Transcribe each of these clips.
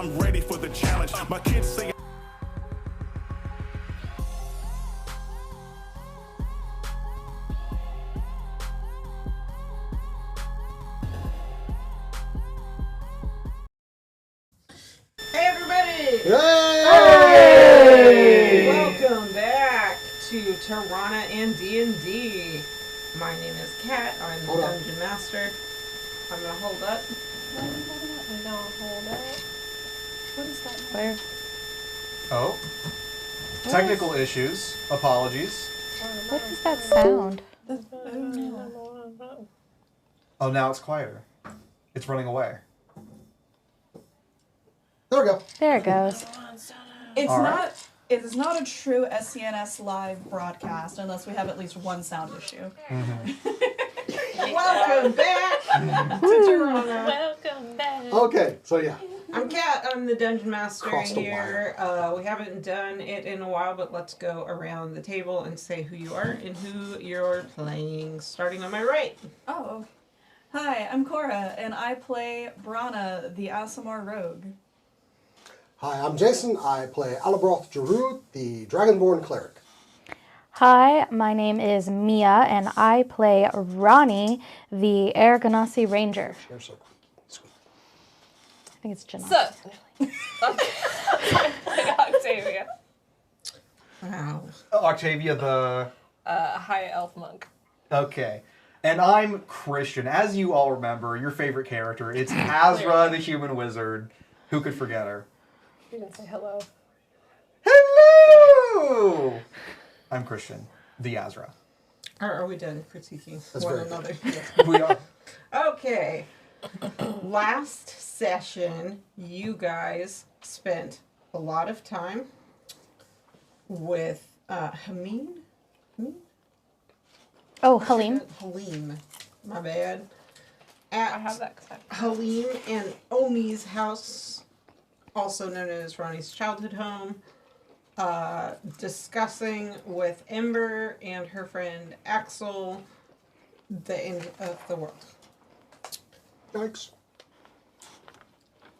I'm ready for the challenge. My kids say Hey everybody! Hey! Welcome back to Tyranna and D&D. My name is Kat. I'm the Dungeon Master. I'm gonna hold up. I'm gonna hold up. What is that? Where? Oh. Technical issues. Apologies. What is that sound? Oh, now it's quieter. It's running away. There we go. There it goes. It's All not. right. It is not a true SCNS live broadcast unless we have at least one sound issue. Welcome back to Tyranna. Welcome back. Okay, so yeah. I'm Kat. I'm the Dungeon Master Cross the here. We haven't done it in a while, but let's go around the table and say who you are and who you're playing. Starting on my right. Oh, okay. Hi, I'm Cora, and I play Brana, the Aasimar Rogue. Hi, I'm Jason. I play Alabroth Jarud, the Dragonborn Cleric. Hi, my name is Mia, and I play Ronnie, the Aragonasi Ranger. They're so sweet. I think it's Janasi. So, Octavia. Wow. Octavia the... High elf monk. Okay. And I'm Christian. As you all remember, your favorite character, it's Azra the human wizard. Who could forget her? You didn't say hello. Hello! I'm Christian, the Azra. Are we done critiquing That's one very another? We are. Okay. Last session, you guys spent a lot of time with Halim. Oh, Halim. Halim. My bad. I At have that. Halim and Omi's house, also known as Ronnie's childhood home, discussing with Ember and her friend Axel the end of the world. Yikes.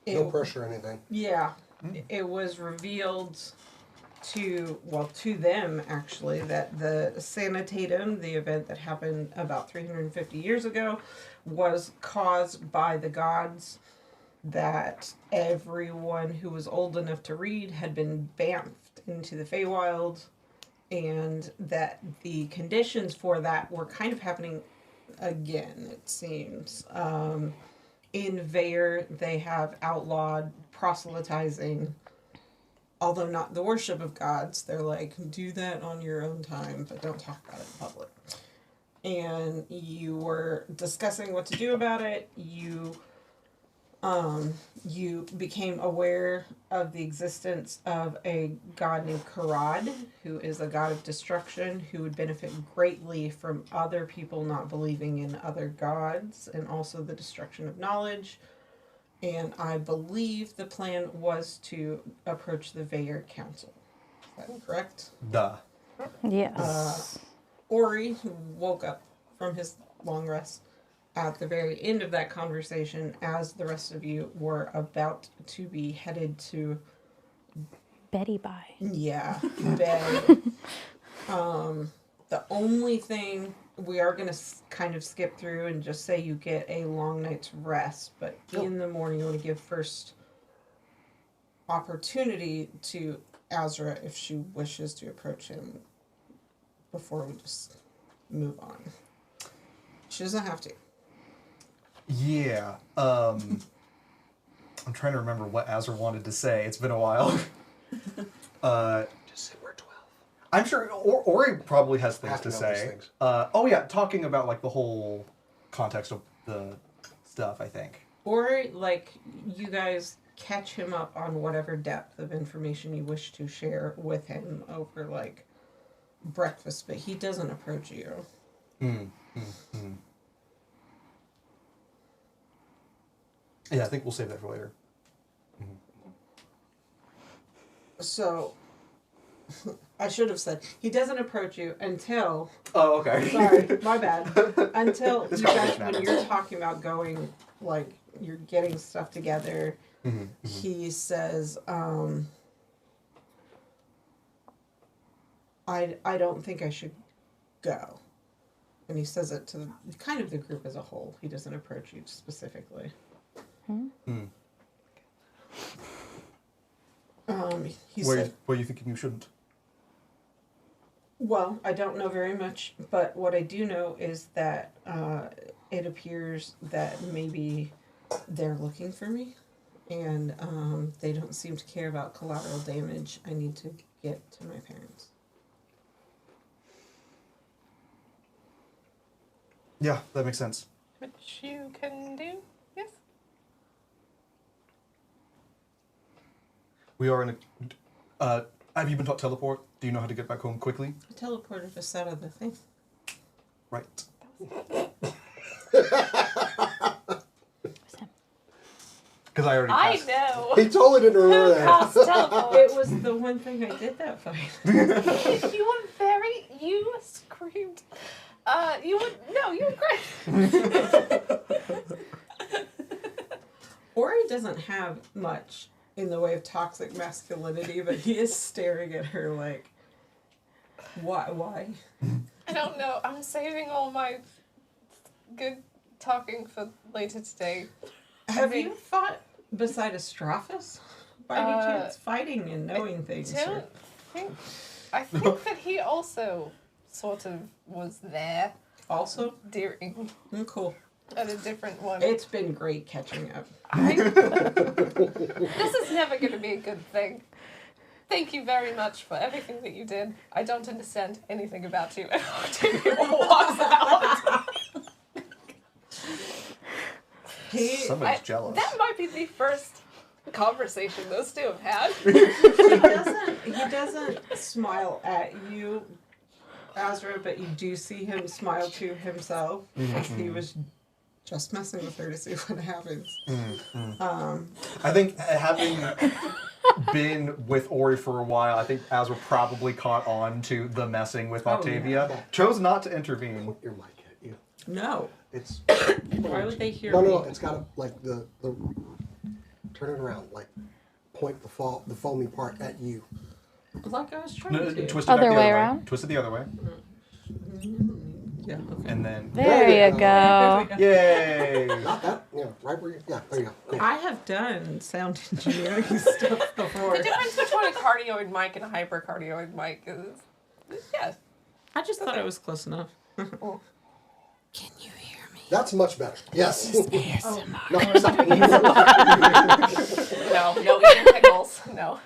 No pressure or anything. Yeah. It was revealed to them actually, that the Sanitatum, the event that happened about 350 years ago, was caused by the gods, that everyone who was old enough to read had been bamfed into the Feywild, and that the conditions for that were kind of happening again, it seems. In Veyr, they have outlawed proselytizing, although not the worship of gods. They're like, do that on your own time, but don't talk about it in public. And you were discussing what to do about it. You became aware of the existence of a god named Karad, who is a god of destruction, who would benefit greatly from other people not believing in other gods, and also the destruction of knowledge. And I believe the plan was to approach the Veyr Council. Is that correct? Duh. Yes. Ori, who woke up from his long rest at the very end of that conversation, as the rest of you were about to be headed to Betty Bye. bed. The only thing we are going to kind of skip through and just say you get a long night's rest, but in the morning you want to give first opportunity to Azra if she wishes to approach him before we just move on. She doesn't have to. Yeah. I'm trying to remember what Azra wanted to say. It's been a while. Just say we're 12. I'm sure Ori probably has things Have to to know these say. things. Oh yeah, talking about like the whole context of the stuff, I think. Or, like, you guys catch him up on whatever depth of information you wish to share with him over, like, breakfast, but he doesn't approach you. Yeah, I think we'll save that for later. So, I should have said, he doesn't approach you until... Oh, okay. Sorry, my bad. Until This you guys, conversation when happens. you're talking about going, like, you're getting stuff together, he says, I don't think I should go. And he says it to the group as a whole. He doesn't approach you specifically. He said, Were you thinking you shouldn't? well, I don't know very much, but what I do know is that it appears that maybe they're looking for me, and they don't seem to care about collateral damage. I need to get to my parents. Yeah, that makes sense. Which you can do, yes? We are in a... have you been taught teleport? Do you know how to get back home quickly? I teleported us out of the thing. Right. Because I already I cast... know. He totally didn't remember Who that. cast teleport? It was the one thing I did that fight. You were very. You screamed. You were great. Ori doesn't have much in the way of toxic masculinity, but he is staring at her like, why? I don't know. I'm saving all my good talking for later today. Have you fought beside Astraphus? By any chance? Fighting and knowing things. Don't think. I think that he also sort of was there Also? during Cool. at a different one. It's been great catching up. This is never going to be a good thing. Thank you very much for everything that you did. I don't understand anything about you. And Octavia walks out. Somebody's jealous. That might be the first conversation those two have had. He doesn't smile at you, Azra, but you do see him smile to himself. Because he was just messing with her to see what happens. I think having been with Ori for a while, I think Azra probably caught on to the messing with Octavia. yeah. Chose not to intervene. Put your mic at you. No. It's Why would they hear no, me? no. It's got to like the turn it around, like point the foamy part at you. Like I was trying No, to. twist it back Other the way other around? Twist it the other way. Yeah, okay. And then... There you go. Yay! Not that. Yeah, right where you. Yeah, there you go. Cool. I have done sound engineering stuff before. The difference between a cardioid mic and a hypercardioid mic is yeah. I just thought I was close enough. Can you hear me? That's much better. Yes. ASMR. No, stop. No eating pickles. No.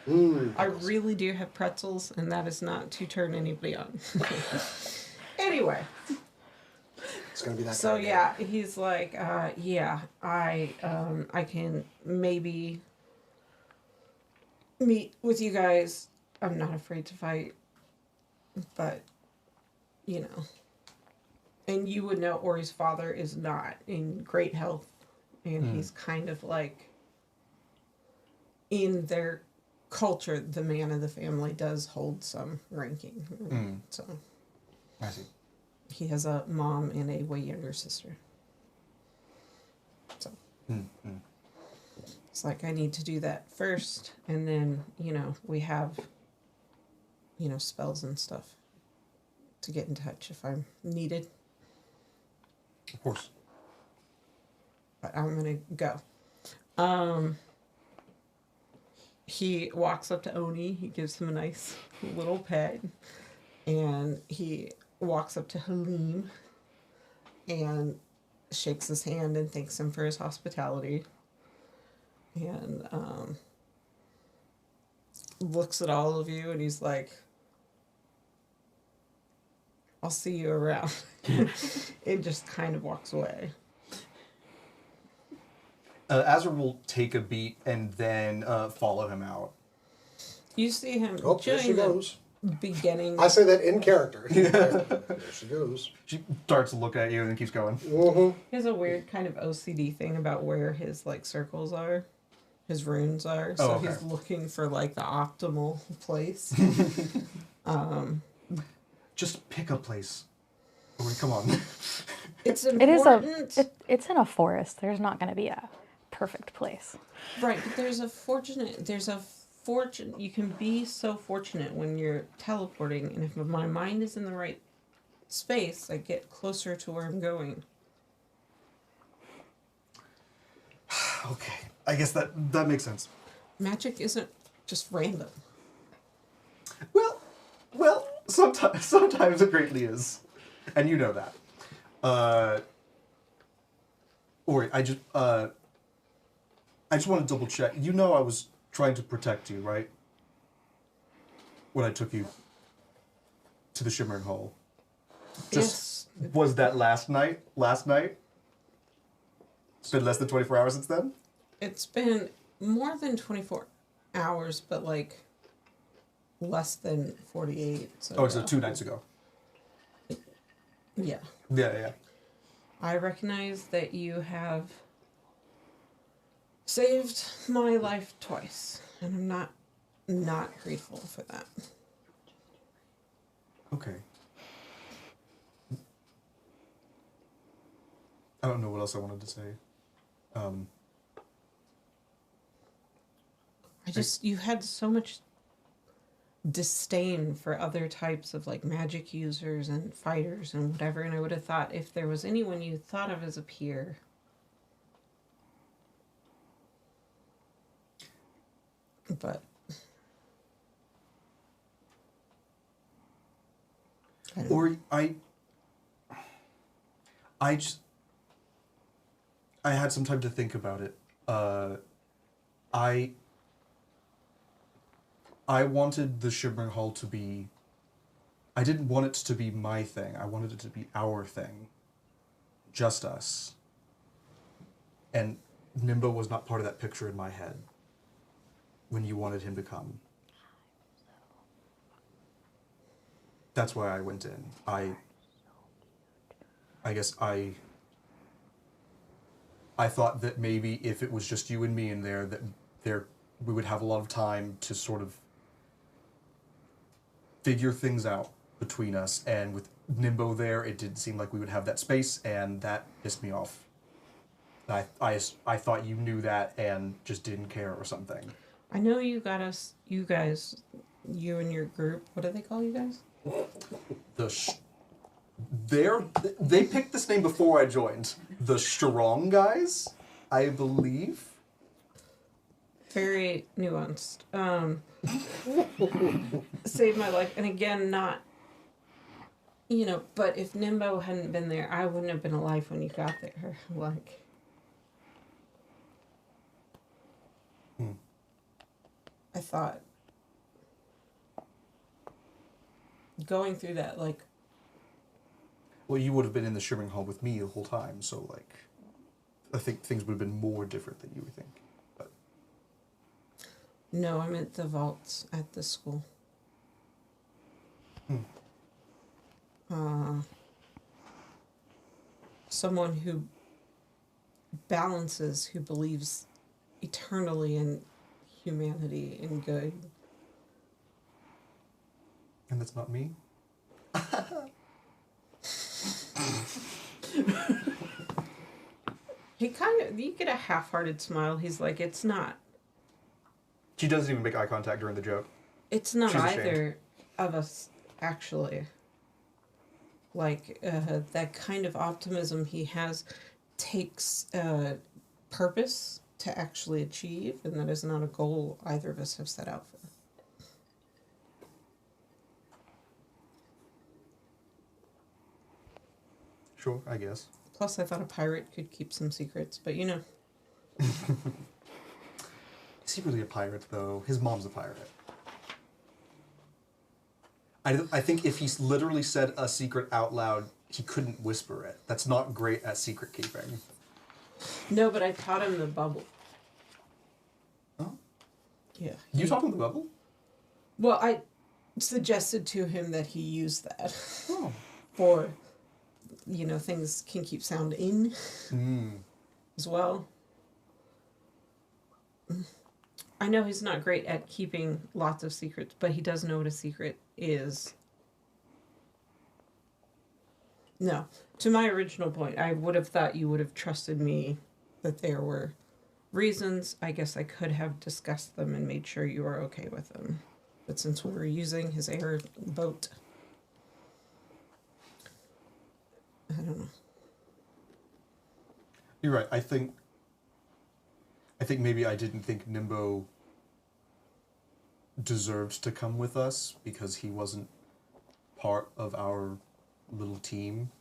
I really do have pretzels, and that is not to turn anybody on. Anyway, It's gonna be that. so kind of yeah, he's like, yeah, I can maybe meet with you guys. I'm not afraid to fight, but you know, and you would know Ori's father is not in great health, and he's kind of like in their culture, the man of the family does hold some ranking, so. I see. He has a mom and a way younger sister. So it's like I need to do that first, and then we have spells and stuff to get in touch if I'm needed. Of course. But I'm gonna go. He walks up to Oni. He gives him a nice little pet, and he walks up to Halim and shakes his hand and thanks him for his hospitality, and looks at all of you, and he's like, I'll see you around. It just kind of walks away. Azra will take a beat and then follow him out. You see him Oh, there she doing the goes. beginning. I say that in character. There she goes. She starts to look at you and then keeps going. Mm-hmm. He has a weird kind of OCD thing about where his circles are, his runes are. So okay. he's looking for the optimal place. Just pick a place. Ori, come on. It's It is important. it's in a forest. There's not going to be a perfect place. Right, but you can be so fortunate when you're teleporting, and if my mind is in the right space, I get closer to where I'm going. Okay, I guess that makes sense. Magic isn't just random. Well, sometimes it greatly is, and you know that. Ori, I just want to double check. You know I was trying to protect you, right? When I took you to the Shimmering Hall. Yes. Was that last night? It's been less than 24 hours since then? It's been more than 24 hours, but like less than 48. So, so 2 nights ago. Yeah. Yeah. I recognize that you have saved my life twice, and I'm not grateful for that. Okay. I don't know what else I wanted to say. You had so much disdain for other types of like magic users and fighters and whatever, and I would have thought if there was anyone you thought of as a peer. But I had some time to think about it. I wanted the Shimmering Hall to be... I didn't want it to be my thing. I wanted it to be our thing. Just us. And Nimbo was not part of that picture in my head when you wanted him to come. That's why I went in. I guess I thought that maybe if it was just you and me in there, we would have a lot of time to sort of figure things out between us. And with Nimbo there, it didn't seem like we would have that space, and that pissed me off. I thought you knew that and just didn't care or something. I know you guys, you and your group, what do they call you guys? They picked this name before I joined. The Strong Guys, I believe. Very nuanced. Saved my life, and again, not, but if Nimbo hadn't been there, I wouldn't have been alive when you got there. Like, I thought going through that, like... Well, you would have been in the Shimmering Hall with me the whole time, so, like, I think things would have been more different than you would think. But No, I meant the vaults at the school. Someone who balances, who believes eternally in humanity and good. And that's not me? He you get a half-hearted smile. He's like, it's not. She doesn't even make eye contact during the joke. It's not She's either ashamed. of us, actually. Like, that kind of optimism he has takes purpose to actually achieve, and that is not a goal either of us have set out for. Sure, I guess. Plus, I thought a pirate could keep some secrets, but Is he really a pirate, though? His mom's a pirate. I think if he's literally said a secret out loud, he couldn't whisper it. That's not great at secret keeping. No, but I taught him the bubble. Oh? Yeah. You taught him the bubble? Well, I suggested to him that he use that Oh. for, things can keep sound in as well. I know he's not great at keeping lots of secrets, but he does know what a secret is. No, to my original point, I would have thought you would have trusted me that there were reasons, I guess I could have discussed them and made sure you were okay with them. But since we were using his air boat, I don't know. You're right. I think maybe I didn't think Nimbo deserved to come with us because he wasn't part of our little team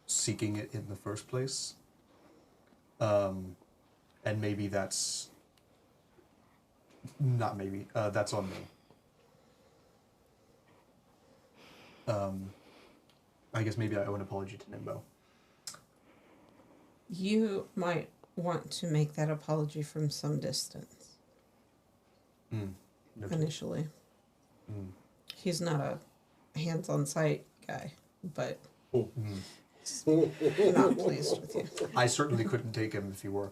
seeking it in the first place. And maybe that's not maybe. That's on me. I guess maybe I owe an apology to Nimbo. You might want to make that apology from some distance. Initially. He's not a hands-on sight guy, but he's not pleased with you. I certainly couldn't take him if he were.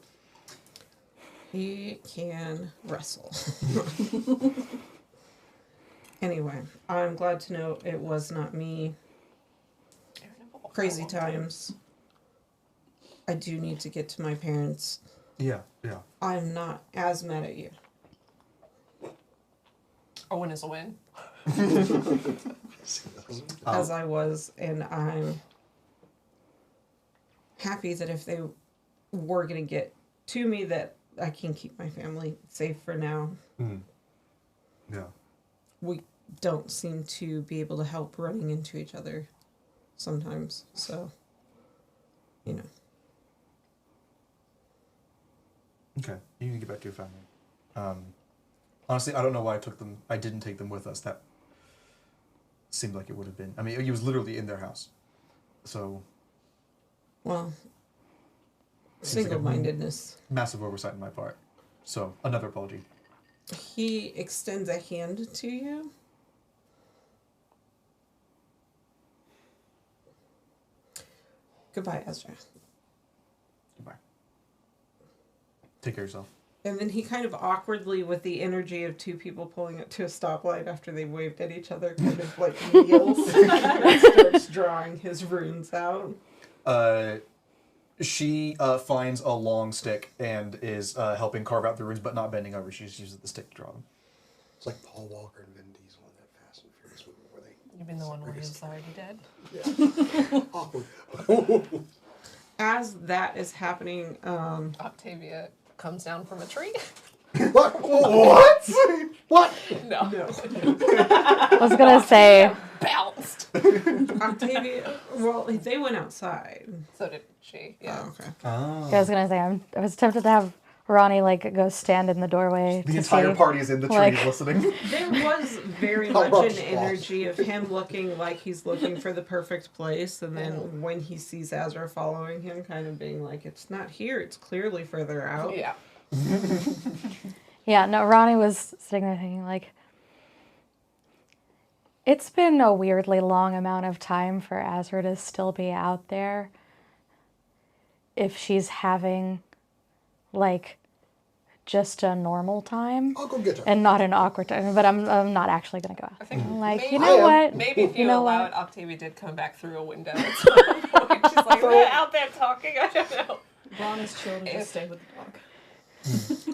He can wrestle. Anyway, I'm glad to know it was not me. Crazy times. I do need to get to my parents. Yeah. I'm not as mad at you. A win is a win. As I was, and I'm happy that if they were going to get to me, that I can keep my family safe for now. Yeah. We don't seem to be able to help running into each other sometimes, so, you know. Okay, you can get back to your family. Honestly, I don't know why I didn't take them with us. That seemed like it would have been. I mean, he was literally in their house. So. Well, seems like a single-mindedness. Massive oversight on my part. So, another apology. He extends a hand to you. Goodbye, Ezra. Goodbye. Take care of yourself. And then he kind of awkwardly, with the energy of two people pulling up to a stoplight after they waved at each other, kind of like kneels and starts drawing his runes out. She finds a long stick and is helping carve out the runes, but not bending over. She just uses the stick to draw them. It's like Paul Walker and Vin Diesel in that Fast and Furious movie where they... You mean the one where he was already dead? Yeah. Awkward. As that is happening, Octavia comes down from a tree. What? What? What? No. I was gonna say, Bounced. Octavia, well, they went outside. So did she, yeah. Oh, okay. I was gonna say, I was tempted to have Ronnie go stand in the doorway. The to entire see, party is in the tree like- listening. There was very How much much an energy of him looking like he's looking for the perfect place, and then when he sees Azra following him, kind of being like, it's not here, it's clearly further out. Yeah. Yeah, no, Ronnie was sitting there thinking, it's been a weirdly long amount of time for Azra to still be out there. If she's having, just a normal time I'll go get her. and not an awkward time, but I'm not actually going to go out. I think I'm maybe, you know what? Maybe if you know allow what? it, Octavia did come back through a window at some point. She's like, we're out there talking, I don't know. Ron is chill to just stay with the dog.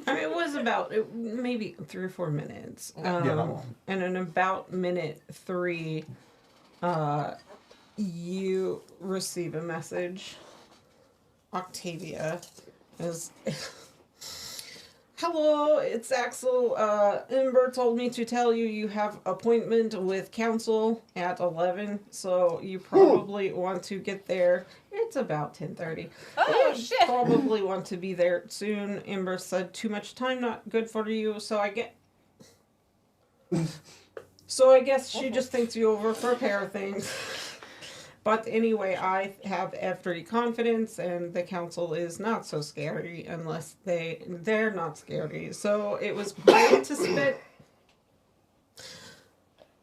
I mean, it was about maybe 3 or 4 minutes. Yeah, not long. And in about minute 3, you receive a message. Octavia is... Hello, it's Axel. Ember told me to tell you you have appointment with council at 11, so you probably want to get there. It's about 10:30. Oh, You shit. probably want to be there soon. Ember said too much time not good for you, so I guess she just thinks you over for a pair of things. But anyway, I have every confidence, and the council is not so scary unless they're not scary. So it was great to spend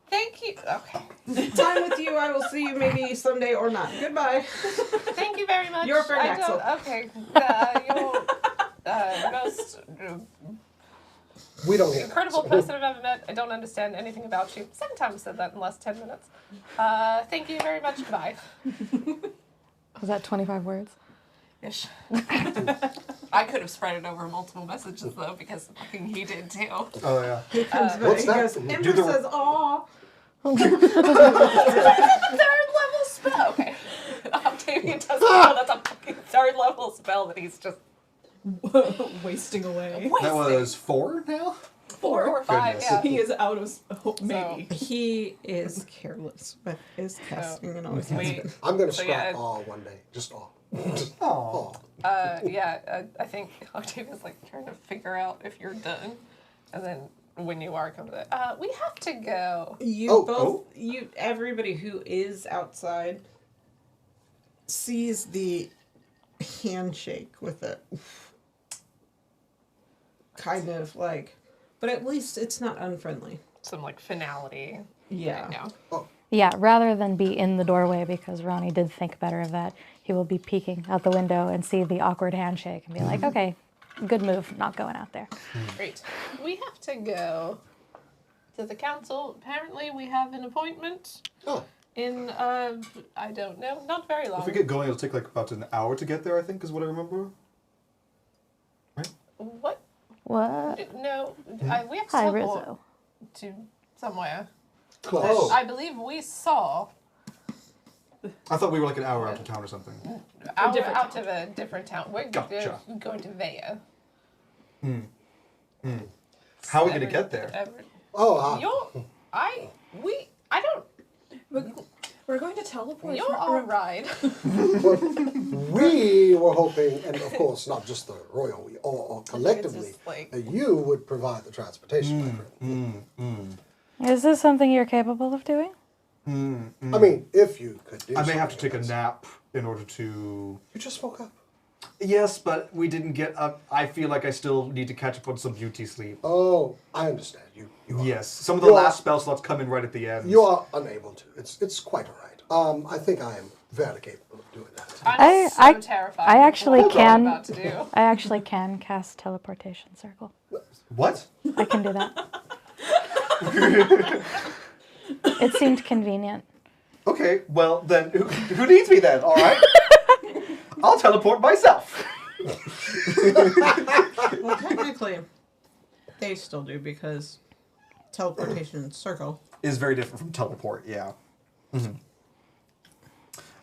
Thank you. Okay. time with you. I will see you maybe someday or not. Goodbye. Thank you very much. Your friend I Axel. don't, okay. You're most We don't get incredible person I've ever met. I don't understand anything about you. Second time I said that in less 10 minutes. Thank you very much. Goodbye. Was that 25 words? Ish. I could have spread it over multiple messages though, because fucking he did too. Oh yeah. He comes back. What's He that? goes. Ember the- says, "Aw." Third level spell. Okay. Octavian doesn't know that's a fucking third level spell that he's just Wasting away. That was 4 now. 4 or 5. Goodness. Yeah. He is out of maybe. He is careless with his casting and always has We, been. I'm going to So, scrap yeah. all one day. Just all. Just Aw. all. I think Octavia's like trying to figure out if you're done, and then when you are, come to that. We have to go. You everybody who is outside sees the handshake with it. Kind of like, but at least it's not unfriendly. Some like finality. Yeah. Right now. Yeah, rather than be in the doorway, because Ronnie did think better of that, he will be peeking out the window and see the awkward handshake and be like, okay, good move, not going out there. Great. We have to go to the council. Apparently, we have an appointment Oh, in I don't know, not very long. If we get going, it'll take like about an hour to get there. I think is what I remember. What? What? No, we have to Hi, teleport Rizzo. to somewhere. close. I believe we saw I thought we were like an hour out of town or something. out different of a different town. We're Gotcha. going to there. How are we gonna get there? Oh, I don't. We're going to teleport. You're all right. we were hoping, and of course, not just the royal, we all collectively, It's just like- that you would provide the transportation, my friend. Is this something you're capable of doing? I mean, if you could do I may have to something take a else. nap in order to. You just woke up. Yes, but we didn't get up. I feel like I still need to catch up on some beauty sleep. Oh, I understand. You are, Yes, some of the You last are- spell slots come in right at the end. you are unable to. It's quite all right. I think I am very capable of doing that. I'm so terrified. I of actually what can. I'm about to do. I actually can cast teleportation circle. What? I can do that. It seemed convenient. Okay, well then, who needs me then? All right, I'll teleport myself. Well, technically, they still do because teleportation circle. Is very different from teleport. Yeah.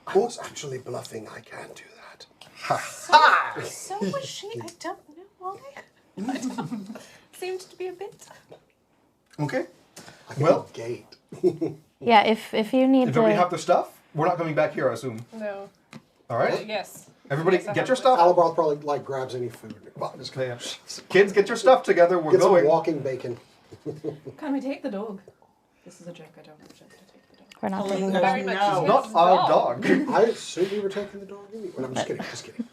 I was actually bluffing. I can't do that. So was she. I don't know why. I don't, seemed to be a bit. Okay. I can Well- gate. Yeah, if you need If to. everybody have their stuff, we're not coming back here, I assume. No. All right. Yes. Everybody, Yes, I get have your my- stuff. Alabar probably like grabs any food. Well, just Okay, kids, get your stuff together. We're get some going. walking bacon. Can we take the dog? This is a joke. I don't object to take the dog. We're not Oh, taking no. the Very dog. much. No. his Not our dog. I assume you were taking the dog. Well, I'm just kidding. Just kidding.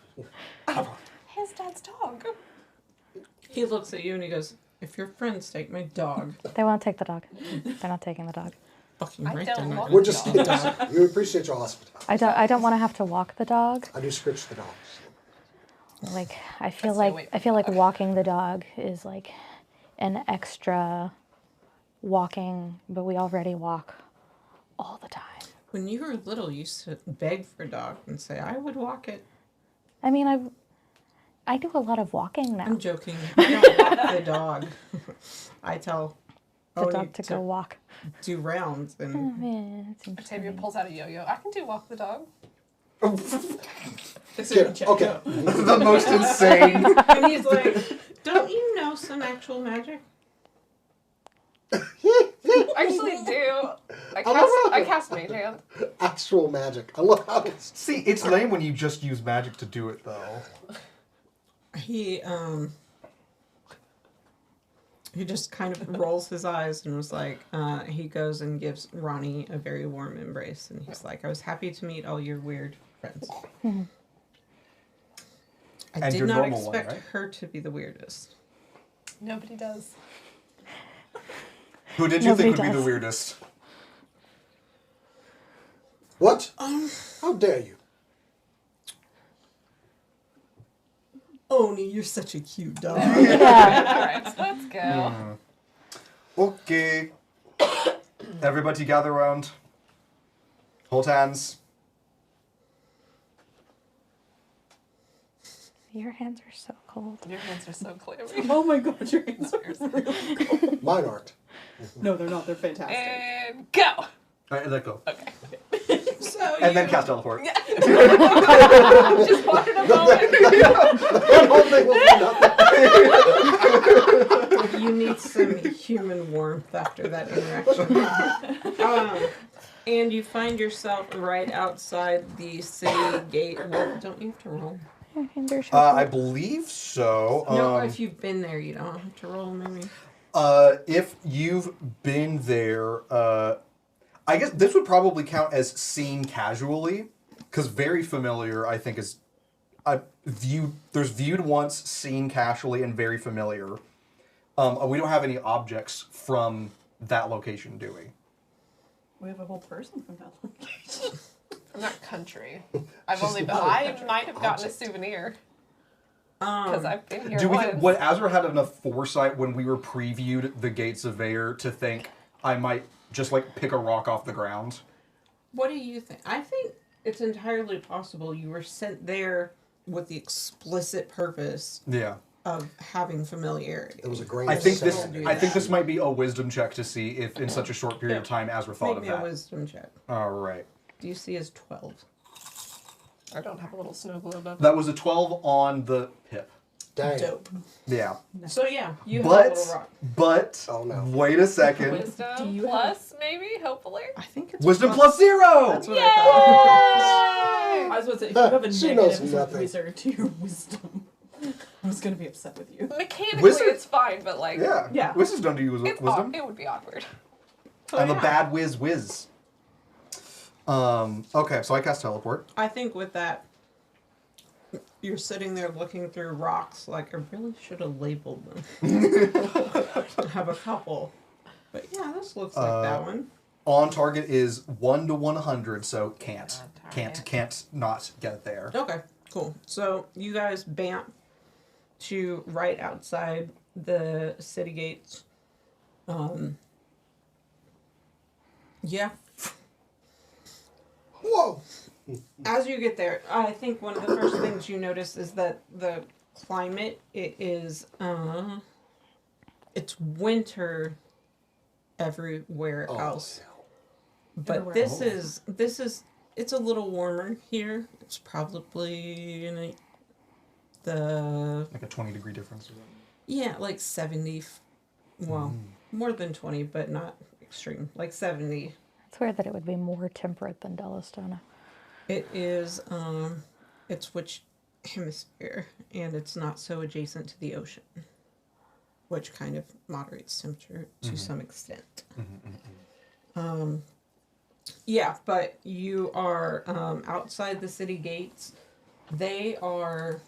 His dad's dog. He looks at you and he goes, "If your friends take my dog, They won't take the dog. They're not taking the dog. fucking I right don't they're not want gonna We're just take kidding. the dog." We appreciate your hospitality. I don't want to have to walk the dog. I do scritch the dogs. Like I Let's feel stay away like from I feel like that. walking the dog is like an extra walking, but we already walk all the time. When you were little, you used to beg for a dog and say, "I would walk it." I mean, I do a lot of walking now. I'm joking. I don't walk the dog. I tell The Oni dog to go walk. do rounds and Yeah, it seems Octavia fine. pulls out a yo-yo. I can do walk the dog. Yeah, okay. The most insane. and he's like, "Don't you know some actual magic?" I actually do. I cast Mage Hand. Actual magic. I love how it's. See, it's lame when you just use magic to do it, though. He just kind of rolls his eyes and was like, he goes and gives Ronnie a very warm embrace. And he's like, "I was happy to meet all your weird friends. I And did your not normal one, expect right? her to be the weirdest." Nobody does. Who did you Nobody think would be the does. weirdest? What? How dare you? Oni, you're such a cute dog. Yeah. Alright, so let's go. Okay. Everybody gather around. Hold hands. Your hands are so cold. cold. Your hands are so clammy. Oh my god, your hands are really cold. Mine aren't. No, they're not. They're fantastic. And go! All right, let go. Okay. So And then cast teleport. Just wanted a moment. That whole thing will be nothing. you need some human warmth after that interaction. And you find yourself right outside the city gate. Well, don't you have to roll? Yeah, hinder I shuffle. believe so. No, if you've been there, you don't have to roll, maybe. If you've been there, I guess this would probably count as seen casually, because very familiar, I think, is there's viewed once, seen casually, and very familiar. We don't have any objects from that location, do we? We have a whole person from that location. From that country. She's I might have gotten a souvenir. Because I've been here Do we? once. What Azra had enough foresight when we were previewed the Gates of Vair to think I might just like pick a rock off the ground? What do you think? I think it's entirely possible you were sent there with the explicit purpose Yeah. of having familiarity. It was a grain I of think sand. this might be a wisdom check to see if in such a short period of time Azra thought Make of me a that. wisdom check. All right. DC is 12. I don't have a little snow globe up. That was a 12 on the pip. Dang. Dope. Yeah. So yeah, you have a little rock. But Oh, no. wait a second. Wisdom you plus, maybe, hopefully. I think it's Wisdom plus 0. That's what I thought. I was about to say, if you have a She knows negative nothing. razor to your wisdom, I was going to be upset with you. Mechanically, Wizard- it's fine, but like, Yeah. Yeah. Wizards don't do it's wisdom. it would be awkward. I'm a yeah. bad whiz. Okay, so I cast teleport. I think with that, you're sitting there looking through rocks. Like, I really should have labeled them. I have a couple. But yeah, this looks like that one. On target is 1 to 100, so can't. On target. Can't not get there. Okay, cool. So you guys bamf to right outside the city gates. Yeah. Whoa! As you get there, I think one of the first things you notice is that the climate, it is, it's winter everywhere Oh, else. hell. But Everywhere this is, it's a little warmer here. It's probably in the, Like a 20-degree difference. Or something. yeah, like 70, well, more than 20, but not extreme, like 70. It's weird that it would be more temperate than Delastona. It is, it's which hemisphere, and it's not so adjacent to the ocean, which kind of moderates temperature to some extent. Yeah, but you are outside the city gates. They are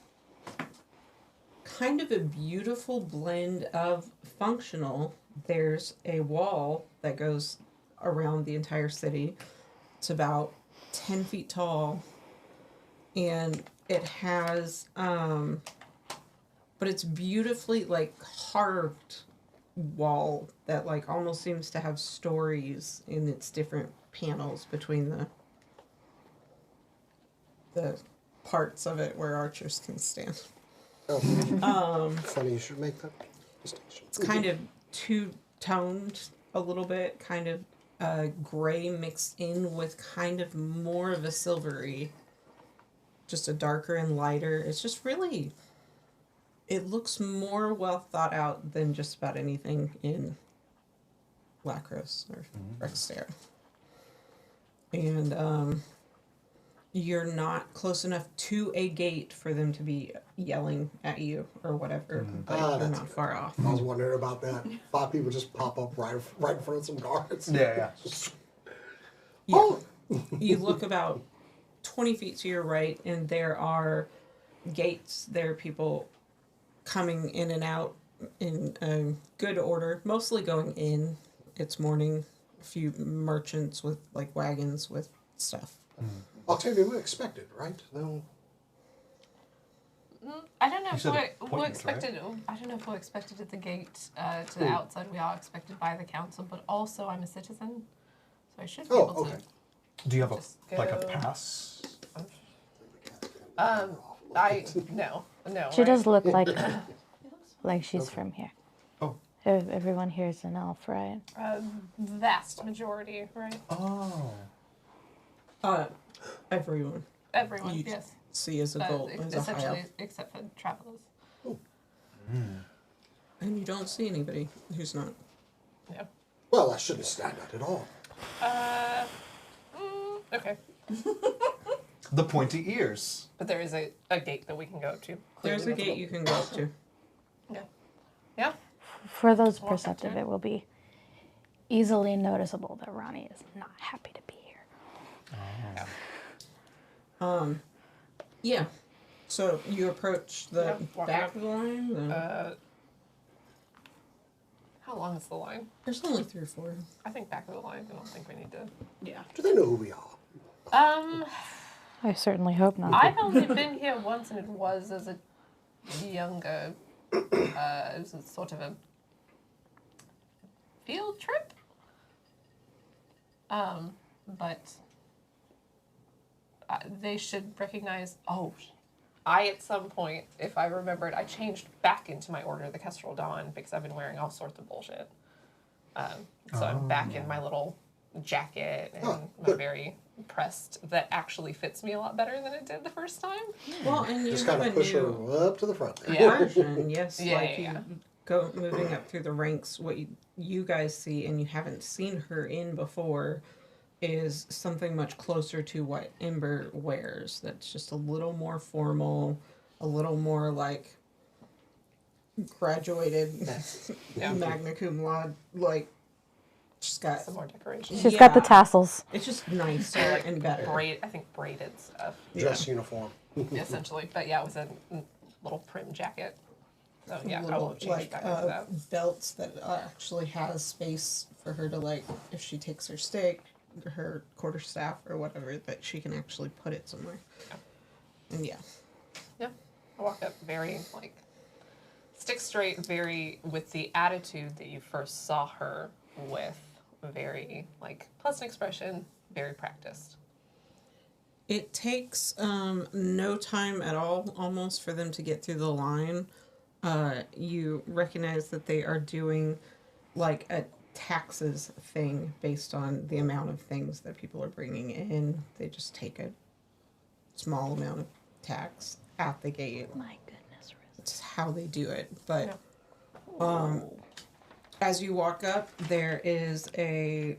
kind of a beautiful blend of functional. There's a wall that goes around the entire city. It's about 10 feet tall, and it has but it's beautifully like carved wall that like almost seems to have stories in its different panels between the parts of it where archers can stand. Oh. Funny you should make that distinction. It's kind of two-toned a little bit, kind of gray mixed in with kind of more of a silvery, just a darker and lighter. It's just really, it looks more well thought out than just about anything in Lacros or Rexdale. And you're not close enough to a gate for them to be yelling at you or whatever, but you're that's not far off. I was wondering about that. 5 people just pop up right in front of some guards. Yeah. Yeah. Oh! You look about 20 feet to your right, and there are gates. There are people coming in and out in good order, mostly going in. It's morning. A few merchants with like wagons with stuff. Octavia, we expected, right? No. I don't know You if said we appointments, right? expected. I don't know if we're expected at the gate to the outside. We are expected by the council, but also I'm a citizen, so I should be Oh, able okay. Do you have Just like a go- pass? to. I no. No. She right? does look like she's from here. Oh. Everyone here is an elf, right? Vast majority, right? Oh. Everyone Everyone, You- yes. see as a goal, as a high Essentially, elf. except for travelers. And you don't see anybody who's not. Yeah. Well, I shouldn't stand out at all. Okay. The pointy ears. But there is a gate that we can go up to. There's a Clearly gate you can go up to. Yeah. Yeah. For those Walk up to perceptive, it. it will be easily noticeable that Ronnie is not happy to be here. Yeah. So you approach the Yep, walk back up. of the line. The, How long is the line? there's only 3 or 4. I think back of the line. I don't think we need to. Yeah. Do they know who we are? I certainly hope not. I've only been here once, and it was as a younger. It was a sort of a field trip. But they should recognize. Oh, I at some point, if I remembered, I changed back into my Order of the Kestrel Dawn because I've been wearing all sorts of bullshit. So I'm back in my little jacket and my very pressed that actually fits me a lot better than it did the first time. Well, and you Just have kind a of push her new up to the front. Yeah. version, yes. Yeah, like yeah, you go moving up through the ranks. What you guys see, and you haven't seen her in before, is something much closer to what Ember wears. That's just a little more formal, a little more like graduated, Yeah. magna cum laude. Like she's got. Some more decoration. She's got the Yeah. tassels. It's just nicer and better. I think braided stuff, Dress uniform. essentially. But yeah, it was a little prim jacket. So yeah, I will Little, have changed like back into that. belts that actually has space for her to, like, if she takes her stake, her quarterstaff or whatever, that she can actually put it somewhere. Yeah. And yeah, Yeah, I walk up very like stick straight, very with the attitude that you first saw her with, very like pleasant expression, very practiced. it takes no time at all, almost, for them to get through the line. You recognize that they are doing like a taxes thing based on the amount of things that people are bringing in. They just take a small amount of tax at the gate. My goodness, Riz. It's how they do it. But Yeah. as you walk up, there is a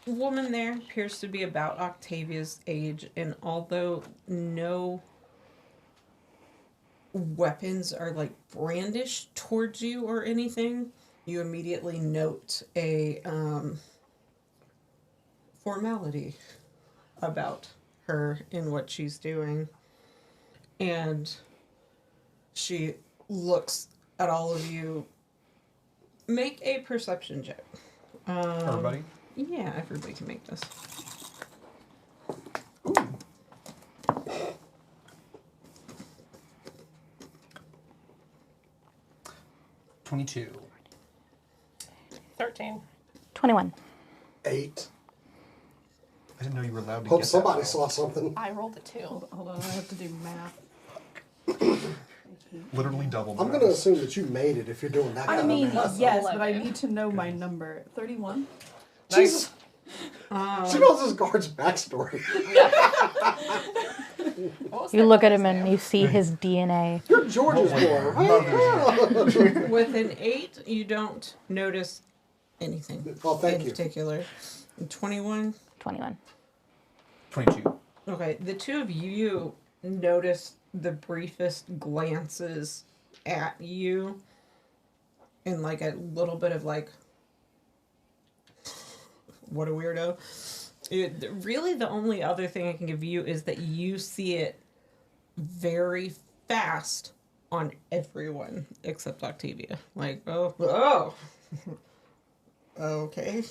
woman there, appears to be about Octavia's age, and although no weapons are like brandished towards you or anything, you immediately note a formality about her and what she's doing. And she looks at all of you. Make a perception check. Everybody? Yeah, everybody can make this. 22. 13. 21. 8. I didn't know you were allowed to Hope get somebody that saw something. I rolled a 2. Hold on, I have to do math. Literally double. I'm going to assume that you made it if you're doing that I kind mean, of math. yes, but I 11. need to know my number. 31. Jesus. She knows this guard's backstory. What was You that look at guy's him and name? you see his DNA. You're George's boy, right? With an 8, you don't notice anything Oh, thank in you. particular. 21. 21. 22. Okay, the two of you notice the briefest glances at you, and like a little bit of like, what a weirdo. Really, the only other thing I can give you is that you see it very fast on everyone except Octavia. Like, oh, okay.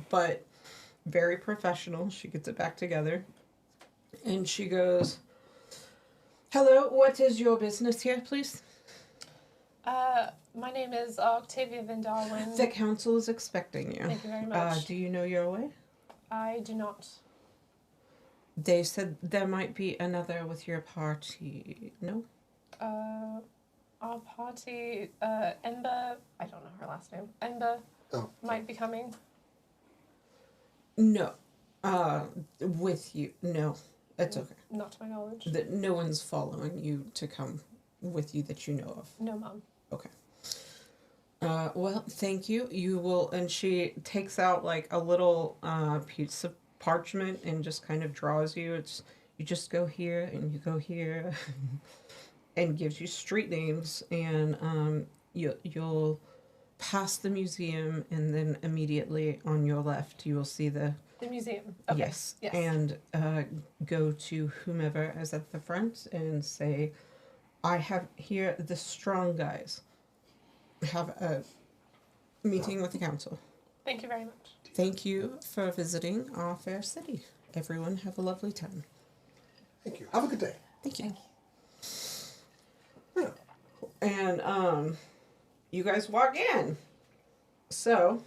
But very professional. She gets it back together. And she goes, hello, what is your business here, please? My name is Octavia Van Darwin. The council is expecting you. Thank you very much. Do you know your way? I do not. They said there might be another with your party. No? our party, Ember, I don't know her last name, Ember might be coming. No. With you. No. It's okay. Not to my knowledge. That no one's following you to come with you that you know of. No, Mom. Okay. Well, thank you. You will, and she takes out like a little piece of parchment and just kind of draws you. You just go here and you go here, and gives you street names, and you'll pass the museum, and then immediately on your left you will see the museum. Okay. Yes. And go to whomever is at the front and say, I have here the strong guys. Have a meeting with the council. Thank you very much. Thank you for visiting our fair city. Everyone have a lovely time. Thank you. Have a good day. Thank you. Yeah. And you guys walk in. So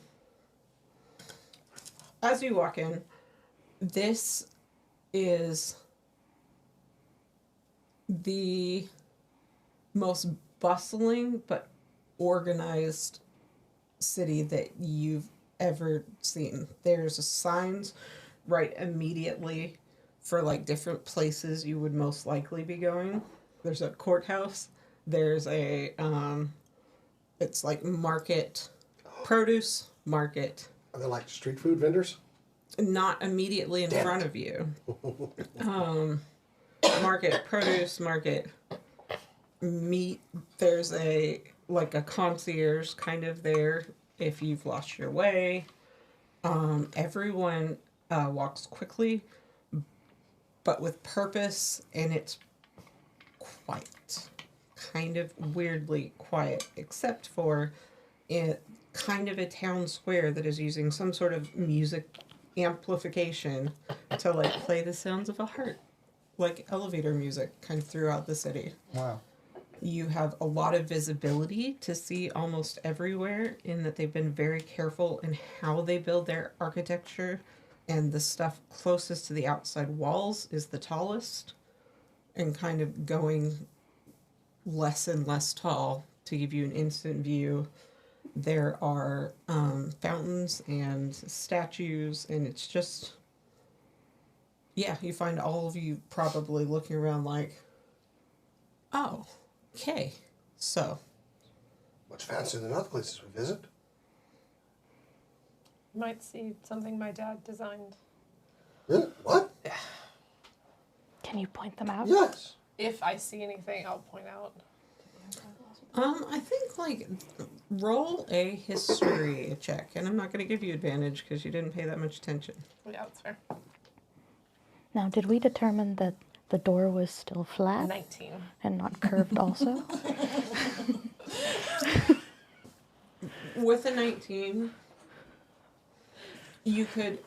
as you walk in, this is the most bustling but organized city that you've ever seen. There's signs right immediately for like different places you would most likely be going. There's a courthouse. There's a it's like market, produce market. Are they like street food vendors? Not immediately in front of you. Market, produce, market, meat. There's a concierge kind of there if you've lost your way. Everyone walks quickly, but with purpose, and it's quiet. Kind of weirdly quiet, except for kind of a town square that is using some sort of music amplification to like play the sounds of a heart, like elevator music kind of throughout the city. Wow. You have a lot of visibility to see almost everywhere, in that they've been very careful in how they build their architecture, and the stuff closest to the outside walls is the tallest, and kind of going less and less tall to give you an instant view. There are fountains and statues, and it's just, yeah, you find all of you probably looking around like, oh, okay, so. Much fancier than other places we visit. Might see something my dad designed. Really? What? Can you point them out? Yes. If I see anything, I'll point out. I think, like, roll a history check, and I'm not going to give you advantage because you didn't pay that much attention. Yeah, that's fair. Now, did we determine that the door was still flat 19. and not curved also? With a 19, you could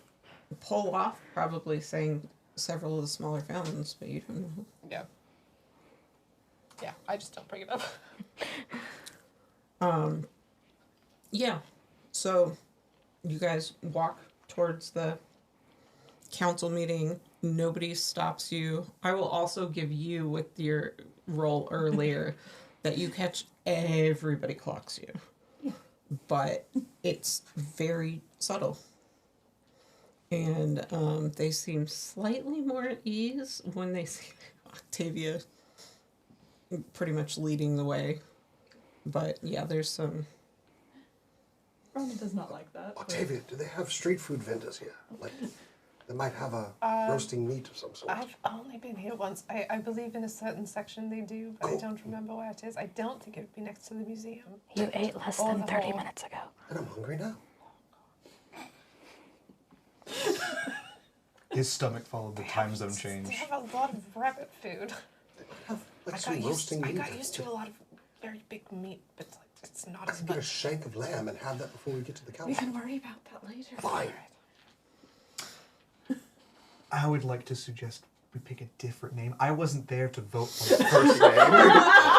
pull off probably saying several of the smaller fountains, but you don't know. Yeah. Yeah, I just don't bring it up. Yeah. So you guys walk towards the council meeting. Nobody stops you. I will also give you, with your roll earlier, that you catch everybody clocks you. But it's very subtle. And they seem slightly more at ease when they see Octavia pretty much leading the way. But yeah, there's some... Rona does not like that. but- Octavia, do they have street food vendors here? Like, they might have a roasting meat of some sort. I've only been here once. I believe in a certain section they do, but I don't remember where it is. I don't think it would be next to the museum. You ate less Or than the 30 hall. minutes ago. And I'm hungry now. His stomach followed the time zone They change. have a lot of rabbit food. They might have like I some got roasting meat. used to a lot of very big meat, but like, it's not I as can get a much. shank of lamb and have that before we get to the We council. can worry about that later. Fine. I would like to suggest we pick a different name. I wasn't there to vote on the first name.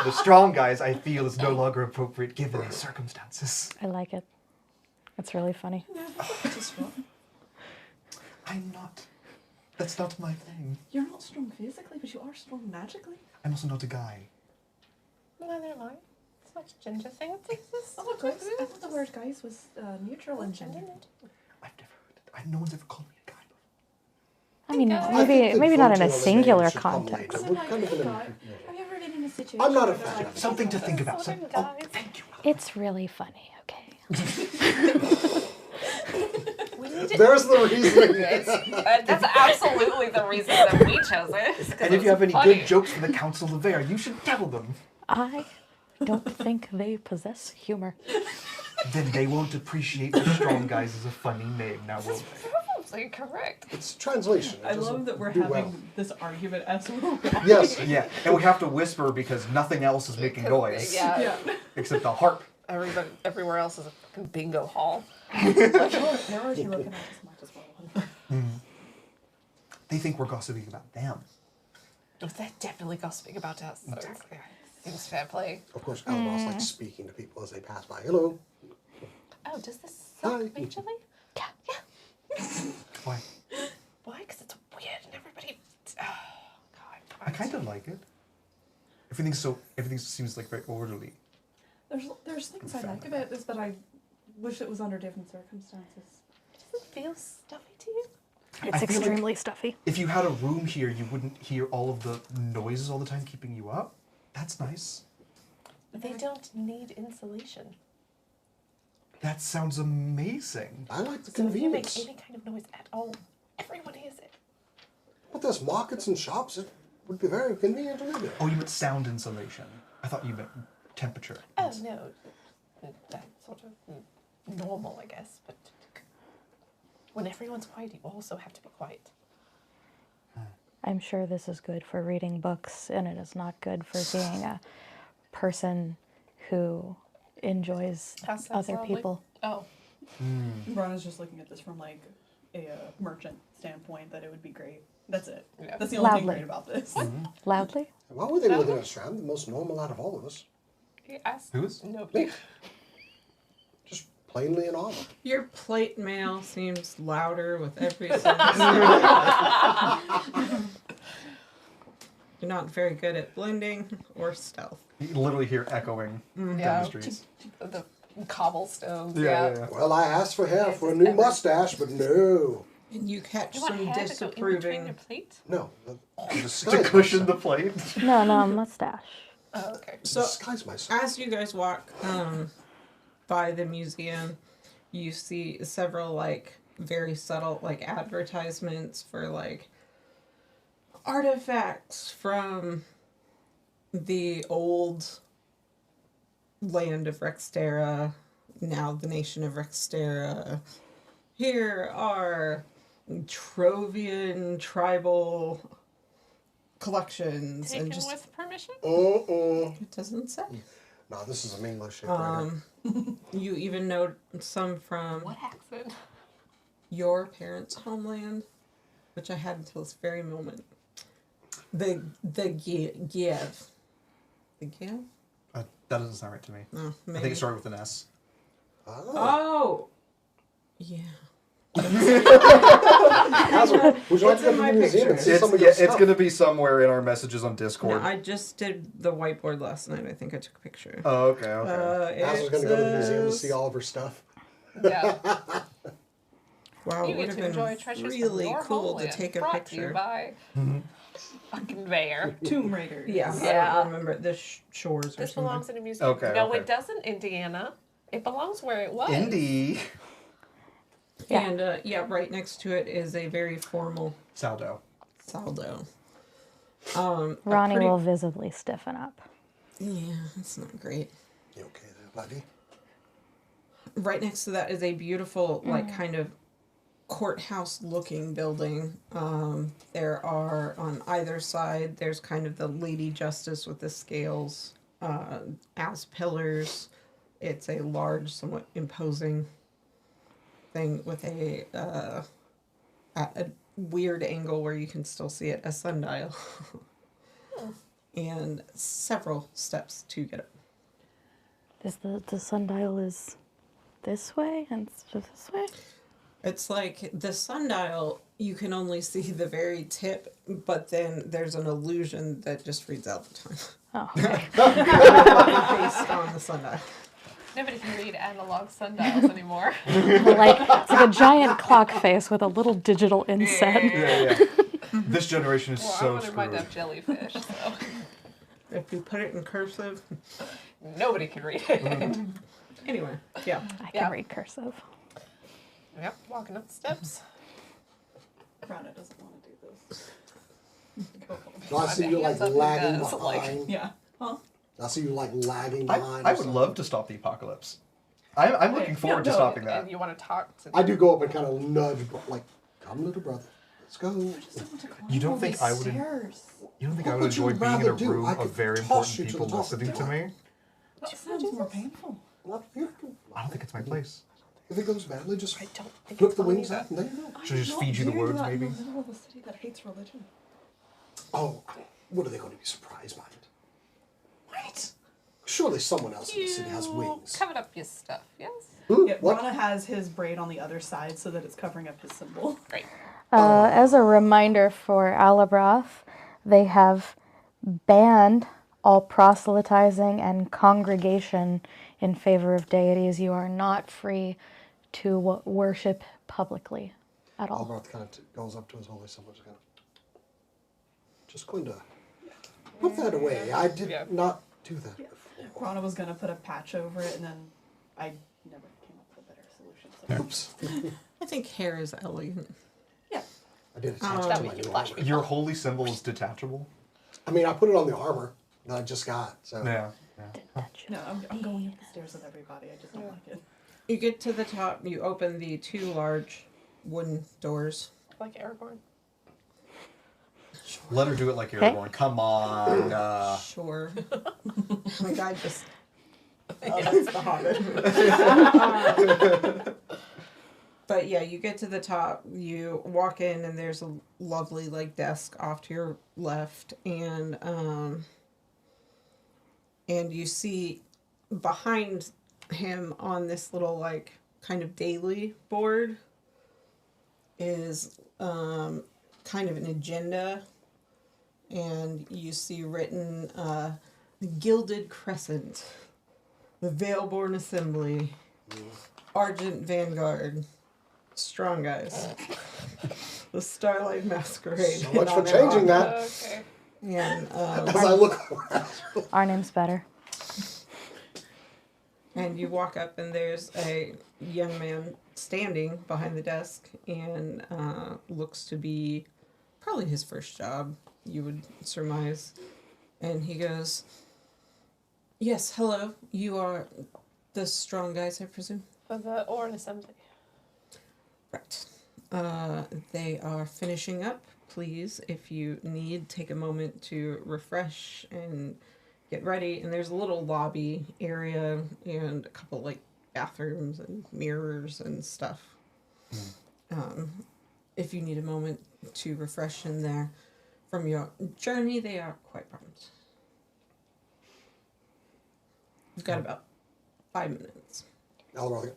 The strong guys, I feel, is no longer appropriate given the circumstances. I like it. It's really funny. Just wrong. I'm not. That's not my thing. You're not strong physically, but you are strong magically. I'm also not a guy. Neither am I. It's not a ginger thing. It's I thought the word guys was neutral and gender. I've never heard it. No one's ever called me a guy before. I mean, I think that maybe not in voting a on the name singular should come context. later. We're kind of in a- Have you ever been in a situation? I'm not a where they're fan. like, Something to think about. Voting Oh, guys. thank you. It's really funny, okay? We need to. There's the reasoning. That's absolutely the reason that we chose it. And if you have any funny. good jokes for the Council of Air, you should tell them. I don't think they possess humor. Then they won't appreciate the Strong Guys as a funny name, now will they? Probably correct. It's translation. It I doesn't love that we're do having well. this argument as we're Yes. Yeah, and we have to whisper because nothing else is making noise. Yeah. Yeah. Except the harp. Everywhere else is a fucking bingo hall. They're already looking at us much as well. They think we're gossiping about them. Oh, they're definitely gossiping about us. So Exactly. seems fair play. Of course, Alamos likes speaking to people as they pass by. Hello. Oh, does this suck Hi. mutually? Yeah. Why? Why? Because it's weird and everybody. Oh, God. I kind of like it. Everything seems like very orderly. There's things I like about this, but I wish it was under different circumstances. Does it feel stuffy to you? It's I feel like- extremely stuffy. If you had a room here, you wouldn't hear all of the noises all the time keeping you up. That's nice. They don't need insulation. That sounds amazing. I like the So if you make convenience. any kind of noise at all, everyone hears it. But there's markets and shops. It would be very convenient to live in. Oh, you meant sound insulation. I thought you meant temperature. Oh, no. That's sort of normal, I guess. But when everyone's quiet, you also have to be quiet. I'm sure this is good for reading books, and it is not good for being a person who enjoys Pass that other loudly. people. Oh. Ron is just looking at this from like a merchant standpoint that it would be great. That's it. Yeah. That's the only thing Loudly. great about this. Loudly? Why would they live in Australia? The most normal out of all of us. He asked. Who is? Nobody. Just plainly in armor. Your plate mail seems louder with every sentence. You're not very good at blending or stealth. You literally hear echoing down Yeah. the streets. The cobblestones. Well, I asked for hair for a new mustache, but no. And you catch You want some hair to go in between your disapproving. plate? No. To Disguise cushion the myself. plate. No, mustache. Oh, okay. So Disguise myself. as you guys walk by the museum, you see several like very subtle like advertisements for like artifacts from the old land of Rextera, now the nation of Rextera. Here are Trovian tribal collections Taken and just with permission? it doesn't say. No, this is an English writer. You even know some from What accent? your parents' homeland, which I had until this very moment. The Giev. The Giev? That doesn't sound right to me. No, I maybe. think it started with an S. Oh! Yeah. Hazard, would you like It's to in go my to the museum and picture. see some of your It's stuff? going to be somewhere in our messages on No, Discord. I just did the whiteboard last night. I think I took a picture. Oh, okay, okay. Hazard's going to go to the museum to see all of her stuff. Yeah. Wow, You it would get have to enjoy been treasures really from your cool homeland. to take a Brought to you picture. by a conveyor. Tomb Raider. Yeah, I Yeah. don't remember the shores or This something. belongs in a museum. Okay, No, okay. it doesn't, Indiana. It belongs where it was. Indy. Yeah. And yeah, right next to it is a very formal Saldo. saldo. Ronnie pretty- will visibly stiffen up. Yeah, that's not great. You okay there, buddy? Right next to that is a beautiful, like, kind of courthouse-looking building. There are, on either side, there's kind of the Lady Justice with the scales as pillars. It's a large, somewhat imposing thing with at a weird angle where you can still see it, a sundial. And several steps to get up. Is the sundial is this way and it's just this way? It's like the sundial, you can only see the very tip, but then there's an illusion that just reads out the time. Oh, okay. Based on the sundial. Nobody can read analog sundials anymore. Like it's like a giant clock face with a little digital inset. Yeah. This generation is Well, I so wouldn't mind screwed. have jellyfish, so If you put it in cursive. nobody can read it. Anyway, yeah. I can Yeah. read cursive. Yep, walking up the steps. Rana doesn't want to do this. Go home. No, I see you like hands up, he lagging does, like- behind. Yeah. Huh? I see you like lagging behind. I or would something. love to stop the apocalypse. I'm looking forward to no, stopping And that. you want to talk to I do go up and kind of nudge, but like, come, little brother, let's go. You don't think I would? You don't think I What would would you enjoy being in a rather do? room I of could very toss important you to people the top of the listening to door. me? That sounds more painful. Not here. I don't think it's my place. If it goes badly, just I don't think flip it's the mine wings either. out and there you go. Should I just I'm feed you the not doing words, that maybe? in the middle of a city that hates religion. Oh, what are they going to be surprised by it? What? Surely someone else in the city has You wings. covered up your stuff, yes? Yeah, What? Rana has his braid on the other side so that it's covering up his symbol. Great. As a reminder for Alabroth, they have banned all proselytizing and congregation in favor of deities. You are not free to worship publicly at all. Albert kind of goes up to his holy symbol, just going to put that away. I did Yeah. not do that before. Rana was going to put a patch over it, and then I never came up with a better solution. So. Oops. I think hair is elegant. Yeah. I did attach it That to way my you new flash armor. Your holy symbol is detachable. I mean, I put it on the armor that I just got. So Yeah. No, I'm going up the stairs with everybody. I just don't like it. You get to the top, you open the two large wooden doors. Like Aragorn. Let her do it like Okay. Aragorn. Come on. Sure. My guy just. Oh, that's the Hobbit. But yeah, you get to the top, you walk in, and there's a lovely like desk off to your left, and you see behind him on this little like kind of daily board is kind of an agenda, and you see written the Gilded Crescent, the Veilborn Assembly, Argent Vanguard, Strong Guys, the Starlight Masquerade. So much for and on changing and on. that. Okay. And, as I look around. Our name's better. and you walk up, and there's a young man standing behind the desk, and looks to be probably his first job, you would surmise. And he goes, "Yes, hello. You are the Strong Guys, I presume?" For the Orin Assembly. Right. They are finishing up. Please, if you need, take a moment to refresh and get ready. And there's a little lobby area and a couple like bathrooms and mirrors and stuff. If you need a moment to refresh in there from your journey, they are quite prompt. You've got about 5 minutes. Albert,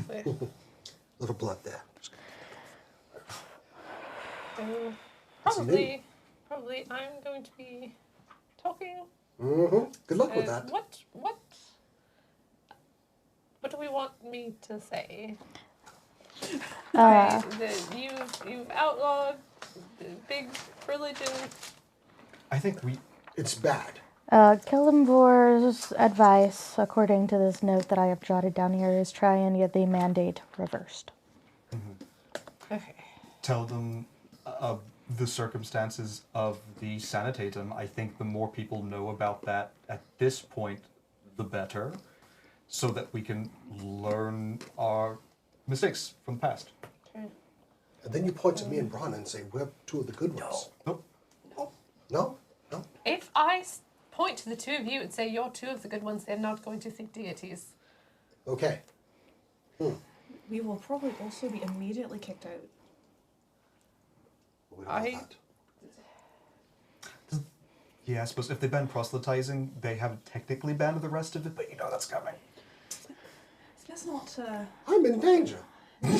Wait. little blood there. So, probably I'm going to be talking. Mm-hmm. Good luck with that. What do we want me to say? You've outlawed the big religion. I think we. It's bad. Killenbor's advice, according to this note that I have jotted down here, is try and get the mandate reversed. Okay. Tell them the circumstances of the sanitatum. I think the more people know about that at this point, the better, so that we can learn our mistakes from the past. Okay. And then you point to me and Bron and say, we're two of the good ones. Nope. No? No? If I point to the two of you and say you're two of the good ones, they're not going to think deities. Okay. We will probably also be immediately kicked out. We don't know that. Yeah, I suppose if they've been proselytizing, they haven't technically banned the rest of it, but you know that's coming. It's best not I'm in danger. I'm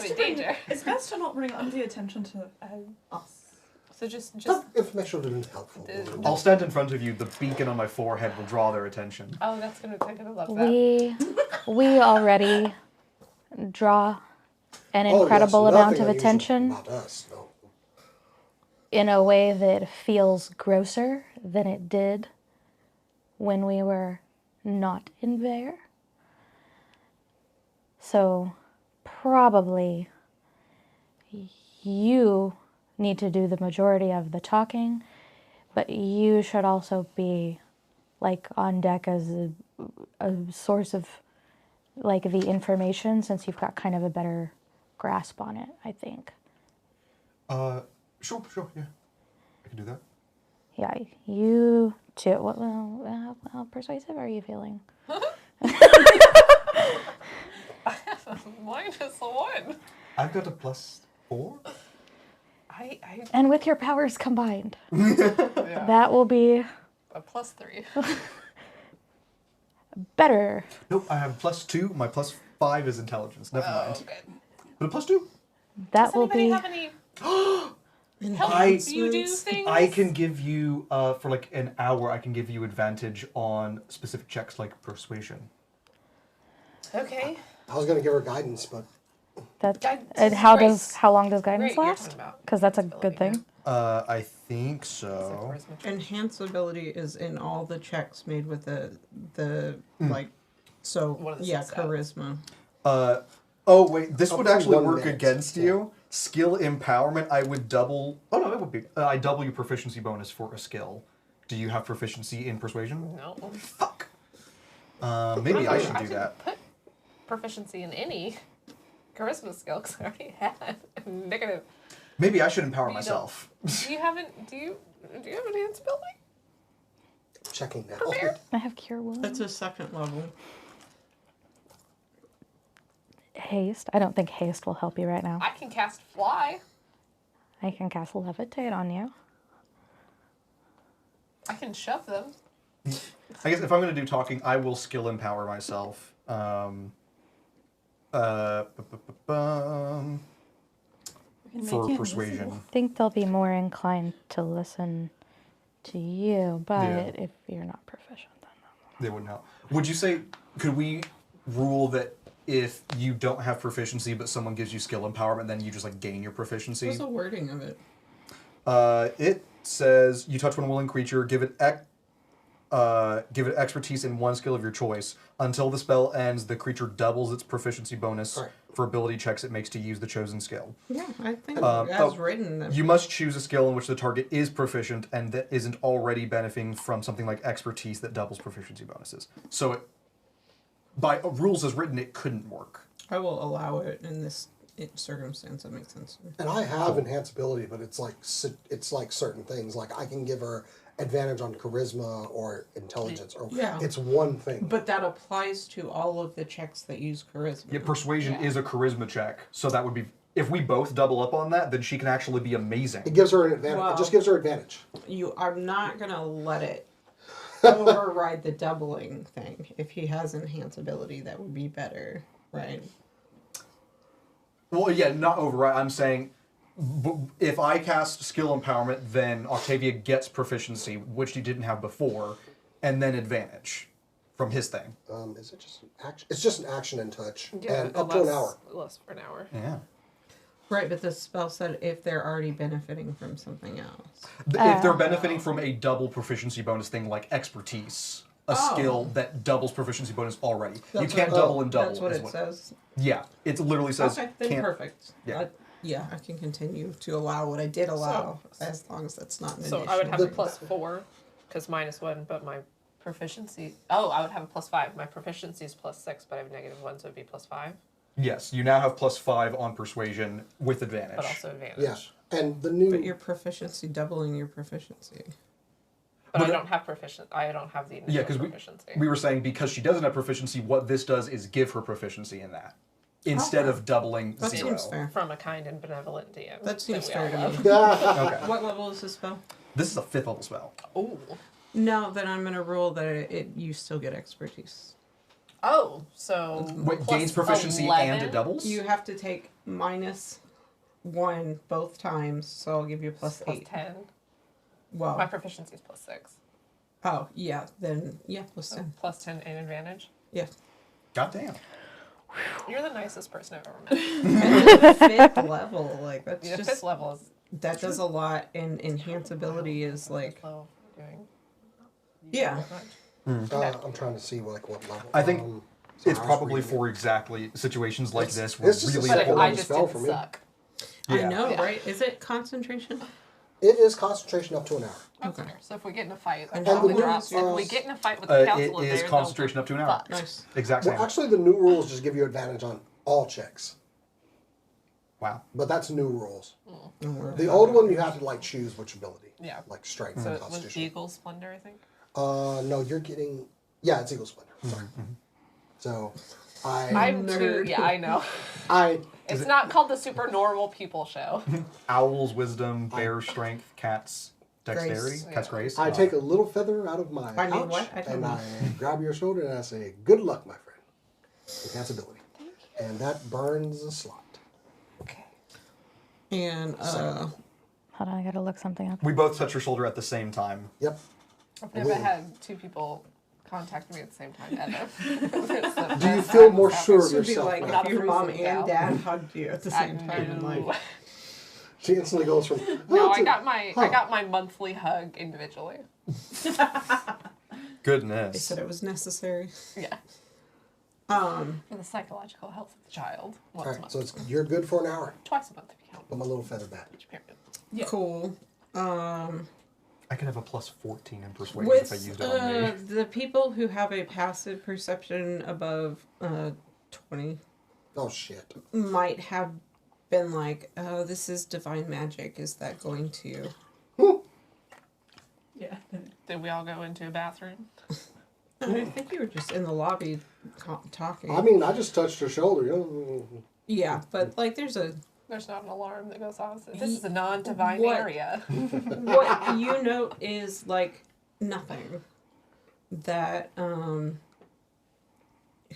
in danger. It's best to not bring undue attention to us. So just Some information would have been helpful. I'll stand in front of you. The beacon on my forehead will draw their attention. oh, that's gonna love that. We already draw an incredible yes, amount nothing of unusual attention about us, no. in a way that feels grosser than it did when we were not in there. So probably you need to do the majority of the talking, but you should also be like on deck as a source of like the information, since you've got kind of a better grasp on it, I think. Sure, yeah. I can do that. Yeah, you too. Well, how persuasive are you feeling? -1. I've got a +4. I And with your powers combined, yeah. that will be A +3. better. Nope, I have +2. My +5 is intelligence. Never mind. Okay. But a +2. That Does will anybody be. have any help I- you do things? I can give you, for like an hour, I can give you advantage on specific checks like persuasion. Okay. I was going to give her guidance, but That Guidance and is how long does guidance Great, you're last? talking about Because that's a ability, good thing. I think So so. charisma check. Enhance ability is in all the checks made with the like. So One of the yeah, six out. charisma. Oh wait, this would Up to actually 1 work minute, against yeah. you. Skill empowerment, I would double. Oh no, it would be. I double your proficiency bonus for a skill. Do you have proficiency in persuasion? No. Fuck. Maybe I should do that. Put proficiency in any charisma skill because I already had negative. Maybe I should empower You don't- myself. Do you have enhanced ability? checking now. Prepared? I have cure wounds. That's a second level. Haste. I don't think haste will help you right now. I can cast fly. I can cast levitate on you. I can shove them. I guess if I'm going to do talking, I will skill empower myself. For persuasion. I think they'll be more inclined to listen to you, but Yeah. if you're not proficient, then They wouldn't help. Would you say, could we rule that if you don't have proficiency but someone gives you skill empowerment, then you just like gain your proficiency? What's the wording of it? It says you touch one willing creature, give it expertise in one skill of your choice. Until the spell ends, the creature doubles its proficiency bonus Right. for ability checks it makes to use the chosen skill. Yeah, I think Oh, as written. That You must choose a skill in which the target is proficient and that isn't already benefiting from something like expertise that doubles proficiency bonuses. So, by rules as written, it couldn't work. I will allow it in this circumstance. That makes sense to me. And I have enhanced ability, but it's like certain things. Like I can give her advantage on charisma or intelligence, or Yeah. it's one thing. But that applies to all of the checks that use charisma. Yeah, persuasion Yeah. is a charisma check, so that would be if we both double up on that, then she can actually be amazing. It gives her an advantage. Wow. It just gives her advantage. You are not gonna let it override the doubling thing. If he has enhance ability, that would be better, right? Well, yeah, not override. I'm saying if I cast skill empowerment, then Octavia gets proficiency, which he didn't have before, and then advantage from his thing. Is it just an action? It's just an action and touch, Yeah, and up to an hour. Less for an hour. Yeah. Right, but the spell said if they're already benefiting from something else. If they're benefiting from a double proficiency bonus thing like expertise, a skill that doubles proficiency bonus already. You That's can't what- double and double. That's what is it says. Yeah, it literally says Okay, then can't. perfect. Yeah. Yeah, I can continue to allow what I did allow, as long as that's not an So I would have additional a thing. +4, because -1, but my proficiency. Oh, I would have a +5. My proficiency is +6, but I have -1, so it'd be +5, Yes, you now have +5 on persuasion with advantage. but also advantage. Yeah, and the new. But your proficiency doubling your proficiency. But I But- don't have I don't have the initial Yeah, because proficiency. we were saying because she doesn't have proficiency, what this does is give her proficiency in that instead Okay. of doubling That 0. seems fair. From a kind and benevolent DM. That seems we fair all to love. me. Okay, What level is this spell? this is a 5th level spell. Ooh. No, then I'm gonna rule that you still get expertise. Oh, so Wait, plus gains proficiency 11? and it doubles. You have to take minus 1 both times, so I'll give you a plus 8. 10. Well, My proficiency is plus 6. oh, yeah, then, yeah, plus So 10. plus 10 in advantage. Yeah. Goddamn. You're the nicest person I've ever met. And the 5th level, like, that's Yeah, just, 5th level is that does a lot, and enhance ability is, like, low for doing yeah. much. I'm trying to see what level. I think so it's I was probably reading for exactly situations like It's- this where it's just a really But second I level just spell didn't for me. suck. I Yeah. know, Yeah. right? Is it concentration? It is concentration up to an hour. That's Okay. fair. So if we get in a fight, I And probably how drop. long is If we yours? get in a fight with the council, It is there's concentration up to an hour. fuck. Nice. Exact same. Well, actually, the new rules just give you advantage on all checks, Wow. but that's new rules. Don't worry The about old it. one, you have to like choose which ability. Yeah. Like strength So and it was constitution. Eagle Splendor, I think. No, you're getting. Yeah, it's Eagle Splendor. Sorry. So, I'm too. Nerd. Yeah, I know. I It's not called the Super Normal People Show. Owl's wisdom, bear's strength, cat's dexterity, Grace. cat's grace. I take a little feather out of my I mean, pouch what? I don't and know. I grab your shoulder and I say, "Good luck, my friend." With cat's ability, and that burns a slot. Okay. And, Second. Hold on, I gotta look something up. We both touch your shoulder at the same time. Yep. I've never Weird. had two people contact me at the same time ever. Do you feel more sure it of should be yourself like now? Not if a your mom freezing and gal. dad hugged you at the same time. And like, She instantly goes from. No, "Oh," I to, got my huh. I got my monthly hug individually. they Goodness. said it was necessary. Yeah. For the psychological health of the child. Once All a right, month. so twice a month. Twice a month if you count Put my little feather back. each period. Yeah. Cool. I could have a plus 14 in persuasion With if I used it on me. the people who have a passive perception above 20 Oh shit. might have been like, oh, this is divine magic. Is that going to... Yeah. Did we all go into a bathroom? I think you were just in the lobby talking. I mean, I just touched her shoulder. You know. Yeah, but like there's a... There's not an alarm that goes off. This is a non-divine What? area. What you note is like nothing. That,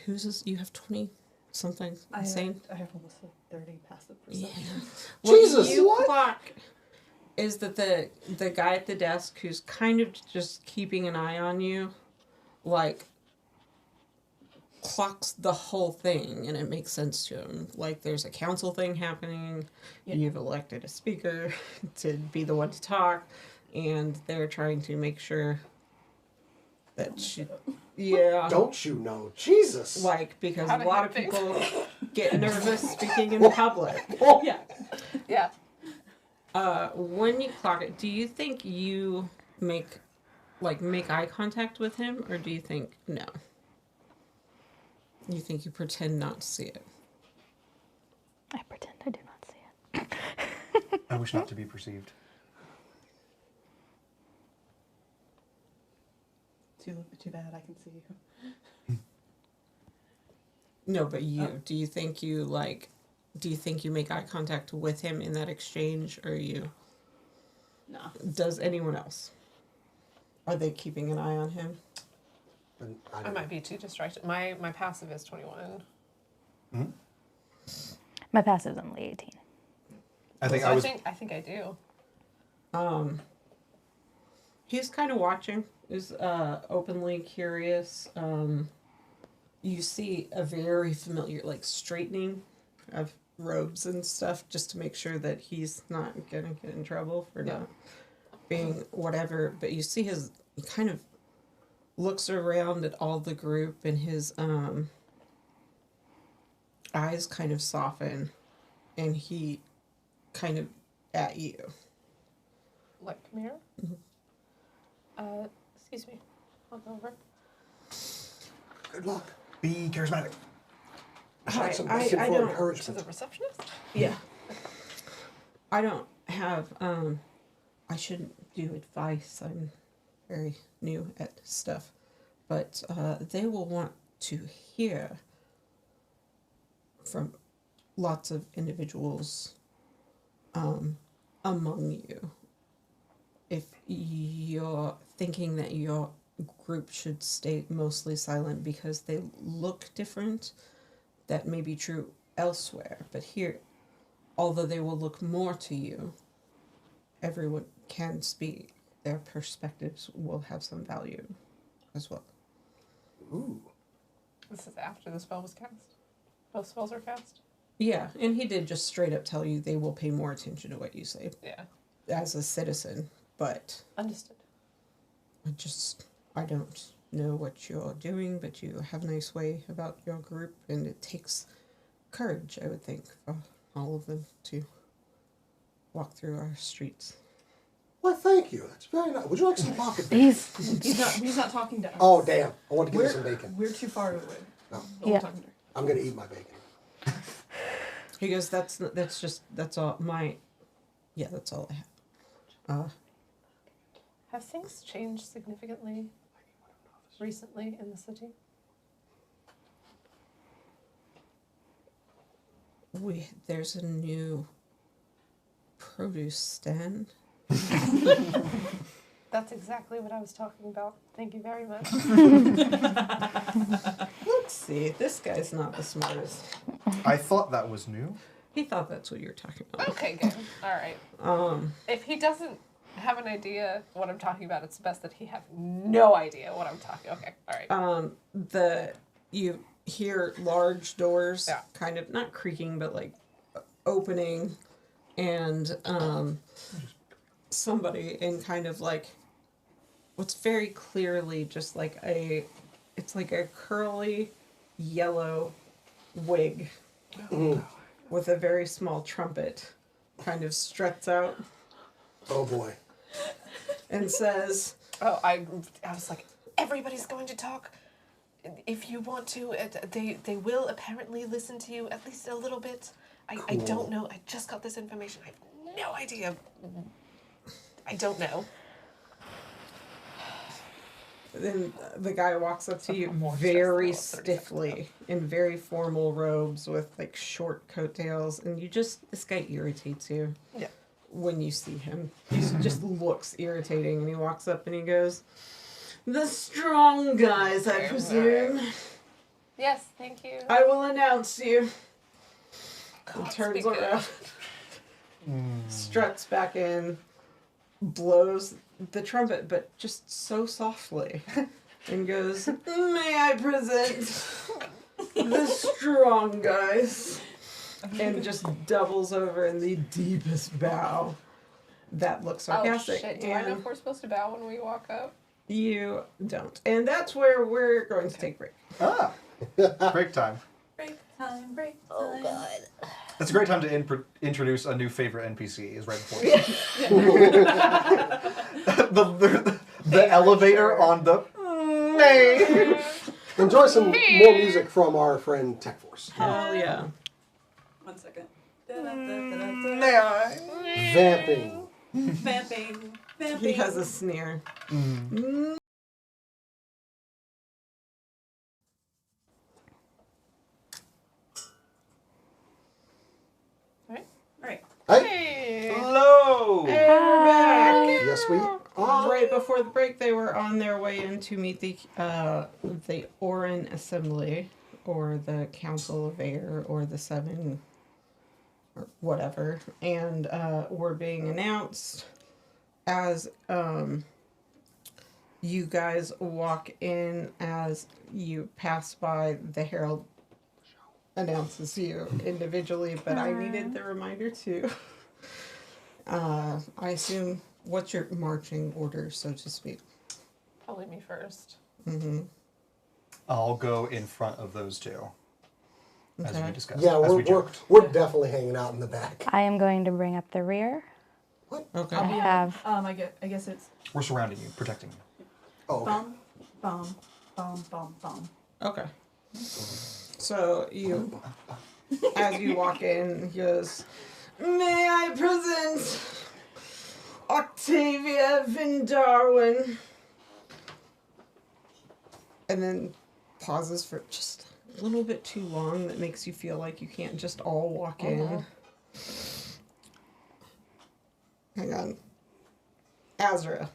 who's this? You have 20 something insane? I have almost a 30 passive Yeah. perception. Jesus, you what? clock is that the guy at the desk who's kind of just keeping an eye on you, like, clocks the whole thing, and it makes sense to him. Like, there's a council thing happening, Yeah. you've elected a speaker to be the one to talk, and they're trying to make sure that she... Yeah. Don't you know? Jesus. Like, because How a to lot hit of things. people get nervous speaking in public. Yeah. Yeah. When you clock it, do you think you make eye contact with him, or do you think no? You think you pretend not to see it? I pretend I do not see it. I wish not to be perceived. Too bad I can see you. No, but you. Do you think you make eye contact with him in that exchange, or you? No. Does anyone else? Are they keeping an eye on him? And I might be too distracted. My passive is 21. My passive's only 18. I think So I was. I think I do. He's kind of watching. Is openly curious. You see a very familiar, like, straightening of robes and stuff, just to make sure that he's not gonna get in trouble for not being whatever. But you see he kind of looks around at all the group, and his eyes kind of soften, and he kind of at you. Like, come here. Excuse me. I'll go over. Good luck. Be charismatic. I Some don't- bacon for To the encouragement. receptionist? Yeah. I don't have, I shouldn't do advice. I'm very new at stuff. But they will want to hear from lots of individuals among you. If you're thinking that your group should stay mostly silent because they look different, that may be true elsewhere. But here, although they will look more to you, everyone can speak. Their perspectives will have some value as well. Ooh. This is after the spell was cast. Both spells are cast. Yeah, and he did just straight up tell you they will pay more attention to what you say Yeah. as a citizen, but Understood. I don't know what you're doing, but you have a nice way about your group, and it takes courage, I would think, for all of them to walk through our streets. Well, thank you. That's very nice. Would you like some pocket bacon? He's not talking to us. Oh, damn. I want to give you some bacon. We're too far away. Oh. We're Yeah. talking to her. I'm going to eat my bacon. He goes, that's all that's all I have. Have things changed significantly recently in the city? There's a new produce stand. That's exactly what I was talking about. Thank you very much. Let's see, this guy's not the smartest. I thought that was new. He thought that's what you were talking about. Okay, good. All right. If he doesn't have an idea what I'm talking about, it's best that he have no idea what I'm talking. Okay, all right. You hear large doors, Yeah. kind of not creaking, but like opening, and somebody in kind of like what's very clearly just like it's like a curly yellow wig with a very small trumpet, kind of struts out Oh, boy. and says, Oh, I was like, everybody's going to talk. If you want to, they will apparently listen to you at least a little bit. I Cool. don't know. I just got this information. I have no idea. I don't know. then the guy walks up to you More very stressful at 30 seconds stiffly in very formal robes with like short coattails, and this guy irritates you. Yeah. When you see him, he just looks irritating, and he walks up and he goes, "The strong guys, I presume. Yes, thank you. I will announce you." And God, turns speak around, struts back in, blows the trumpet, but just so softly, and goes, "May I present the strong guys?" And just doubles over in the deepest bow. That looks Oh sarcastic. shit! Do I know and if we're supposed to bow when we walk up? you don't. And that's where we're going to take a break. Ah, break time. Break time, break time. Oh, God. That's a great time to introduce a new favorite NPC. Is right before you. the elevator on the. Enjoy some more music from our friend Tech Force. Hell yeah. 1 second. Vamping. Vamping. He has a sneer. Alright. Hey. Hello. And we're back. Yes, we are. Right before the break, they were on their way in to meet the Orin Assembly, or the Council of Air, or the Seven, or whatever, and were being announced as you guys walk in. As you pass by, the Herald announces you individually, but I needed the reminder too. I assume, what's your marching order, so to speak? Probably me first. Mm-hmm. I'll go in front of those two. As Okay. we discussed. Yeah, as we we're joked. definitely hanging out in the back. I am going to bring up the rear. Okay. I have. I guess it's We're surrounding you, protecting you. Oh, okay. bum, bum, bum, bum, bum. Okay. So you, as you walk in, he goes, "May I present Octavia Van Darwin?" And then pauses for just a little bit too long. That makes you feel like you can't just all walk in. Hang on. Azra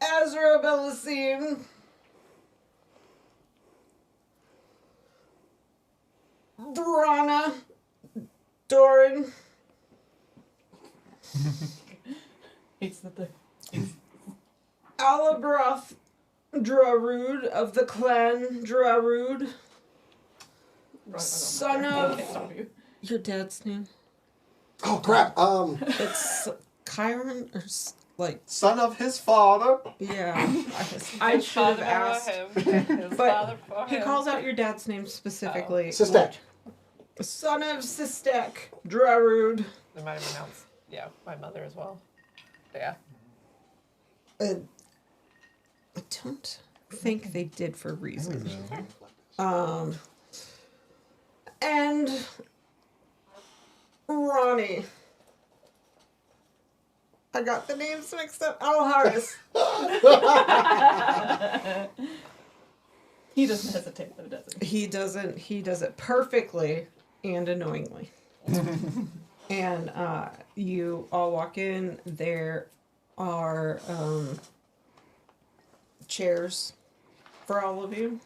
Bellasim. Tyranna, Doran, It's the Alabroth Drarud of the clan Drarud. Son of your dad's name. Oh crap! It's Chiron or like Son of his father. yeah. I should have asked. His But father for he him. calls out your dad's name specifically. Sistek. Son of Sistek Drarud. They might have announced, yeah, my mother as well. Yeah. I don't think they did for reason. And Ronnie. I got the names mixed up. Alharis. He doesn't hesitate though, does he? He doesn't. He does it perfectly and annoyingly. And you all walk in. There are chairs for all of you.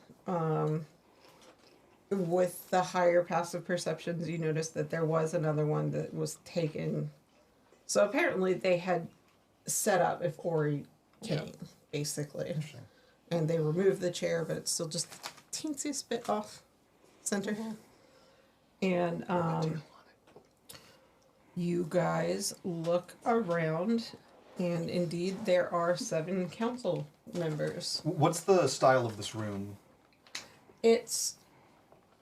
With the higher passive perceptions, you notice that there was another one that was taken. So apparently they had set up if Ori came, basically. And they removed the chair, but it's still just teensiest bit off center. And you guys look around, and indeed there are 7 council members. What's the style of this room? It's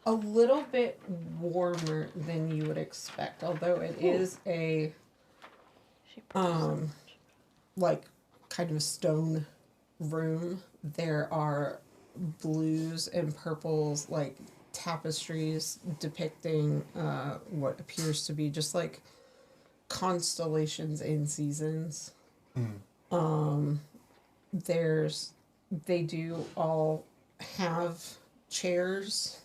a little bit warmer than you would expect, although it is a like kind of a stone room. There are blues and purples, like tapestries depicting what appears to be just like constellations and seasons. They do all have chairs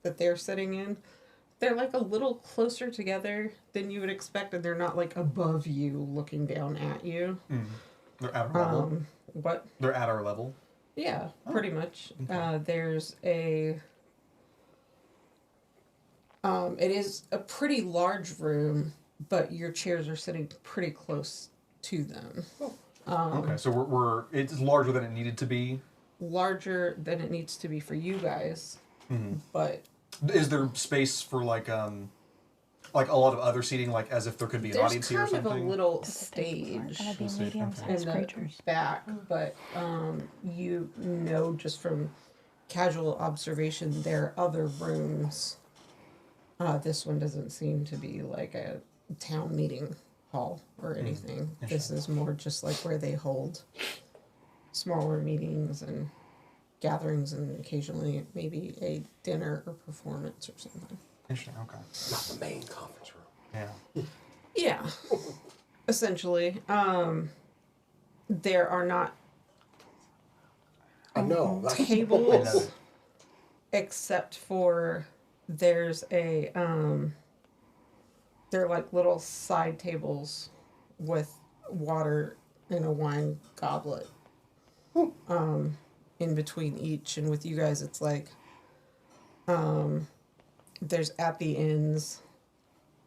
that they're sitting in. They're like a little closer together than you would expect, and they're not like above you looking down at you. They're at our level. What? They're at our level. Yeah, pretty much. There's a it is a pretty large room, but your chairs are sitting pretty close to them. Okay, so we're it's larger than it needed to be. Larger than it needs to be for you guys, but Is there space for like a lot of other seating, like as if there could be an there's audience here or kind of something? a little Gonna stage be see. in medium-sized the creatures. back, but you know just from casual observation there are other rooms. This one doesn't seem to be like a town meeting hall or anything. This is more just like where they hold smaller meetings and gatherings, and occasionally maybe a dinner or performance or something. Interesting. Okay. Not the main conference room. Yeah. Yeah, essentially. There are not I know. That's tables except for there's a they're like little side tables with water in a wine goblet in between each, and with you guys it's like there's at the ends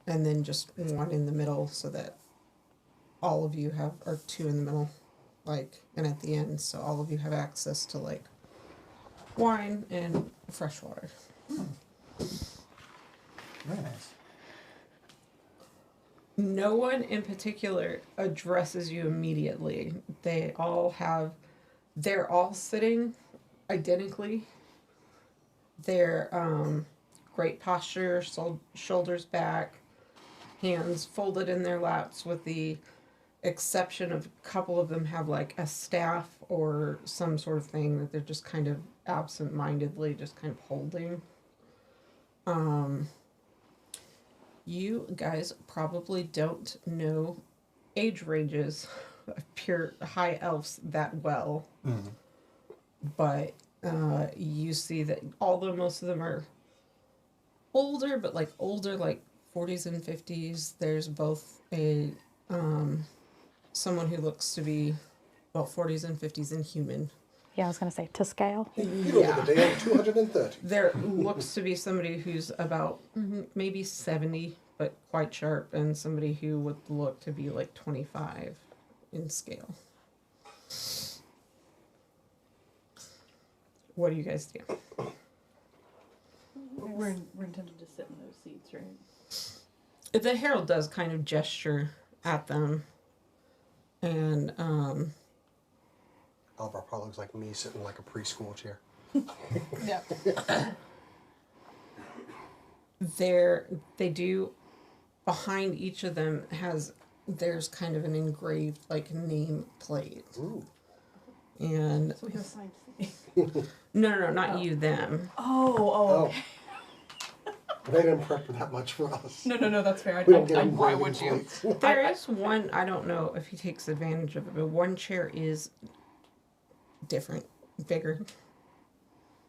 and then just one in the middle, so that all of you have, or 2 in the middle, like, and at the end, so all of you have access to like wine and fresh water. Very nice. No one in particular addresses you immediately. They're all sitting identically. They're great posture, shoulders back, hands folded in their laps, with the exception of a couple of them have like a staff or some sort of thing that they're just kind of absent-mindedly just kind of holding. You guys probably don't know age ranges of pure high elves that well. But you see that although most of them are older, but like older, like 40s and 50s, there's both a someone who looks to be about 40s and 50s and human. Yeah, I was going to say to scale. You look at the day of 230. There looks to be somebody who's about maybe 70 but quite sharp, and somebody who would look to be like 25 in scale. What do you guys do? We're intended to sit in those seats, right? The herald does kind of gesture at them, and Alvar probably looks like me sitting in like a preschool chair. Yeah. they do, behind each of them there's kind of an engraved like name plate. Ooh. And So we have assigned seats. no, not you, them. Oh. They didn't prep that much for us. No, that's fair. We don't get why engraving would you? plates. There is one, I don't know if he takes advantage of it, but one chair is different, bigger.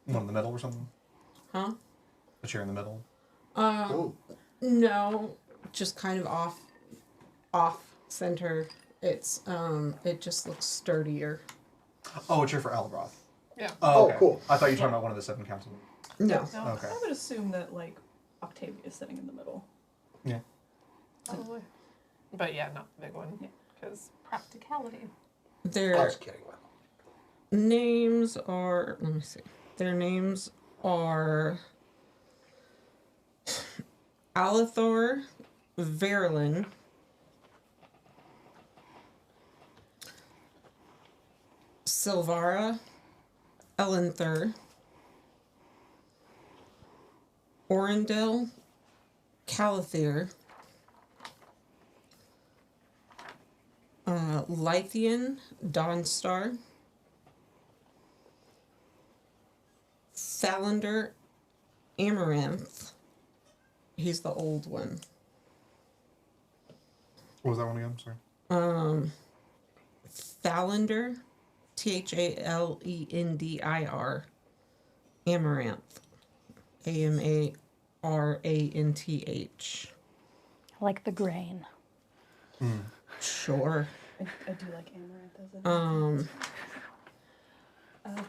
One in the middle or something? Huh? A chair in the middle? Ooh. No, just kind of off center. It's it just looks sturdier. Oh, a chair for Alabroth. Yeah. Oh, okay. cool. I thought you were talking about one of the 7 councilmen. No. No, Okay. I would assume that like Octavia is sitting in the middle. Yeah. Probably. But yeah, not the big one. Yeah. Because practicality. I Their was kidding. names are, let me see. Their names are Alithor Verlin, Silvara Elenther, Orendil Calathir, Lythian Dawnstar, Salander Amaranth. He's the old one. What was that one again? Sorry. Thalander, Thalendir, Amaranth, Amaranth. Like the grain. Sure. I do like amaranth as a name.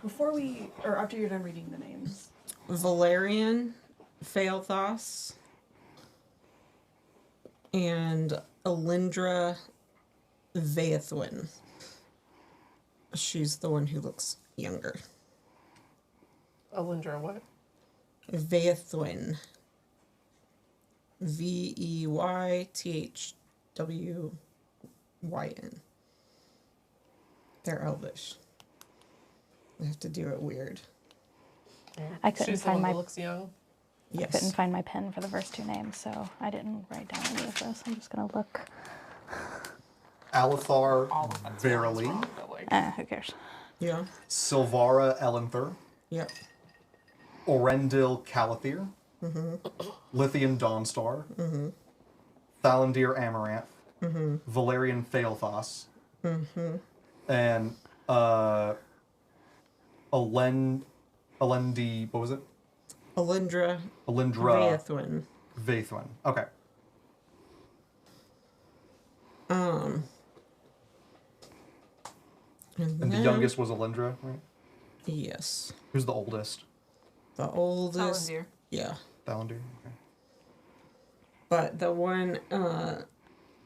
Before we, or after you're done reading the names. Valerian Phaelthos and Alindra Vaethwin. She's the one who looks younger. Alindra, what? Vaethwin. Veythwyn. They're Elvish. I have to do it weird. I couldn't She's the find one my that looks young. Yes. couldn't find my pen for the first 2 names, so I didn't write down any of this. I'm just gonna look. Alithar All of that's Verily, wrong, but, like, Who cares? Yeah. Silvara Elenther, Yep. Orendil Calathir, Lithian Dawnstar, Thalandir Amaranth, Valerian Phaelthos, and Alendi, what was it? Alindra Alindra Vaethwin. Vaethwin. Okay. And And the then- youngest was Alindra, right? Yes. Who's the oldest? The oldest. Thalandir. Yeah. Thalandir. Okay. But the one,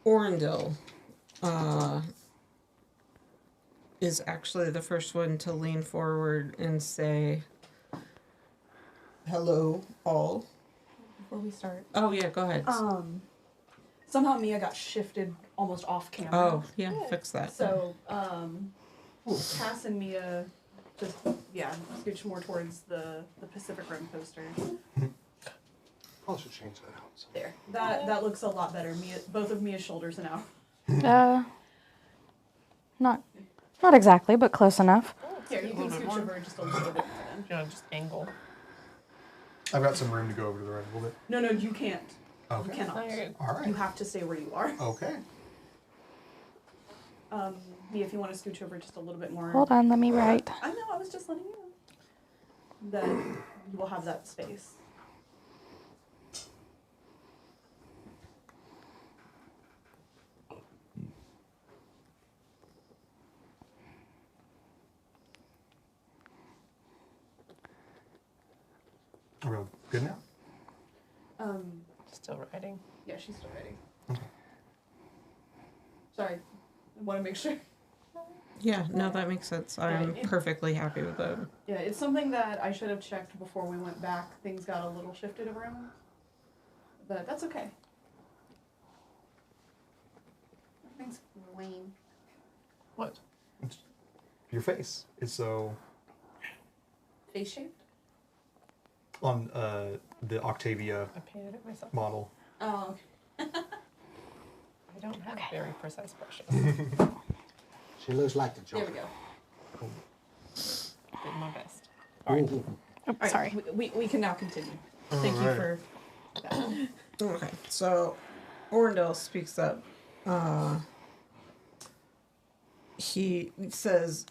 Orendil, is actually the first one to lean forward and say, "Hello, all." Before we start. Oh, yeah, go ahead. Somehow Mia got shifted almost off camera. Oh, yeah, fix that. So, Cass and Mia just, scooch more towards the Pacific Rim poster. Probably should change that out. There. That looks a lot better. Both of Mia's shoulders are now. Not exactly, but close enough. Here, you A can little bit scooch more. over just a little bit more then. You know, just angle. I've got some room to go over to the right a little bit. No, you can't. You Okay. cannot. No, you're good. All right. You have to stay where you are. Okay. Mia, if you want to scooch over just a little bit more. Hold on, let me write. I know, I was just letting you know. Then you will have that space. Are we all good now? still writing. Yeah, she's still writing. Sorry, I want to make sure. Yeah, no, that makes sense. I'm Right. perfectly happy with that. Yeah, it's something that I should have checked before we went back. Things got a little shifted around, but that's okay. Thanks, Wayne. What? Your face is so Face shaped? on the Octavia I painted it myself. model. Oh, I don't have very precise brushes. She looks like the there we Joker. go. Did my best. Ooh. Oh, All sorry. right, we can now continue. Thank you for that. Okay, so Orndale speaks up. He says,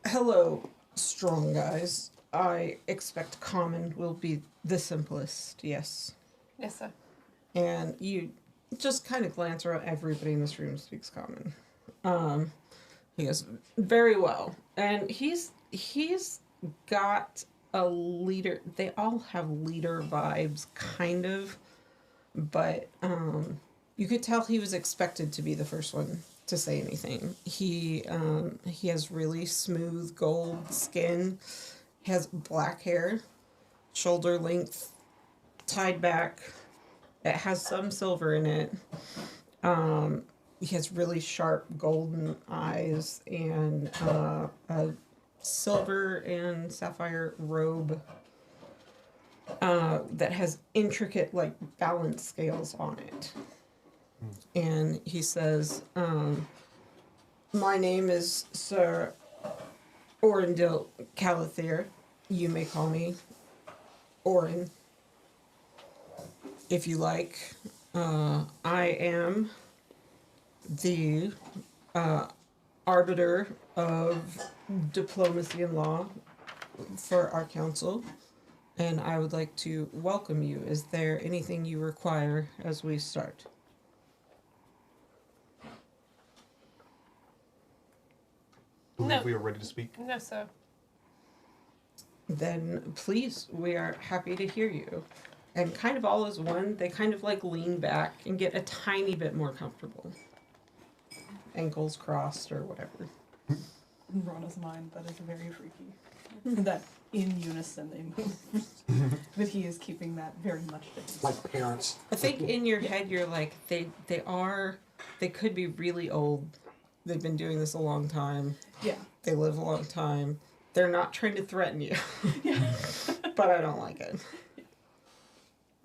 "Hello, strong guys. I expect common will be the simplest, yes." Yes, sir. And you just kind of glance around. Everybody in this room speaks common. He goes, "Very well." And he's got a leader. They all have leader vibes, kind of, but you could tell he was expected to be the first one to say anything. He has really smooth gold skin, has black hair, shoulder length, tied back. It has some silver in it. He has really sharp golden eyes and a silver and sapphire robe that has intricate, like, balance scales on it. And he says, "My name is Sir Orendil Calathir. You may call me Oren, if you like. I am the arbiter of diplomacy and law for our council, and I would like to welcome you. Is there anything you require as we start?" Believe No. we are ready to speak. No, sir. Then please, we are happy to hear you. And kind of all as one, they kind of like lean back and get a tiny bit more comfortable. Ankles crossed or whatever. In Rana's mind, that is very freaky. That in unison they move. But he is keeping that very much to himself. Like parents. I think in your head you're like, they could be really old. They've been doing this a long time. Yeah. They live a long time. They're not trying to threaten you. But I don't like it.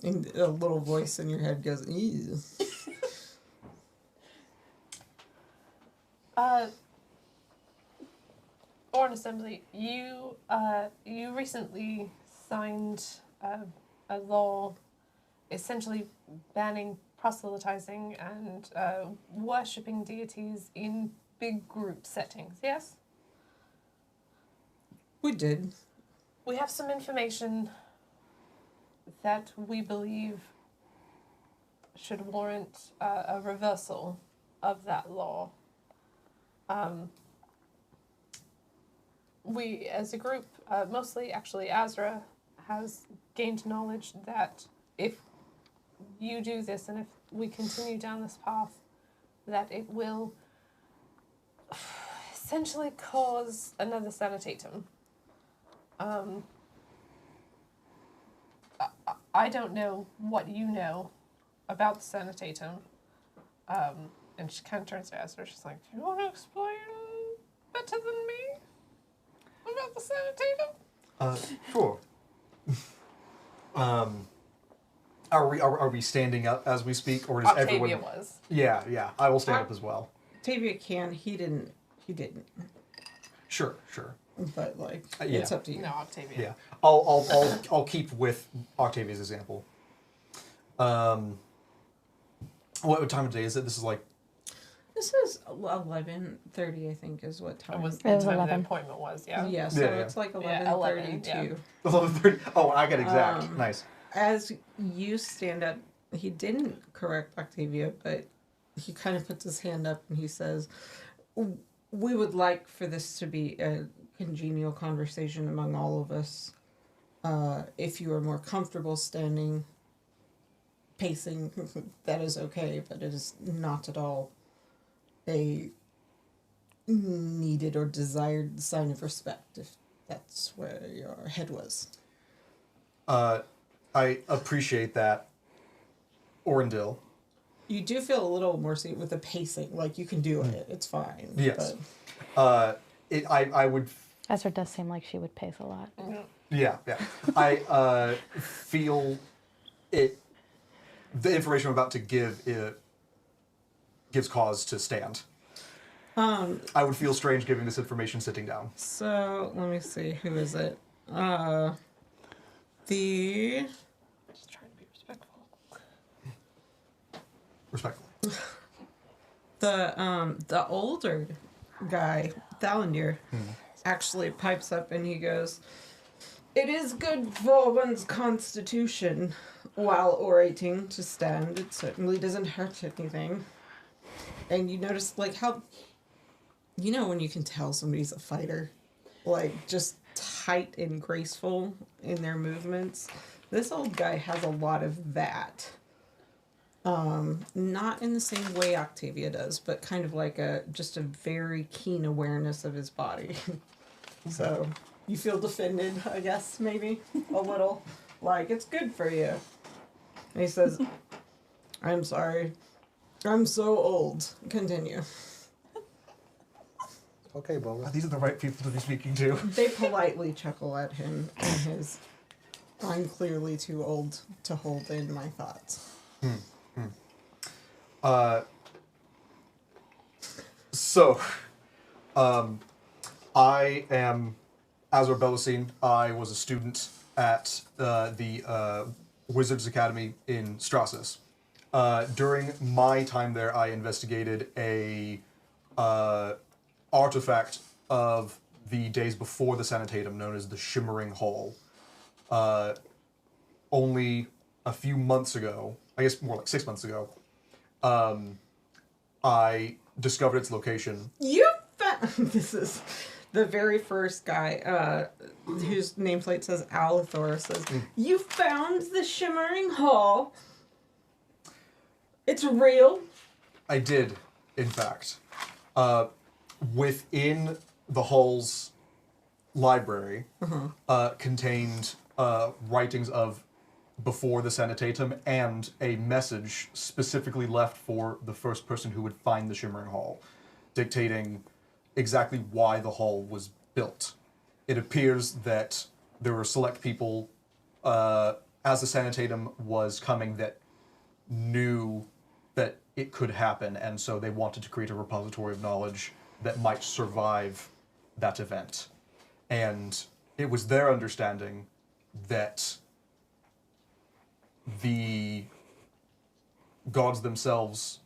And a little voice in your head goes, "Ew." Orin Assembly, you recently signed a law essentially banning proselytizing and worshipping deities in big group settings, yes? We did. We have some information that we believe should warrant a reversal of that law. We, as a group, mostly actually Azra, has gained knowledge that if you do this and if we continue down this path, that it will essentially cause another sanitatum. I don't know what you know about the sanitatum. And she kind of turns to Azra. She's like, "Do you want to explain better than me about the sanitatum?" Sure. Are we standing up as we speak, or does Octavia everyone? was. Yeah. I will stand up as well. Tavia can. He didn't. Sure. But like, Yeah. it's up to you. No, Octavia. Yeah. I'll keep with Octavia's example. What time of day is it? This is like. This is 11:30, I think, is what time. It was It the was time the 11. appointment was, yeah. Yeah, so Yeah. it's like Yeah, 11:32. 11:30. Oh, I got exact. Nice. As you stand up, he didn't correct Octavia, but he kind of puts his hand up and he says, "We would like for this to be a congenial conversation among all of us. If you are more comfortable standing, pacing, that is okay, but it is not at all a needed or desired sign of respect, if that's where your head was. I appreciate that, Orendil. You do feel a little more with the pacing, like you can do it, it's fine. Yes. But I would. Ezra does seem like she would pace a lot. Yeah. I feel it. The information I'm about to give gives cause to stand. I would feel strange giving this information sitting down. So let me see, who is it? Just trying to be respectful. Respectfully. The older guy, Thalandir, actually pipes up and he goes, "It is good for one's constitution while orating to stand. It certainly doesn't hurt anything." And you notice, like, how, you know, when you can tell somebody's a fighter, like, just tight and graceful in their movements. This old guy has a lot of that. Not in the same way Octavia does, but kind of like just a very keen awareness of his body. So you feel defended, I guess, maybe a little. Like, it's good for you. And he says, "I'm sorry. I'm so old." Continue. Okay, Boma. These are the right people to be speaking to. They politely chuckle at him and his, "I'm clearly too old to hold in my thoughts." So, I am Azor Belisine. I was a student at the Wizards Academy in Strassus. During my time there, I investigated a artifact of the days before the Sanitatum, known as the Shimmering Hall. Only a few months ago, I guess more like 6 months ago, I discovered its location. You found... This is the very first guy, whose nameplate says Alithor, says, "You found the Shimmering Hall. It's real." I did, in fact. Within the hall's library contained writings of before the Sanitatum and a message specifically left for the first person who would find the Shimmering Hall, dictating exactly why the hall was built. It appears that there were select people, as the Sanitatum was coming, that knew that it could happen, and so they wanted to create a repository of knowledge that might survive that event. And it was their understanding that the gods themselves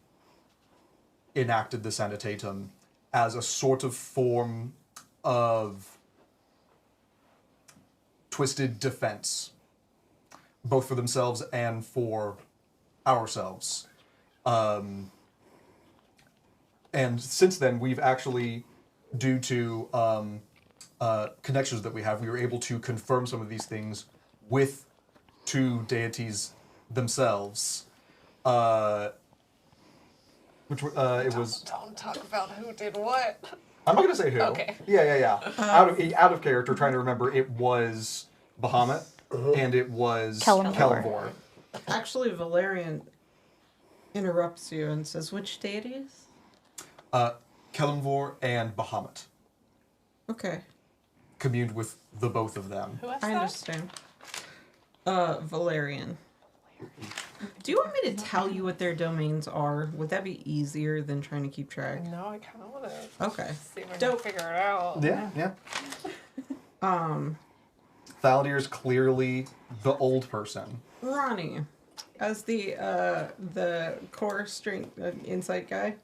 enacted the Sanitatum as a sort of form of twisted defense, both for themselves and for ourselves. And since then, we've actually, due to connections that we have, we were able to confirm some of these things with two deities themselves. Which it was. Don't talk about who did what. I'm not gonna say who. Okay. Yeah. Out of character, trying to remember. It was Bahamut, and it was Kelemvor. Actually, Valerian interrupts you and says, "Which deities?" Kelemvor and Bahamut Okay, communed with the both of them. Who asked I that? understand. Valerian. Do you want me to tell you what their domains are? Would that be easier than trying to keep track? No, I kind of want to Okay. see if I can Dope. figure it out. Yeah. Thalandir is clearly the old person. Ronnie, as the core strength insight guy,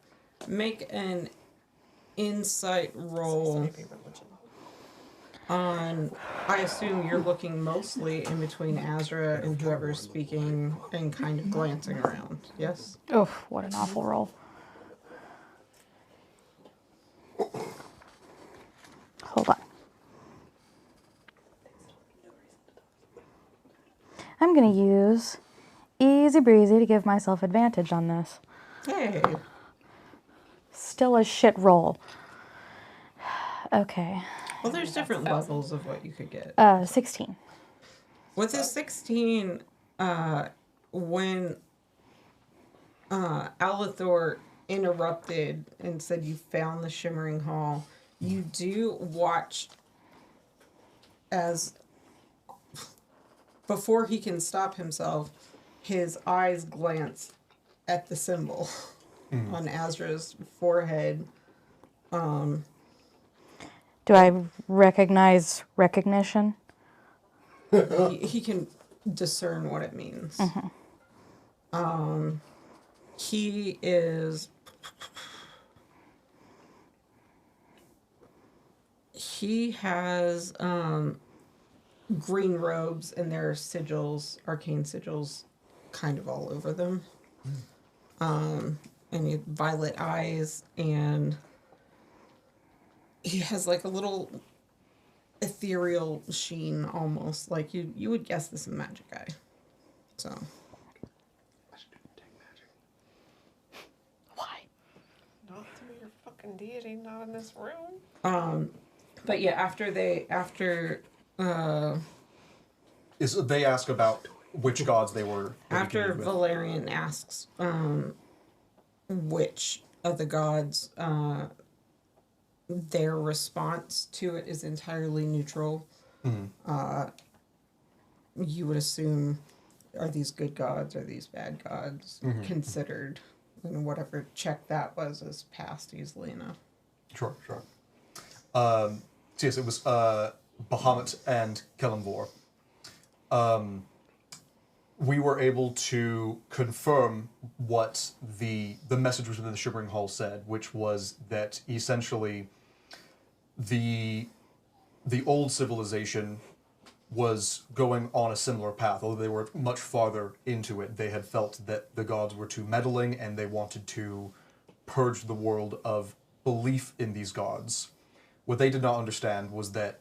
make an insight roll Maybe religion. on. I assume you're looking mostly in between Azra and whoever's speaking and kind of glancing around. Yes. Oh, what an awful roll. Hold on. I'm going to use easy breezy to give myself advantage on this. Hey. Still a shit roll. Okay. Well, there's different levels of what you could get. 16. With a 16, when Alithor interrupted and said you found the Shimmering Hall, you do watch as, before he can stop himself, his eyes glance at the symbol on Azra's forehead. Do I recognize recognition? He can discern what it means. He is... He has green robes, and there are sigils, arcane sigils, kind of all over them. And he had violet eyes, and he has like a little ethereal sheen, almost like you would guess this is a magic eye. So Why? Not through your fucking deity, not in this room. but yeah, after they ask about which gods they were. after Valerian asks which of the gods, their response to it is entirely neutral. You would assume, are these good gods, are these bad gods, considered, and whatever check that was is passed easily enough. Sure. So yes, it was Bahamut and Kelemvor. We were able to confirm what the message within the Shimmering Hall said, which was that essentially the old civilization was going on a similar path, although they were much farther into it. They had felt that the gods were too meddling, and they wanted to purge the world of belief in these gods. What they did not understand was that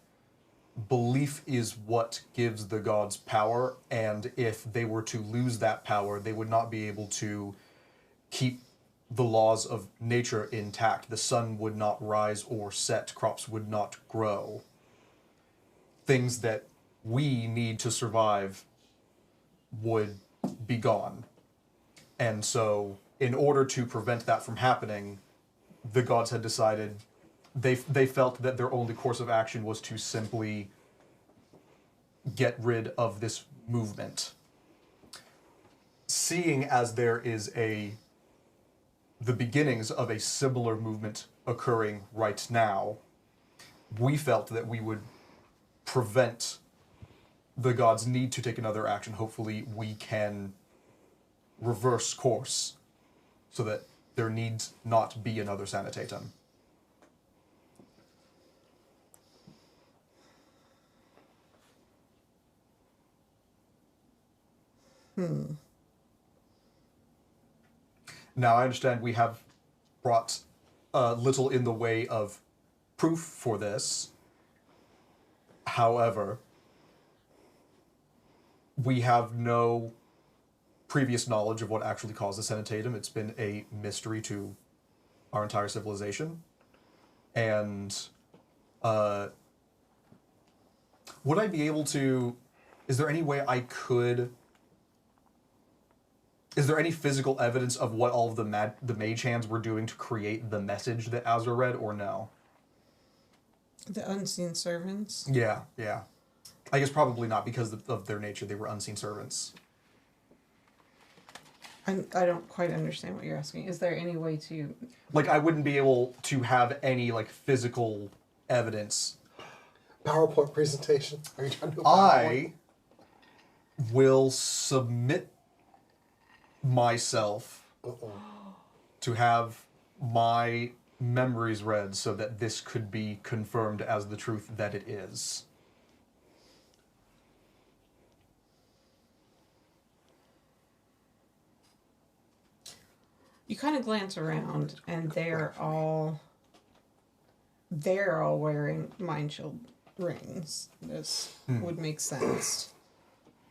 belief is what gives the gods power, and if they were to lose that power, they would not be able to keep the laws of nature intact. The sun would not rise or set, crops would not grow. Things that we need to survive would be gone. And so, in order to prevent that from happening, the gods had decided they felt that their only course of action was to simply get rid of this movement. Seeing as there is the beginnings of a similar movement occurring right now, we felt that we would prevent the gods' need to take another action. Hopefully we can reverse course so that there needs not be another sanitatum. Now, I understand we have brought little in the way of proof for this. However, we have no previous knowledge of what actually caused the sanitatum. It's been a mystery to our entire civilization. And would I be able to... Is there any way I could... Is there any physical evidence of what all of the mage hands were doing to create the message that Azra read, or no? The unseen servants? Yeah. I guess probably not, because of their nature. They were unseen servants. I don't quite understand what you're asking. Is there any way to... Like, I wouldn't be able to have any, like, physical evidence. PowerPoint presentation? Are you trying to do a I PowerPoint? will submit myself to have my memories read so that this could be confirmed as the truth that it is. You kind of glance around, and they're all wearing mind shield rings. This would make sense.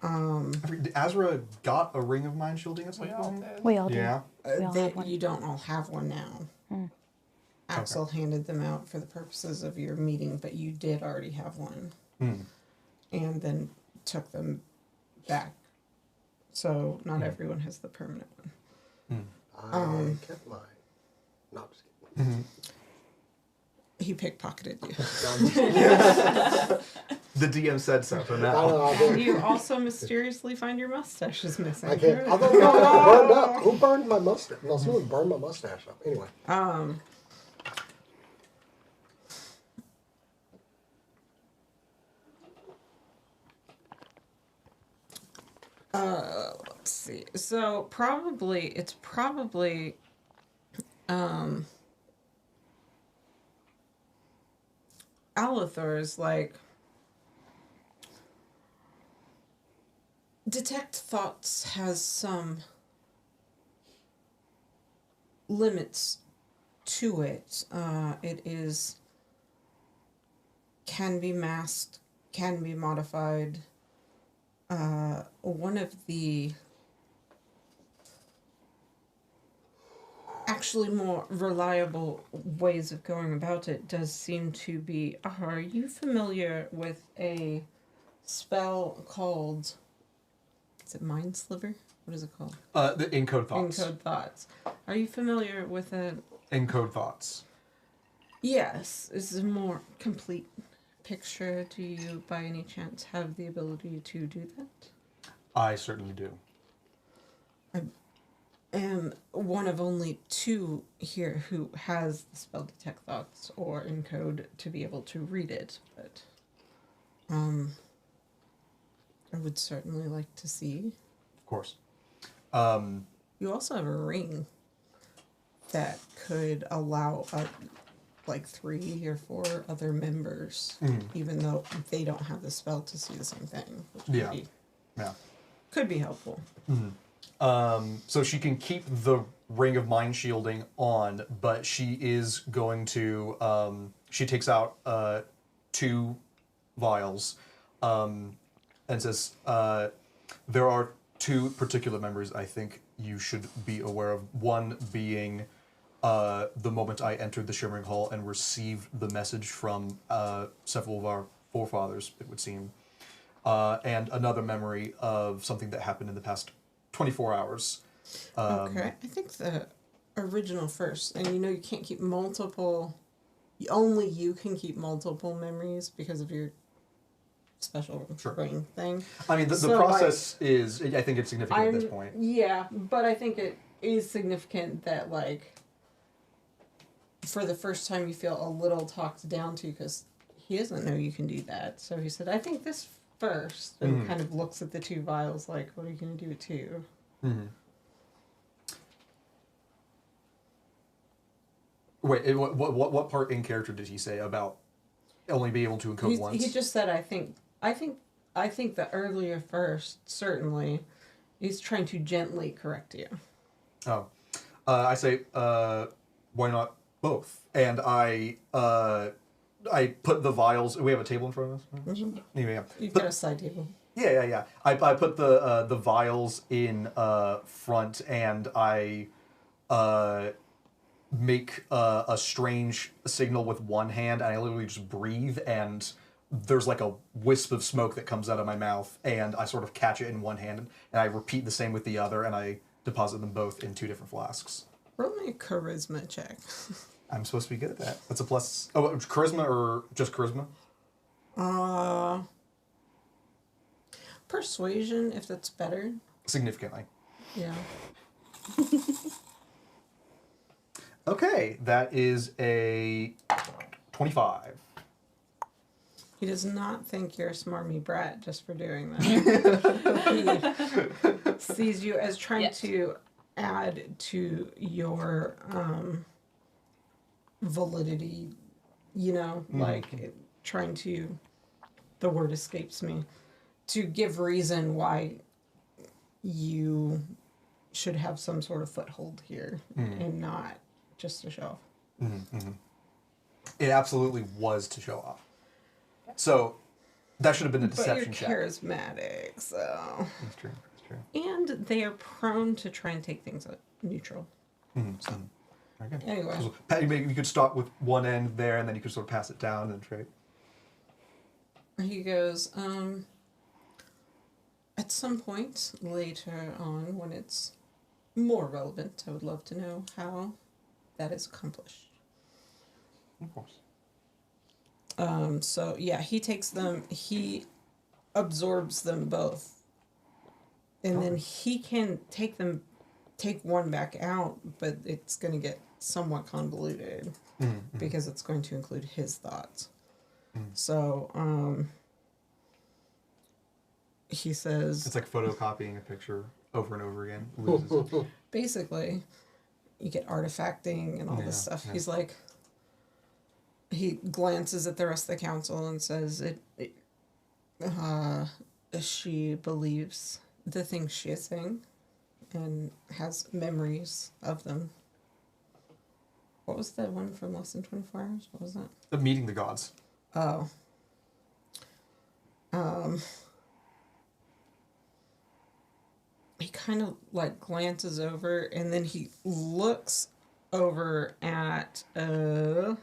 Azra got a ring of mind shielding at some We all point? did. We all do. Yeah. We all have one. You don't all have one now. Axel handed them out for the purposes of your meeting, but you did already have one. And then took them back. So not everyone has the permanent one. I kept mine. No, I'm just kidding. He pickpocketed you. No, I'm just kidding. The DM said so, so now. I don't know. You also mysteriously find your mustache is missing. I can't. I thought it burned up. Who burned my mustache? No, someone burned my mustache up. Anyway. Let's see. So it's probably Alethor's like detect thoughts has some limits to it. It is can be masked, can be modified. One of the actually more reliable ways of going about it does seem to be, are you familiar with a spell called, is it Mind Sliver? What is it called? The Encode Thoughts. Encode Thoughts. Are you familiar with a... Encode Thoughts. Yes, this is a more complete picture. Do you, by any chance, have the ability to do that? I certainly do. I am one of only two here who has the spell Detect Thoughts or Encode to be able to read it, but I would certainly like to see. Of course. You also have a ring that could allow like 3 or 4 other members, even though they don't have the spell, to see the same thing. Which could be helpful. So she can keep the ring of mind shielding on, but she is going to. She takes out 2 vials, and says, "There are 2 particular members I think you should be aware of. One being the moment I entered the Shimmering Hall and received the message from several of our forefathers, it would seem, and another memory of something that happened in the past 24 hours." Okay, I think the original first, and you can't keep multiple. Only you can keep multiple memories because of your special brain thing. I mean, the process is. I think it's significant at this point. Yeah, but I think it is significant that for the first time you feel a little talked down to because he doesn't know you can do that. So he said, "I think this first," and kind of looks at the 2 vials like, "What are you going to do with 2?" Wait, what part in character did he say about only being able to encode once? He just said, "I think the earlier first certainly." He's trying to gently correct you. Oh, I say, why not both? And I put the vials. We have a table in front of us. Yeah. You've got a side table. Yeah. I put the vials in front, and I make a strange signal with one hand, and I literally just breathe, and there's like a wisp of smoke that comes out of my mouth, and I sort of catch it in one hand, and I repeat the same with the other, and I deposit them both in 2 different flasks. Roll me a charisma check. I'm supposed to be good at that. That's a plus. Oh, charisma or just charisma? Persuasion, if that's better. Significantly. Yeah. Okay, that is a 25. He does not think you're a smarmy brat just for doing that. He sees you as trying to add to your validity, trying to, the word escapes me, to give reason why you should have some sort of foothold here and not just to show off. It absolutely was to show off. So That should have been a But you're deception check. charismatic, so. That's true. That's true. And they are prone to try and take things neutral. Mm-hmm. Okay. Anyway. So you could start with one end there, and then you could sort of pass it down and trade. He goes, at some point later on, when it's more relevant, I would love to know how that is accomplished. Of course. So yeah, he takes them, he absorbs them both. And then he can take one back out, but it's going to get somewhat convoluted because it's going to include his thoughts. So, he says... It's like photocopying a picture over and over again. Loses. Basically, you get artifacting and all this stuff. Yeah. He's like... He glances at the rest of the council and says, she believes the things she is saying and has memories of them. What was the one from less than 24 hours? What was that? The meeting the gods. Oh. He kind of like glances over and then he looks over at the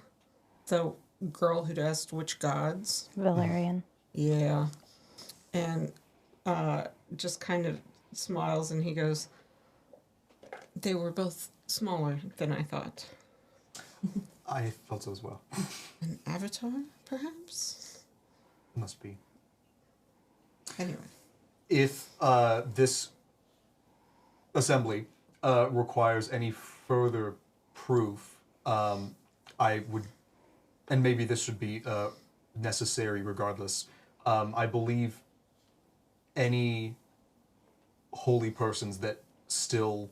girl who'd asked which gods. Valerian. Yeah. And just kind of smiles and he goes, they were both smaller than I thought. I felt so as well. An avatar, perhaps? Must be. Anyway. If this assembly requires any further proof, I would, and maybe this should be necessary regardless, I believe any holy persons that still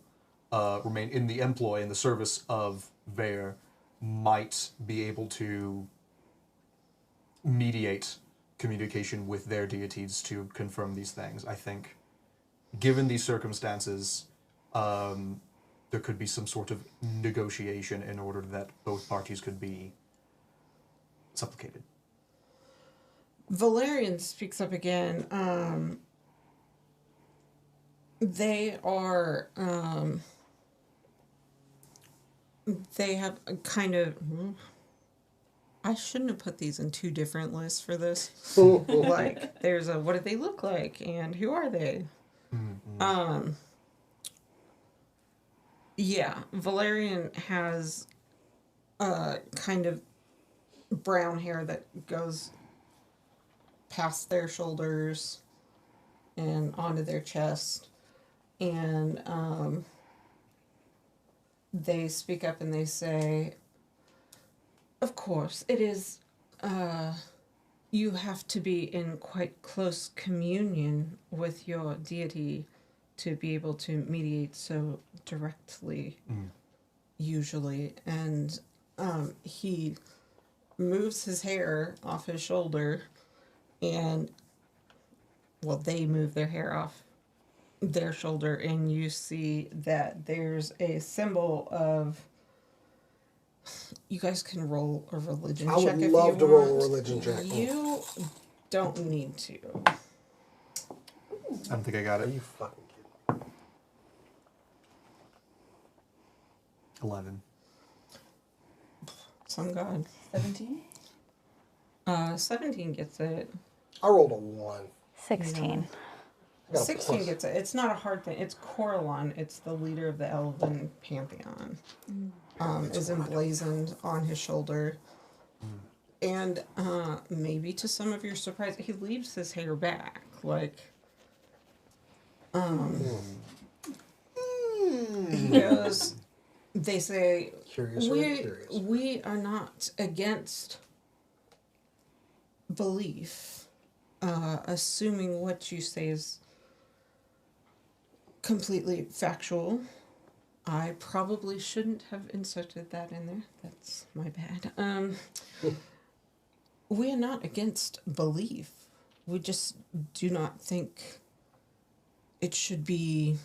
remain in the employ, in the service of Vare, might be able to mediate communication with their deities to confirm these things. I think, given these circumstances, there could be some sort of negotiation in order that both parties could be supplicated. Valerian speaks up again. They are, they have a kind of, I shouldn't have put these in two different lists for this. Like, there's a, what do they look like, and who are they? Mm-hmm. Yeah, Valerian has kind of brown hair that goes past their shoulders and onto their chest. And they speak up and they say, of course, it is, you have to be in quite close communion with your deity to be able to mediate so directly, usually. And he moves his hair off his shoulder, and, well, they move their hair off their shoulder, and you see that there's a symbol of... You guys can roll a religion check if you want. I would love to roll a religion check. You don't need to. I don't think I got Are it. you fucking kidding? 11. Some god. 17? 17 gets it. I rolled a 1. 16. I got a 16 plus. gets it. It's not a hard thing. It's Coralon. It's the leader of the Elven Pantheon. Is emblazoned on his shoulder. And maybe to some of your surprise, he leaves his hair back. Like, he goes, they say, Curious or curious? we are not against belief, assuming what you say is completely factual. I probably shouldn't have inserted that in there. That's my bad. We are not against belief. We just do not think it should be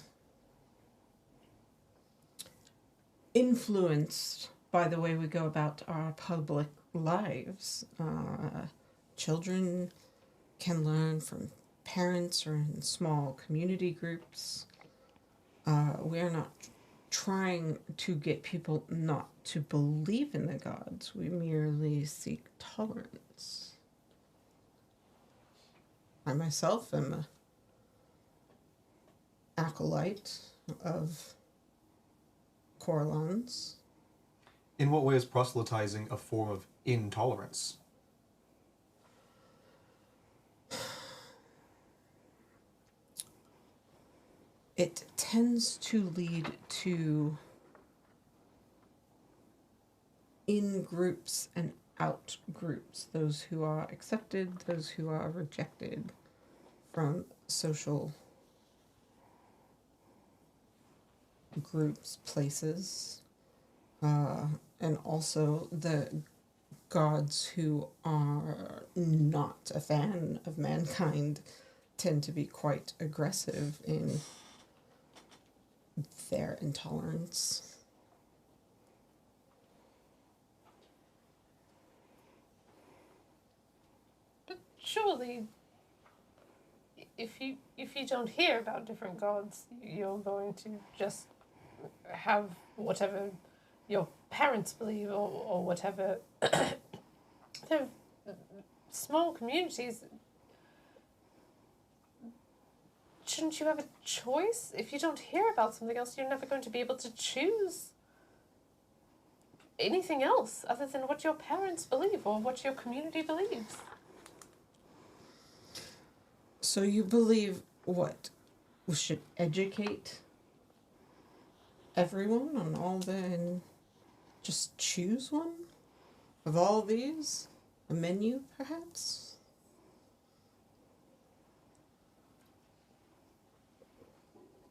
influenced by the way we go about our public lives. Children can learn from parents or in small community groups. We are not trying to get people not to believe in the gods. We merely seek tolerance. I myself am an acolyte of Corlan's. In what way is proselytizing a form of intolerance? It tends to lead to in groups and out groups, those who are accepted, those who are rejected from social groups, places, and also the gods who are not a fan of mankind tend to be quite aggressive in their intolerance. But surely, if you don't hear about different gods, you're going to just have whatever your parents believe or whatever. They're small communities. Shouldn't you have a choice? If you don't hear about something else, you're never going to be able to choose anything else other than what your parents believe or what your community believes. So you believe what? We should educate everyone on all the... and just choose one? Of all these? A menu, perhaps?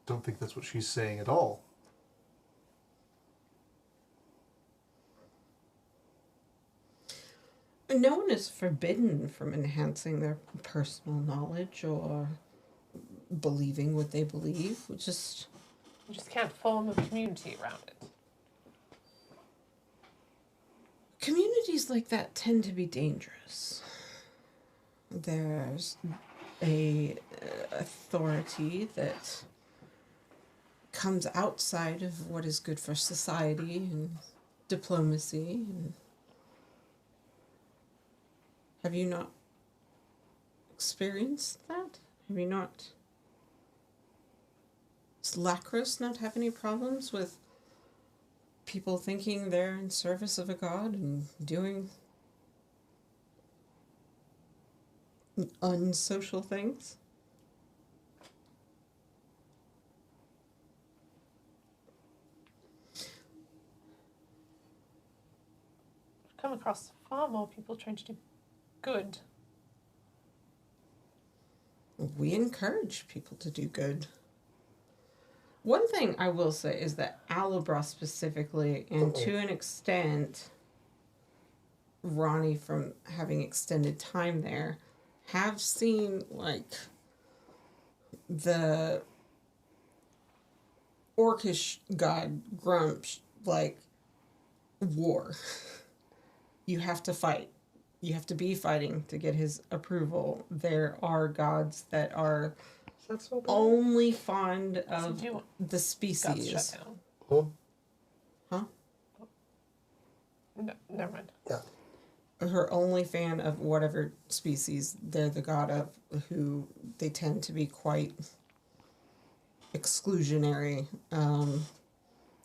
Don't think that's what she's saying at all. No one is forbidden from enhancing their personal knowledge or believing what they believe. We just... You just can't form a community around it. Communities like that tend to be dangerous. There's a authority that comes outside of what is good for society and diplomacy. And have you not experienced that? Have you not... Does Lacros not have any problems with people thinking they're in service of a god and doing unsocial things? I've come across far more people trying to do good. We encourage people to do good. One thing I will say is that Alabra specifically, and to an extent, Ronnie from having extended time there, have seen, like, the orcish god Grumps, like, war. You have to fight. You have to be fighting to get his approval. There are gods that are only fond of the Gods species. shut down. Huh? Huh? No, never mind. Yeah. Her only fan of whatever species they're the god of, who they tend to be quite exclusionary.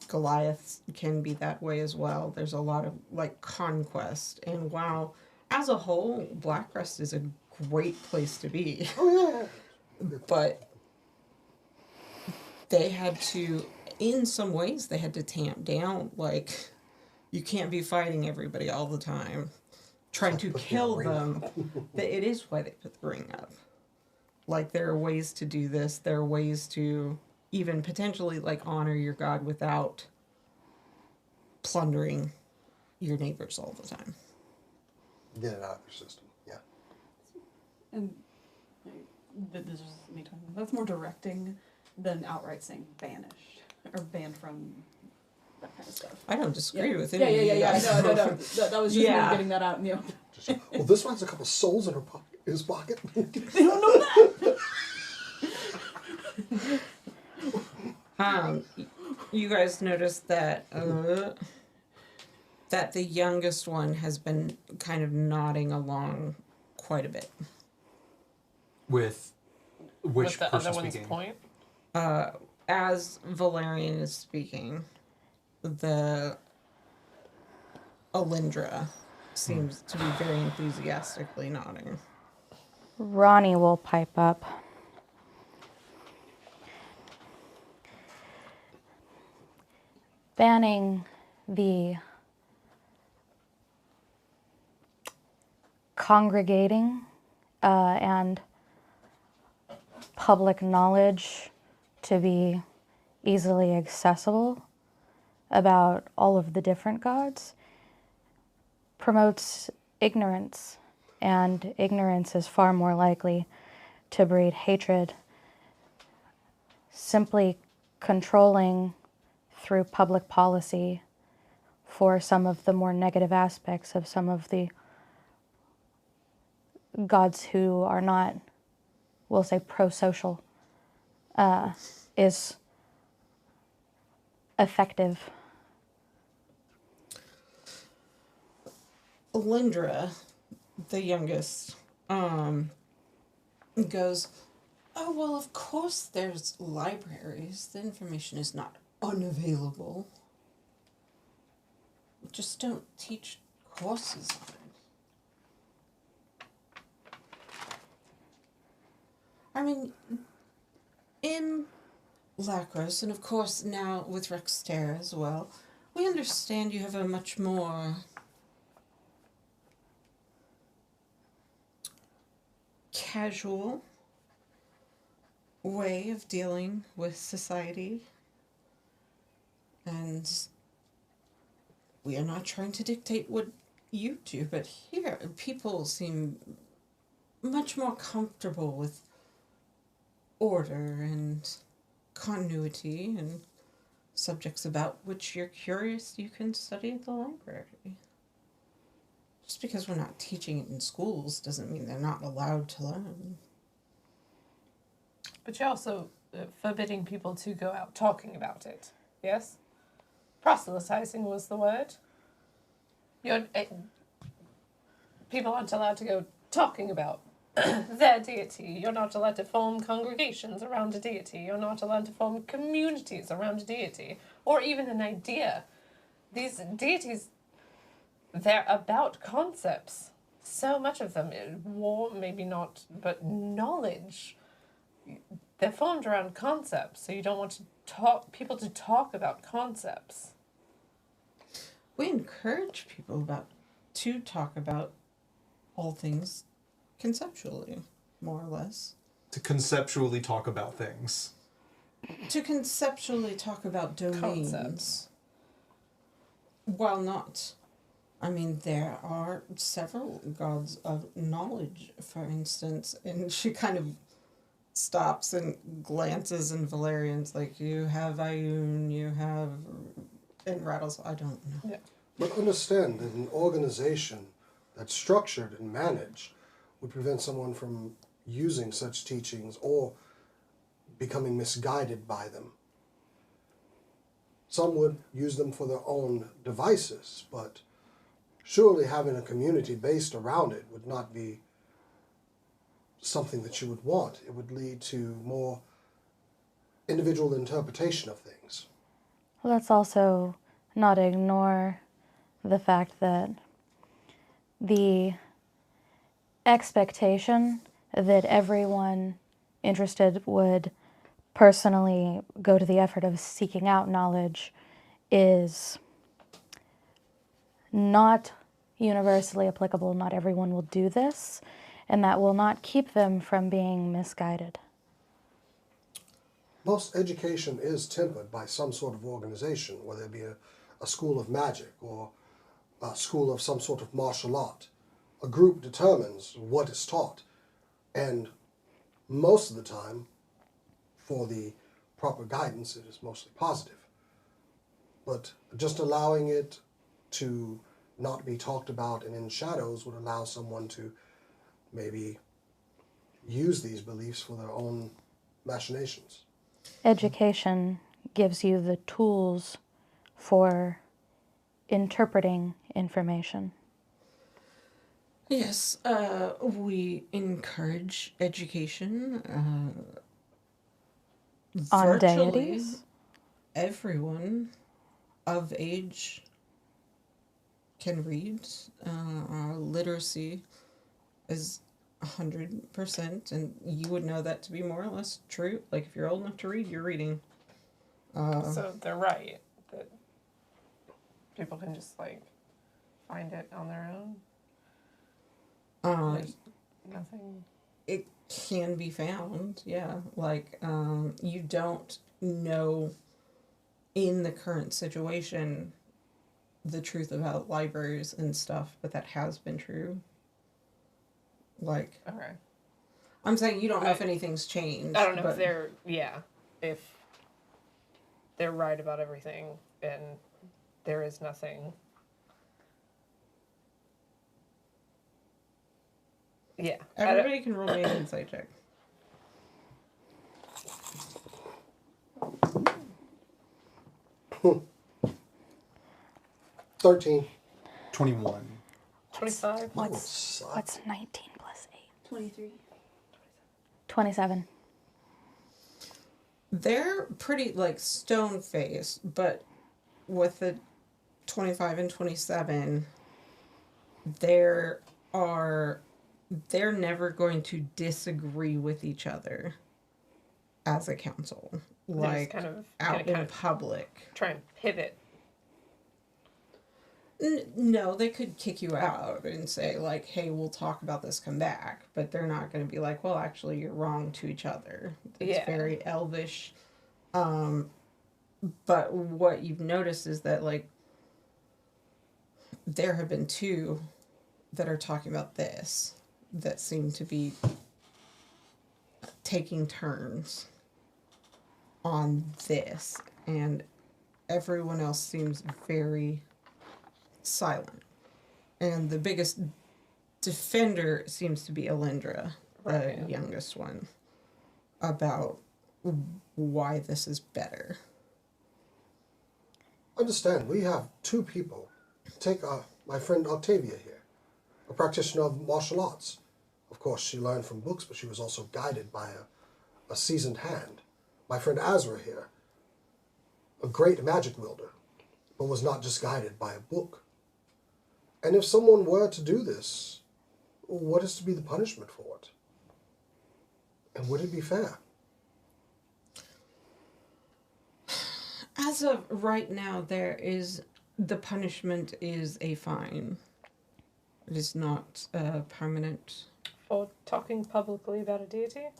Goliath can be that way as well. There's a lot of, like, conquest. And while, as a whole, Blackrest is a great place to be. But they had to, in some ways, they had to tamp down. Like, you can't be fighting everybody all the time, trying to kill them. It is why they put the ring up. Like, there are ways to do this. There are ways to even potentially, like, honor your god without plundering your neighbors all the time. Get it out of your system. Yeah. And this is me talking. That's more directing than outright saying banished or banned from that kind of stuff. I don't disagree with Yeah, any of you guys. No. That was just Yeah. me getting that out in the open. Well, this one has a couple souls in his pocket. They don't know that. You guys noticed that that the youngest one has been kind of nodding along quite a bit. With which With the person other one's speaking? point. As Valerian is speaking, the Alindra seems to be very enthusiastically nodding. Ronnie will pipe up. Banning the congregating and public knowledge to be easily accessible about all of the different gods promotes ignorance, and ignorance is far more likely to breed hatred. Simply controlling through public policy for some of the more negative aspects of some of the gods who are not, we'll say, pro-social, is effective. Alindra, the youngest, goes, "Oh, well, of course there's libraries. The information is not unavailable. Just don't teach courses on it." I mean, in Lacros, and of course now with Rexter as well, we understand you have a much more casual way of dealing with society, and we are not trying to dictate what you do, but here people seem much more comfortable with order and continuity and subjects about which you're curious you can study at the library. Just because we're not teaching it in schools doesn't mean they're not allowed to learn. But you're also forbidding people to go out talking about it. Yes? Proselytizing was the word. People aren't allowed to go talking about their deity. You're not allowed to form congregations around a deity. You're not allowed to form communities around a deity. Or even an idea. These deities, they're about concepts. So much of them. War, maybe not, but knowledge. They're formed around concepts, so you don't want people to talk about concepts. We encourage people to talk about all things conceptually, more or less. To conceptually talk about things. To conceptually talk about domains. Concepts. While not. I mean, there are several gods of knowledge, for instance, and she kind of stops and glances, and Valerian's like, you have Ayun, you have... and rattles, I don't know. Yeah. But understand that an organization that's structured and managed would prevent someone from using such teachings or becoming misguided by them. Some would use them for their own devices, but surely having a community based around it would not be something that you would want. It would lead to more individual interpretation of things. Let's also not ignore the fact that the expectation that everyone interested would personally go to the effort of seeking out knowledge is not universally applicable. Not everyone will do this, and that will not keep them from being misguided. Most education is tempered by some sort of organization, whether it be a school of magic or a school of some sort of martial art. A group determines what is taught, and most of the time, for the proper guidance, it is mostly positive. But just allowing it to not be talked about and in shadows would allow someone to maybe use these beliefs for their own machinations. Education gives you the tools for interpreting information. Yes, we encourage education. On Virtually deities? everyone of age can read. Literacy is 100%, and you would know that to be more or less true. Like, if you're old enough to read, you're reading. So they're right that people can just like find it on their own. There's nothing. It can be found, yeah. Like, you don't know in the current situation the truth about libraries and stuff, but that has been true. Like, Okay. I'm saying you don't know if anything's changed. I don't know but if they're if they're right about everything and there is nothing. Yeah. everybody can roll me an insight check. Hmm. 13. 21. 25. What's 19 plus 8? 23. 27. They're pretty, like, stone-faced, but with the 25 and 27, they're never going to disagree with each other as a council. They're Like, just kind of out in public. try and pivot. No, they could kick you out and say, like, hey, we'll talk about this, come back. But they're not going to be like, well, actually, you're wrong to each other. It's very elvish. But what you've noticed is that, like, there have been two that are talking about this that seem to be taking turns on this. And everyone else seems very silent. And the biggest defender seems to be Alindra, the youngest one, about why this is better. Understand, we have two people. Take my friend Octavia here, a practitioner of martial arts. Of course, she learned from books, but she was also guided by a seasoned hand. My friend Azra here, a great magic wielder, but was not just guided by a book. And if someone were to do this, what is to be the punishment for it? And would it be fair? As of right now, the punishment is a fine. It is not permanent. For talking publicly about a deity?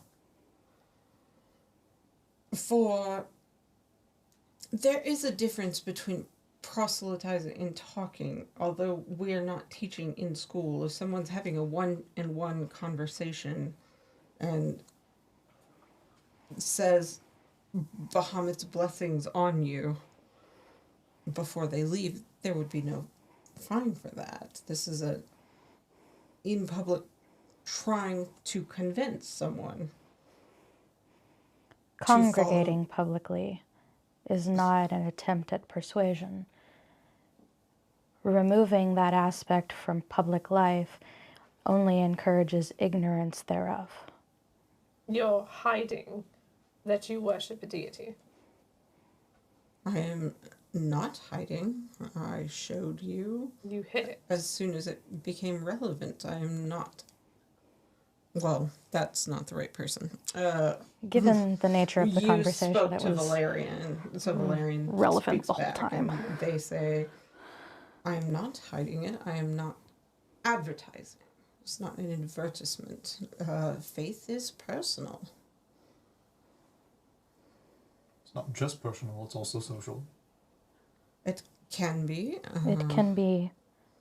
There is a difference between proselytizing and talking, although we are not teaching in school. If someone's having a one-on-one conversation and says Bahamut's blessings on you before they leave, there would be no fine for that. This is in public trying to convince someone. Congregating publicly is not an attempt at persuasion. Removing that aspect from public life only encourages ignorance thereof. You're hiding that you worship a deity. I am not hiding. I showed you. You hid it. As soon as it became relevant. I am not. Well, that's not the right person. Given the nature of the you conversation, spoke it to was Valerian, so Valerian relevant speaks the whole back, time. and they say, I am not hiding it. I am not advertising. It's not an advertisement. Faith is personal. It's not just personal, it's also social. It can be. It can be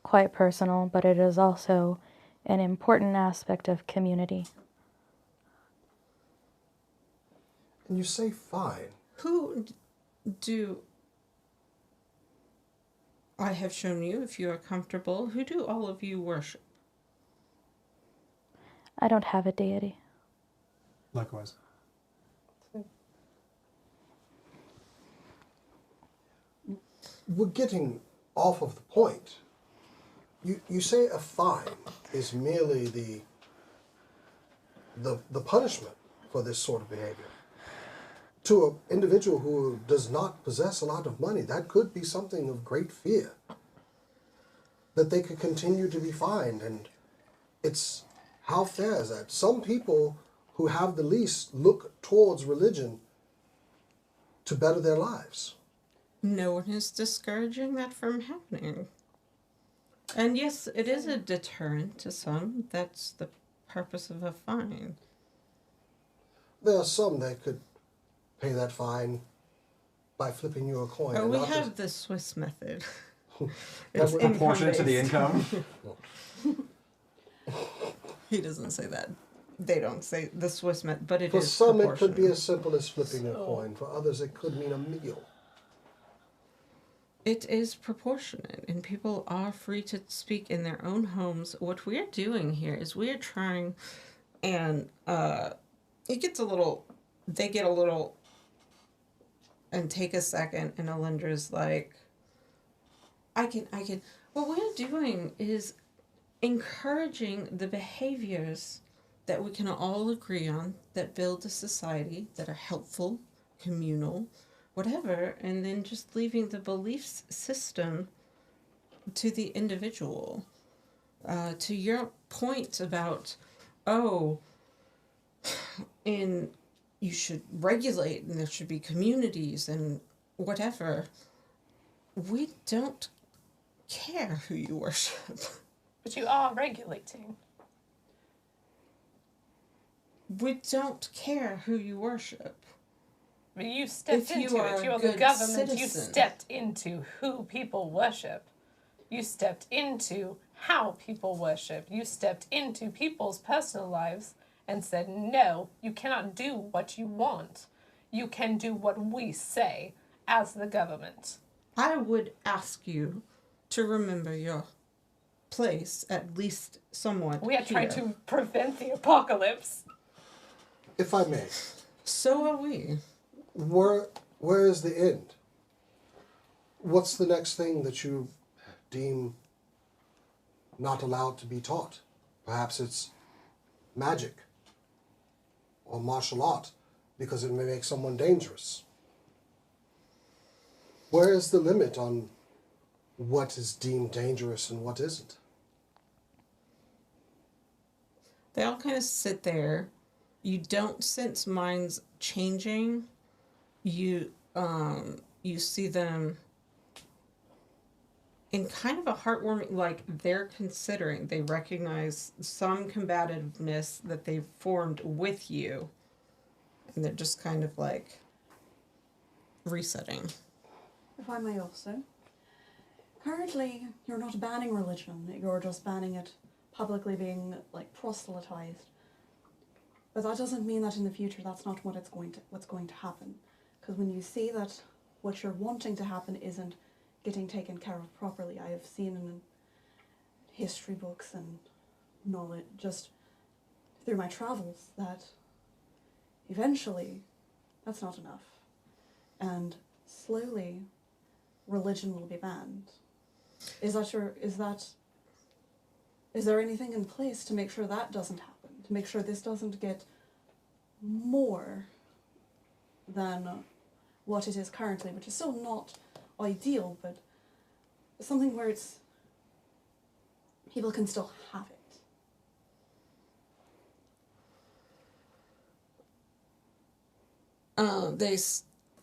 quite personal, but it is also an important aspect of community. And you say fine. Who do I have shown you, if you are comfortable, who do all of you worship? I don't have a deity. Likewise. We're getting off of the point. You say a fine is merely the punishment for this sort of behavior. To an individual who does not possess a lot of money, that could be something of great fear. That they could continue to be fined, and it's, how fair is that? Some people who have the least look towards religion to better their lives. No one is discouraging that from happening. And yes, it is a deterrent to some. That's the purpose of a fine. There are some that could pay that fine by flipping you a coin. Oh, and we not have the Swiss method. That's It's Proportionate to the income-based. income. He doesn't say that. They don't say the Swiss method, but it For is some, it could be proportionate. as simple as flipping a coin. For others, it could mean a meal. It is proportionate, and people are free to speak in their own homes. What we're doing here is we're trying, and it gets a little, they get a little, and take a second, and Alindra's like, I can, what we're doing is encouraging the behaviors that we can all agree on that build a society, that are helpful, communal, whatever, and then just leaving the belief system to the individual. To your point about, oh, and you should regulate, and there should be communities and whatever. We don't care who you worship. But you are regulating. We don't care who you worship. But you stepped If you into are it. a You're the good government. You citizen. stepped into who people worship. You stepped into how people worship. You stepped into people's personal lives and said, no, you cannot do what you want. You can do what we say as the government. I would ask you to remember your place, at least somewhat. We are trying here. to prevent the apocalypse. If I may, So are we. where is the end? What's the next thing that you deem not allowed to be taught? Perhaps it's magic or martial art, because it may make someone dangerous. Where is the limit on what is deemed dangerous and what isn't? They all kind of sit there. You don't sense minds changing. You see them in kind of a heartwarming, like they're considering, they recognize some combativeness that they've formed with you. And they're just kind of like resetting. If I may also, currently you're not banning religion, you're just banning it publicly being like proselytized. But that doesn't mean that in the future that's not what's going to happen. Because when you see that what you're wanting to happen isn't getting taken care of properly, I have seen in history books and knowledge just through my travels that eventually that's not enough. And slowly religion will be banned. Is there anything in place to make sure that doesn't happen? To make sure this doesn't get more than what it is currently, which is still not ideal, but something where it's people can still have it. They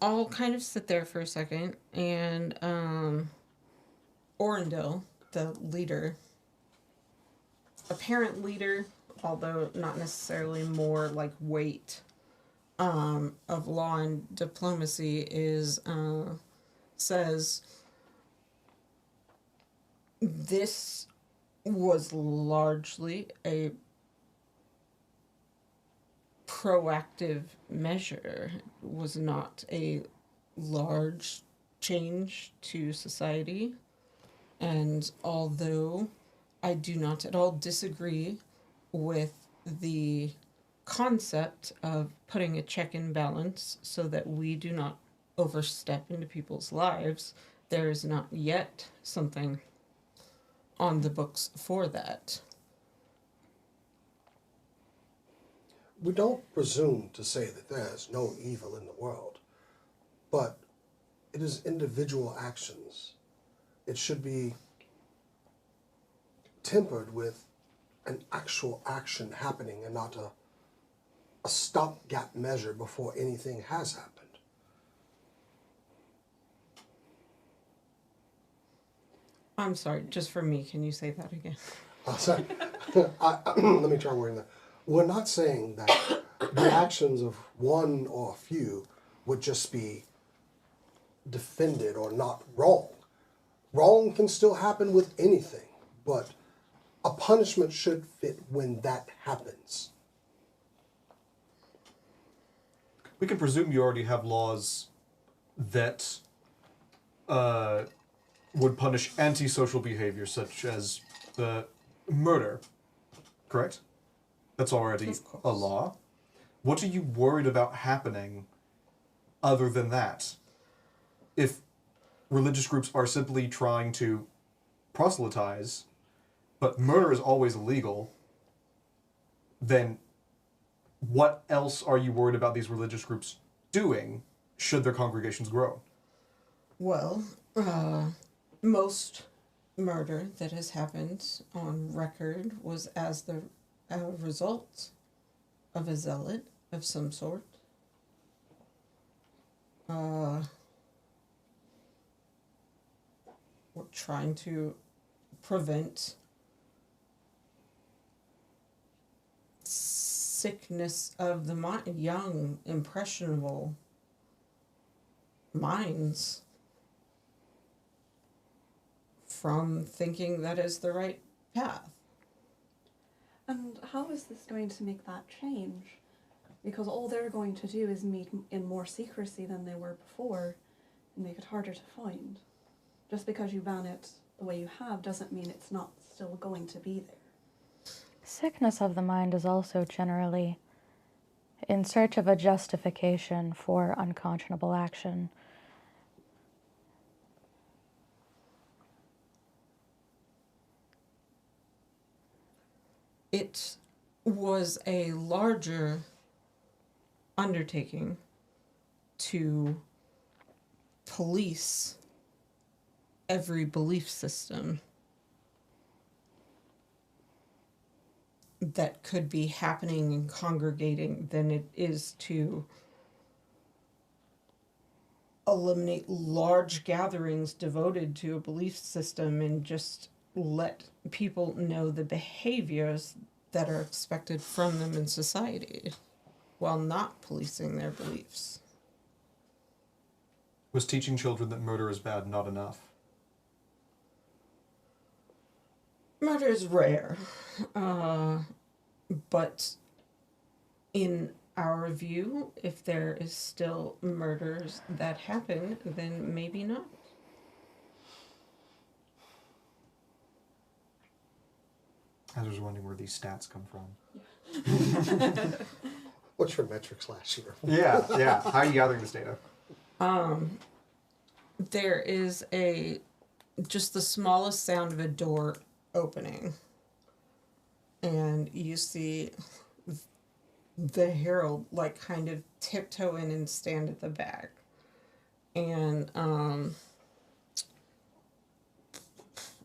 all kind of sit there for a second, and Orendil, the leader, apparent leader, although not necessarily more like weight of law and diplomacy, is says this was largely a proactive measure. It was not a large change to society. And although I do not at all disagree with the concept of putting a check and balance so that we do not overstep into people's lives, there is not yet something on the books for that. We don't presume to say that there is no evil in the world, but it is individual actions. It should be tempered with an actual action happening and not a stopgap measure before anything has happened. I'm sorry, just for me, can you say that again? Sorry. Let me try wording that. We're not saying that the actions of one or a few would just be defended or not wrong. Wrong can still happen with anything, but a punishment should fit when that happens. We can presume you already have laws that would punish antisocial behavior, such as murder, correct? That's already a law. What are you worried about happening other than that? If religious groups are simply trying to proselytize, but murder is always illegal, then what else are you worried about these religious groups doing should their congregations grow? Well, most murder that has happened on record was as the result of a zealot of some sort. We're trying to prevent sickness of the mind, young, impressionable minds from thinking that is the right path. And how is this going to make that change? Because all they're going to do is meet in more secrecy than they were before and make it harder to find. Just because you ban it the way you have doesn't mean it's not still going to be there. Sickness of the mind is also generally in search of a justification for unconscionable action. It was a larger undertaking to police every belief system that could be happening and congregating than it is to eliminate large gatherings devoted to a belief system and just let people know the behaviors that are expected from them in society while not policing their beliefs. Was teaching children that murder is bad not enough? Murder is rare, but in our view, if there is still murders that happen, then maybe not. I was wondering where these stats come from. What's your metrics last year? Yeah. How are you gathering this data? There is just the smallest sound of a door opening, and you see the herald like kind of tiptoe in and stand at the back, and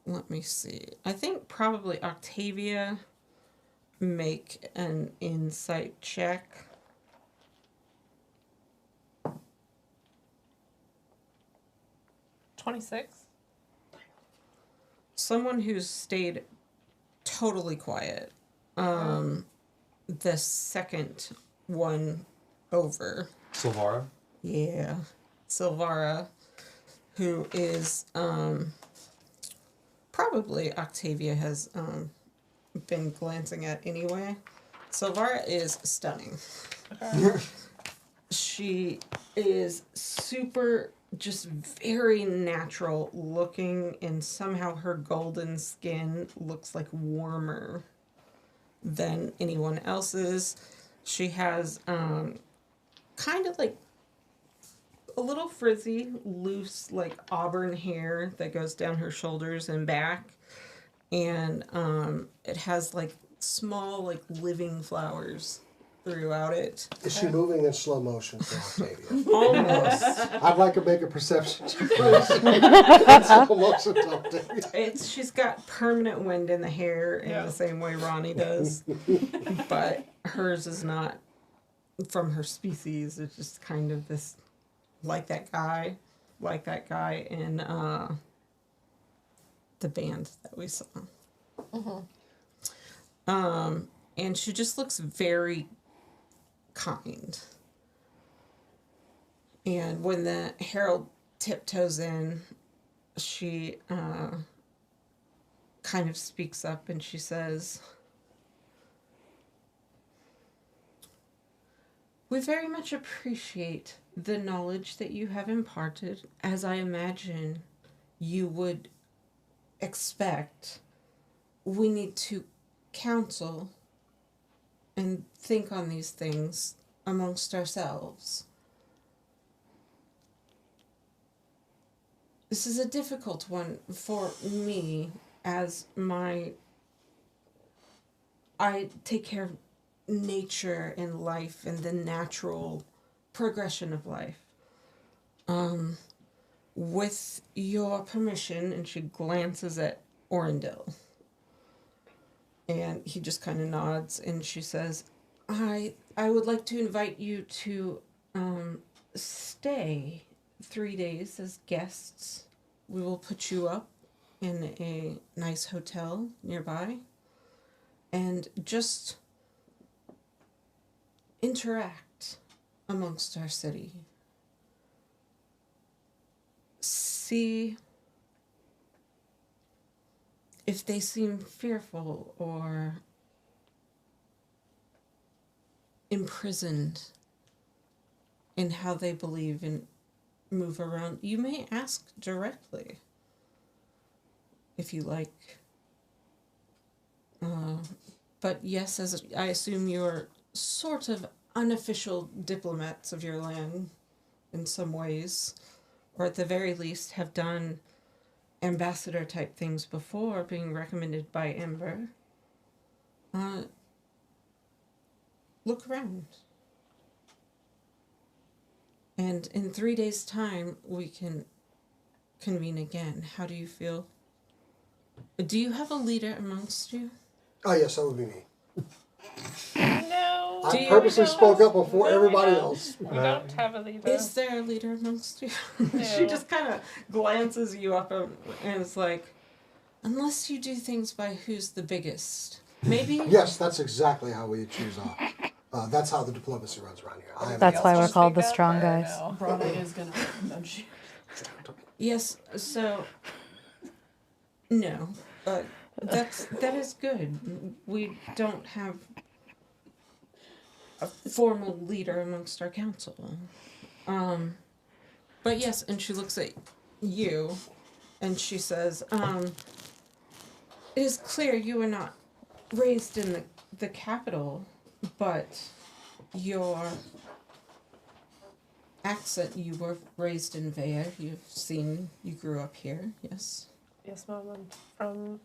let me see, I think probably Octavia make an insight check. 26. Someone who's stayed totally quiet. The second one over. Silvara? Yeah. Silvara, who is probably Octavia has been glancing at anyway. Silvara is stunning. She is super just very natural looking, and somehow her golden skin looks like warmer than anyone else's. She has kind of like a little frizzy, loose, like auburn hair that goes down her shoulders and back. And it has like small, like living flowers throughout it. Is she moving in slow motion for Octavia? Almost. I'd like to make a perception check, please. In slow motion to Octavia. She's got permanent wind in the hair in Yeah. the same way Ronnie does. But hers is not from her species. It's just kind of this, like that guy in the band that we saw. And she just looks very kind. And when the herald tiptoes in, she kind of speaks up and she says, "We very much appreciate the knowledge that you have imparted, as I imagine you would expect. We need to counsel and think on these things amongst ourselves. This is a difficult one for me, as I take care of nature and life and the natural progression of life. With your permission," and she glances at Orendil. And he just kind of nods, and she says, I would like to invite you to stay 3 days as guests. We will put you up in a nice hotel nearby and just interact amongst our city. See if they seem fearful or imprisoned in how they believe and move around. You may ask directly if you like. But yes, as I assume you're sort of unofficial diplomats of your land in some ways, or at the very least have done ambassador type things before, being recommended by Ember. Look around. And in 3 days' time, we can convene again. How do you feel? Do you have a leader amongst you? Oh, yes, that would be me. No. Do I you purposely know- spoke up before No, everybody we don't. else. We don't have a leader. Is there a leader amongst you? She No. just kind of glances you up and is like, unless you do things by who's the biggest. Maybe? Yes, that's exactly how we choose our. That's how the diplomacy runs around here. I am That's why we're Else called the speak up, strong or guys. no? Brother is gonna nudge you. Yes, so no. That is good. We don't have a formal leader amongst our council. But yes, and she looks at you and she says, it is clear you were not raised in the capital, but your accent, you were raised in Vea. You grew up here, yes? Yes, Mom. I'm from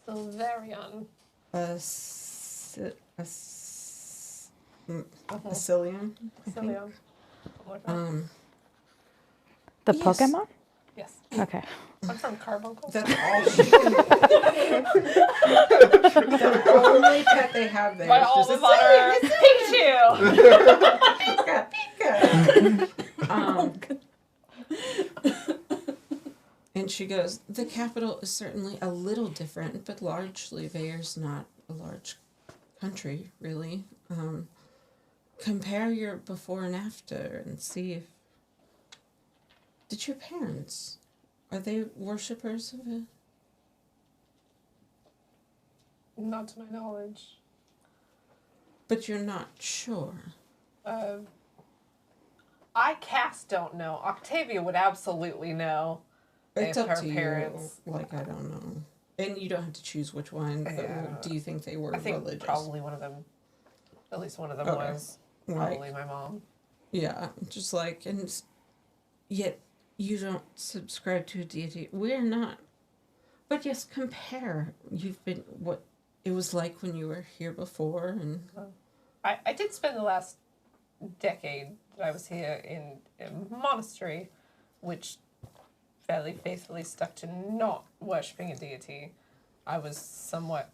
Silverion. Asilian, I think. Silverion. Something like that. The Yes. Pokemon? Yes. Okay. I'm from Carbuncle. That's all she can. The only pet they have there My is just alma a mater. Pikachu. And she goes, the capital is certainly a little different, but largely Vair's not a large country, really. Compare your before and after and see if... Did your parents, are they worshippers of it? Not to my knowledge. But you're not sure. I cast don't know. Octavia would absolutely know. It's if up her to parents. you. Like, I don't know. And you don't have to choose which one. But Yeah. do you think they were I think religious? probably one of them. At least one of them Okay. was. Like, Probably my mom. yeah, just like, and yet you don't subscribe to a deity. We're not. But yes, compare. You've been, what it was like when you were here before, and I did spend the last decade that I was here in a monastery, which fairly faithfully stuck to not worshipping a deity. I was somewhat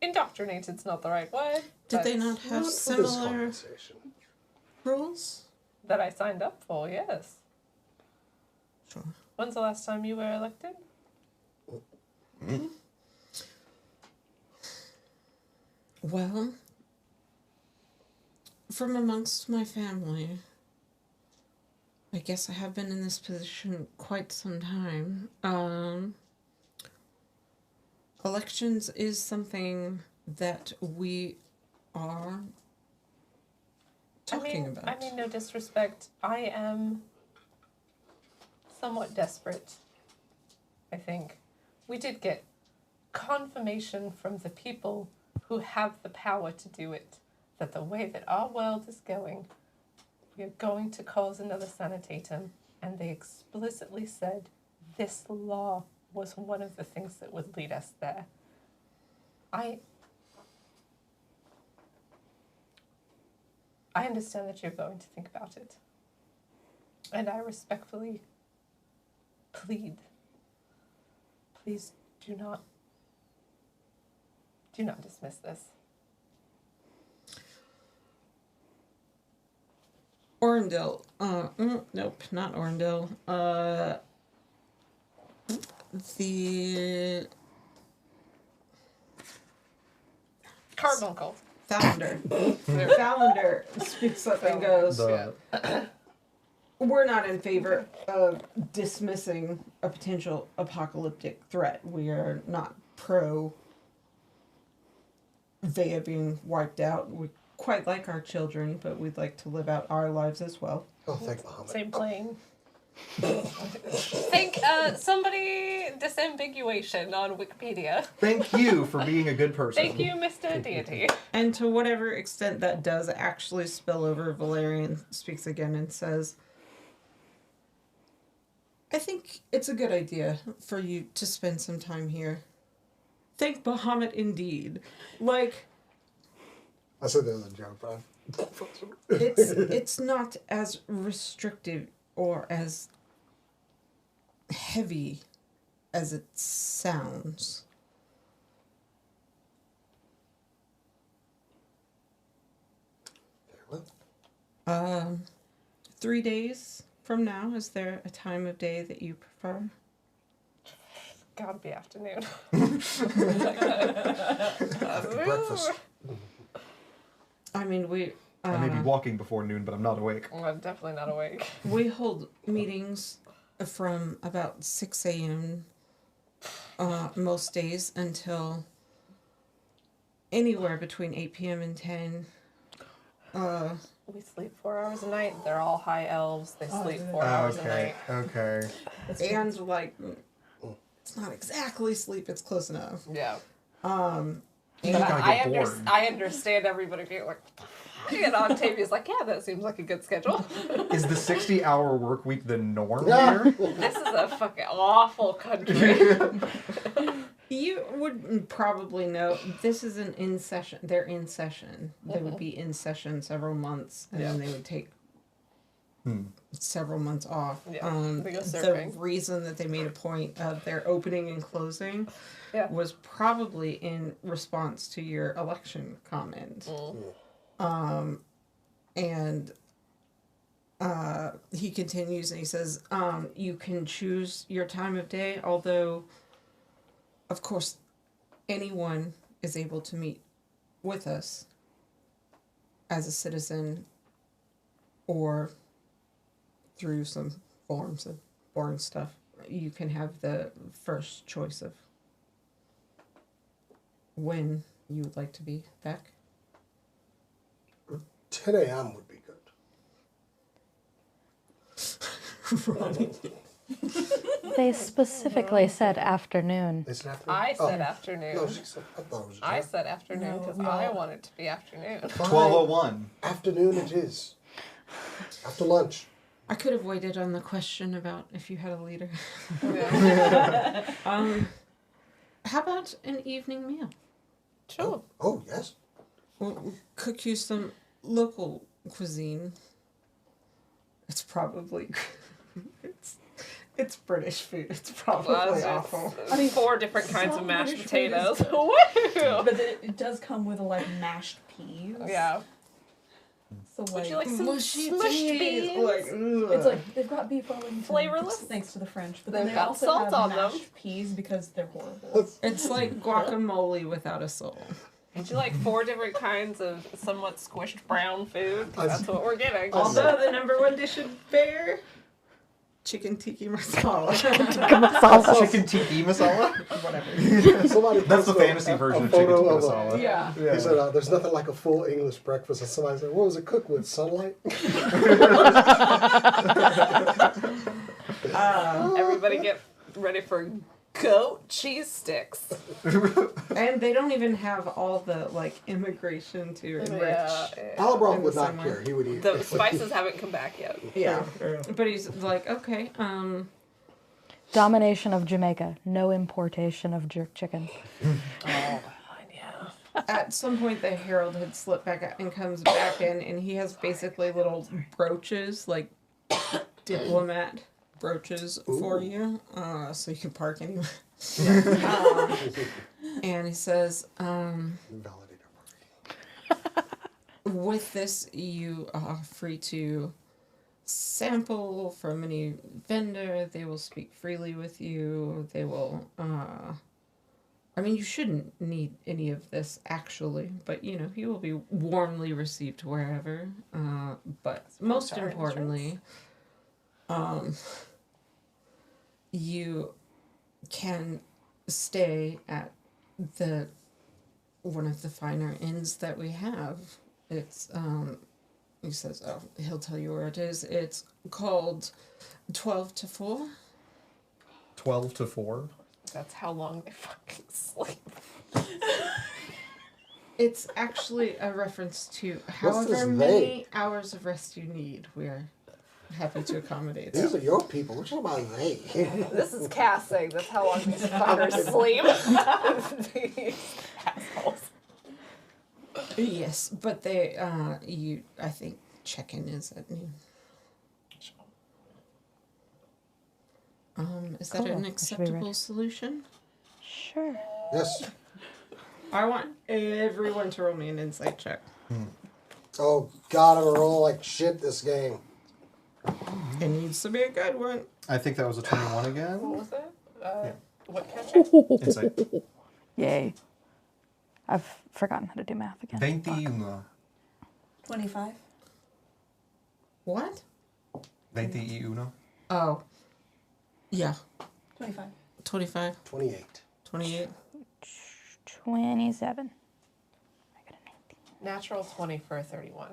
indoctrinated's not the right word. did they but not have Not for this similar conversation. rules? that I signed up for, yes. Sure. When's the last time you were elected? Well, from amongst my family, I guess I have been in this position quite some time. Elections is something that we are talking about. I mean, no disrespect. I am somewhat desperate, I think. We did get confirmation from the people who have the power to do it that the way that our world is going, we are going to cause another sanitatum, and they explicitly said this law was one of the things that would lead us there. I understand that you're going to think about it, and I respectfully plead, please do not dismiss this. Orndil. Nope, not Orndil. The Carbuncle. founder. Founder speaks up and goes, we're not in favor of dismissing a potential apocalyptic threat. We are not pro Vea being wiped out. We quite like our children, but we'd like to live out our lives as well. Oh, thank Muhammad. Same plane. Think somebody disambiguation on Wikipedia. Thank you for being a good person. Thank you, Mr. Deity. And to whatever extent that does actually spill over, Valerian speaks again and says, I think it's a good idea for you to spend some time here. Thank Bahamut indeed. Like, I said that as a joke, but it's not as restrictive or as heavy as it sounds. very well. 3 days from now, is there a time of day that you prefer? Gotta be afternoon. After breakfast. I mean, we I may be walking before noon, but I'm not awake. I'm definitely not awake. we hold meetings from about 6 a.m. Most days until anywhere between 8 p.m. and 10. We sleep 4 hours a night. They're all high elves. They sleep 4 hours a night. Okay. And like, it's not exactly sleep, it's close enough. Yeah. You But gotta get bored. I understand everybody being like, and Octavia's like, yeah, that seems like a good schedule. Is the 60-hour work week the norm Yeah. here? This is a fucking awful country. You would probably know this is an in session. They're in session. They would be in session several months, and then they would take several months off. Yeah, they go The surfing. reason that they made a point of their opening and closing Yeah. was probably in response to your election comment. And he continues and he says, you can choose your time of day, although, of course, anyone is able to meet with us as a citizen or through some forms of boring stuff. You can have the first choice of when you would like to be back. 10 a.m. would be good. They specifically said afternoon. They said afternoon? I said Oh. afternoon. No, she said, I thought it was I Jack. said afternoon because No, I no. want it to be afternoon. Fine. 12:01. Afternoon it is. After lunch. I could have waited on the question about if you had a leader. Yeah. How about an evening meal? Sure. Oh, yes. We'll cook you some local cuisine. It's probably it's British food. It's probably Well, awful. I mean, 4 different kinds Some of mashed British food is potatoes. good. Woo! But it does come with like mashed peas. Yeah. So Would like, you like some Mushy smushed peas, beans? like, ugh. it's like they've got beef Wellington, Flavorless? thanks to the French, but then They've they got also salt have on them. mashed peas because they're horrible. It's like guacamole without a soul. Would you like 4 different kinds of somewhat squished brown food? That's what we're getting. Although the number 1 dish of bear, chicken tiki masala. Masala. Chicken tiki masala? Whatever. Somebody That's the posted fantasy version a of chicken photo tikka of a- masala. Yeah. He said, there's nothing like a full English breakfast. And somebody said, what was it cooked with? Sunlight? Everybody get ready for goat cheese sticks. And they don't even have all the like immigration to enrich. Yeah. Alabrock In would the not same way. care. He would eat. The spices haven't come back yet. Yeah. But he's like, okay, Domination of Jamaica. No importation of jerk chicken. Oh, God, yeah. at some point the herald had slipped back out and comes back in, and he has basically little brooches, like diplomat brooches for you, so you can park anywhere. And he says, Validator party. with this, you are free to sample from any vendor. They will speak freely with you. They will, I mean, you shouldn't need any of this, actually, but, you know, you will be warmly received wherever. But most Our importantly, you can stay at one of the finer inns that we have. It's, he says, oh, he'll tell you where it is. It's called 12 to 4. 12 to 4. That's how long they fucking sleep. It's actually a reference to this however they? many hours of rest you need. We're happy to accossholes. These are your people. What you talking about they? This is Cass saying that's how long these fuckers sleep. These assholes. Yes, but they, I think check-in is at noon. Is that Cool. an I should be acceptable ready. solution? Sure. Yes. I want everyone to roll me an insight check. Oh, God, I'm rolling like shit this game. It needs to be a good one. I think that was a 21 What again. was it? What can I check? Insight. Yay. I've forgotten how to do math again. 21. 25. What? 21. Oh. Yeah. 25. 25, 28. 28. 27. I got a 19. Natural 20 for a 31.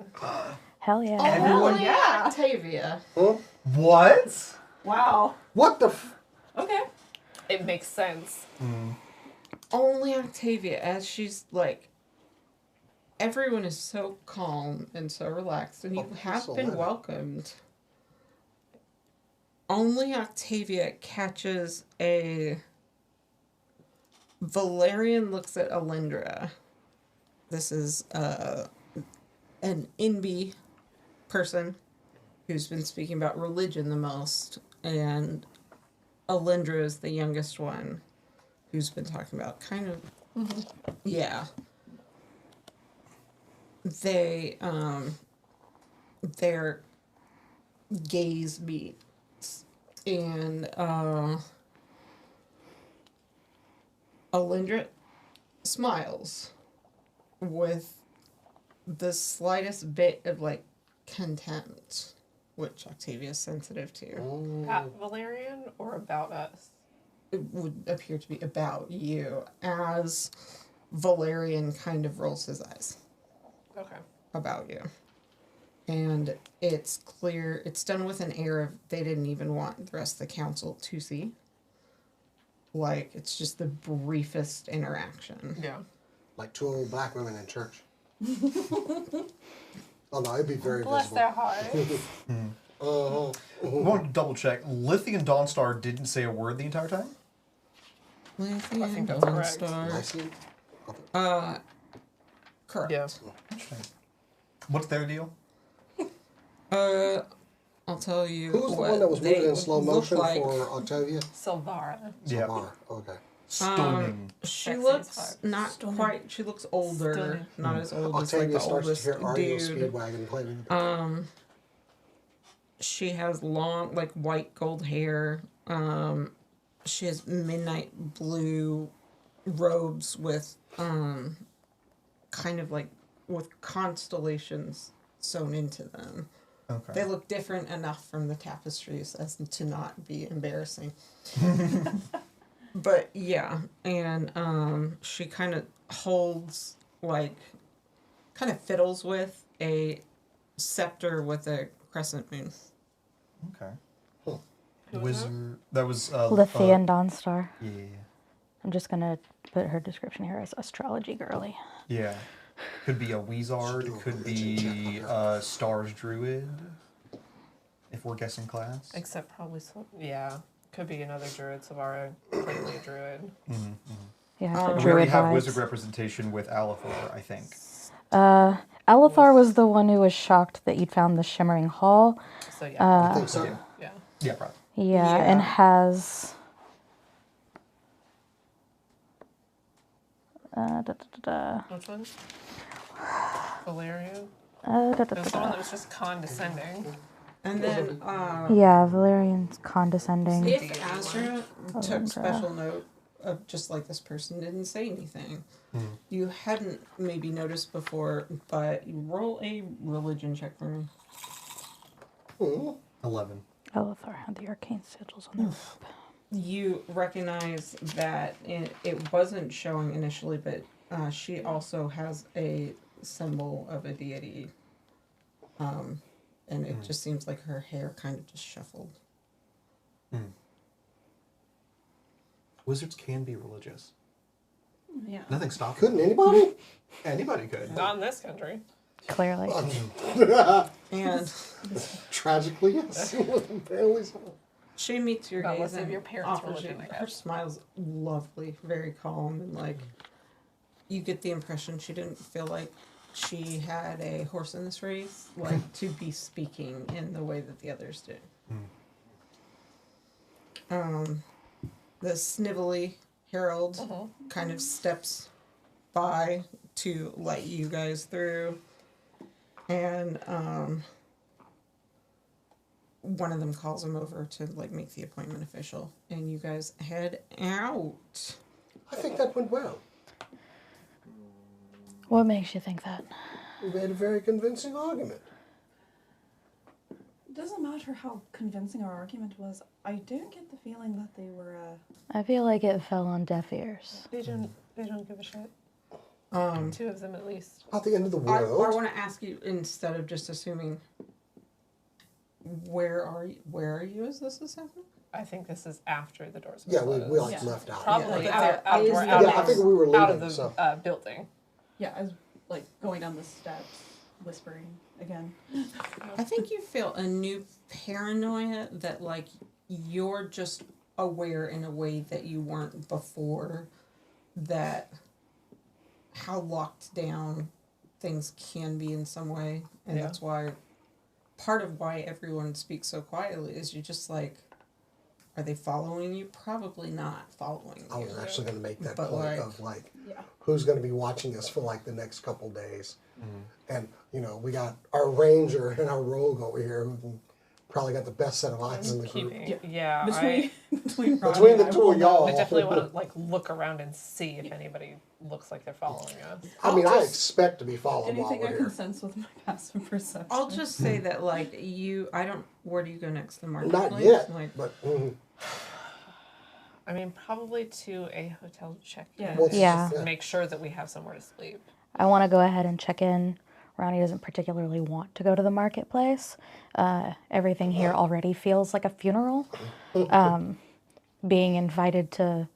Hell yeah. Everyone, yeah. Octavia. Huh? What? Wow. What the f... Okay. It makes sense. Only Octavia, as she's like, everyone is so calm and so relaxed, and you Oh, have so been loud. welcomed. Only Octavia catches a. Valerian looks at Alindra. This is an Inby person who's been speaking about religion the most, and Alindra is the youngest one who's been talking about kind of yeah. They their gaze meets, and Alindra smiles with the slightest bit of like contempt, which Octavia is sensitive to. At Valerian or about us? It would appear to be about you, as Valerian kind of rolls his eyes Okay. about you. And it's clear, it's done with an air of they didn't even want the rest of the council to see. Like, it's just the briefest interaction. Yeah. Like two old black women in church. Oh no, it'd be very Bless visible. their hearts. I want to double check. Lithy and Dawnstar didn't say a word the entire time? I think that's correct. Nicely. Correct. Yeah. Interesting. What's their deal? I'll tell you. Who was the what one that was moving they in slow look motion like. for Octavia? Silvara. Yeah. Samar. Okay. Stunning. She Sexy as looks fuck. not Stunning. quite. She looks older, Stunning. not as old as like Octavia the starts to oldest hear REO dude. Speedwagon playing. She has long, like white gold hair. She has midnight blue robes with kind of like with constellations sewn into them. Okay. They look different enough from the tapestries as to not be embarrassing. But yeah, and she kind of holds like kind of fiddles with a scepter with a crescent moon. Okay. Huh. Who was Wizard. That was Lithy and Dawnstar. Yeah. I'm just gonna put her description here as astrology girly. Yeah. Could be a Weezard. Should do a Could religion check be on her. a Stars Druid. If we're guessing class. Except probably yeah. Could be another druid, Silvara, clearly a druid. Yeah, Um, but We already druid have vibes. wizard representation with Alethor, I think. Alethar was the one who was shocked that you'd found the Shimmering Hall. So yeah. I think so. Yeah. Yeah, probably. Yeah, Yeah. and has. Which one? Valerian? Da, da, That's the da. one that was just condescending. And then Yeah, Valerian's condescending. if Azra took Alundra. special note of just like this person didn't say anything, you hadn't maybe noticed before, but you roll a religion check for me. 11. Alethar had the arcane sigils on their robe. You recognize that it wasn't showing initially, but she also has a symbol of a deity. And it just seems like her hair kind of just shuffled. Wizards can be religious. Yeah. Nothing stops Couldn't them. anybody? Anybody could. Not in this country. Clearly. And Tragically, yes. Families. she meets your Well, gaze let's say and your parents' offers you, religion, I her guess. smile's lovely, very calm, and like you get the impression she didn't feel like she had a horse in this race, like to be speaking in the way that the others did. The snivelly herald kind of steps by to let you guys through, and one of them calls him over to like make the appointment official, and you guys head out. I think that went well. What makes you think that? We made a very convincing argument. It doesn't matter how convincing our argument was. I don't get the feeling that they were. I feel like it fell on deaf ears. They don't give a shit. Two of them at least. Not the end of the I world. want to ask you, instead of just assuming, where are you as this is happening? I think this is after the doors were Yeah, closed. we like Yeah. left out. Probably Yeah. outdoor, Yeah, out, I think we were out of leaving, the so. building. Yeah, I was like going down the steps, whispering again. I think you feel a new paranoia that like you're just aware in a way that you weren't before, that how locked down things can be in some way, and Yeah. that's why part of why everyone speaks so quietly is you just like, are they following you? Probably not following I you. was actually going to make that But, point like- of like, Yeah. who's going to be watching us for like the next couple days. And, you know, we got our ranger and our rogue over here who probably got the best set of eyes in the group. Keeping, yeah, Between between Between the two of y'all. I definitely want to like look around and see if anybody looks like they're following us. I mean, I'll I just- expect to be followed while anything I we're can here. sense with my passive perception. I'll just say that like where do you go next? The marketplace? Not yet, Like, but I mean, probably to a hotel check-in. Yeah. well, Yeah. Make sure that we have somewhere to sleep. I want to go ahead and check in Ronnie doesn't particularly want to go to the marketplace. Everything here already feels like a funeral. Being invited to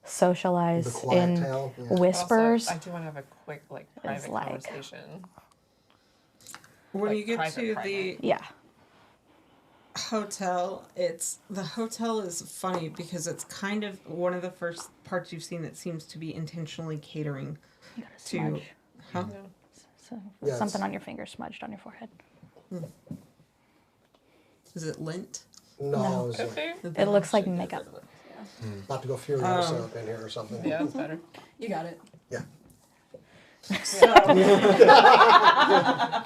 socialize The quiet in town, yeah. whispers. Also, I do want to have a quick, private like- conversation. When Like you get private, to private. the Yeah. hotel, the hotel is funny because it's kind of one of the first parts you've seen that seems to be intentionally catering You got a to. smudge. Huh? So, Yeah, something it's- on your finger smudged on your forehead. Is it lint? No, it's Could be. It looks like makeup. about to go Furiosa up in here or something. Yeah, that's better. You got it. Yeah. So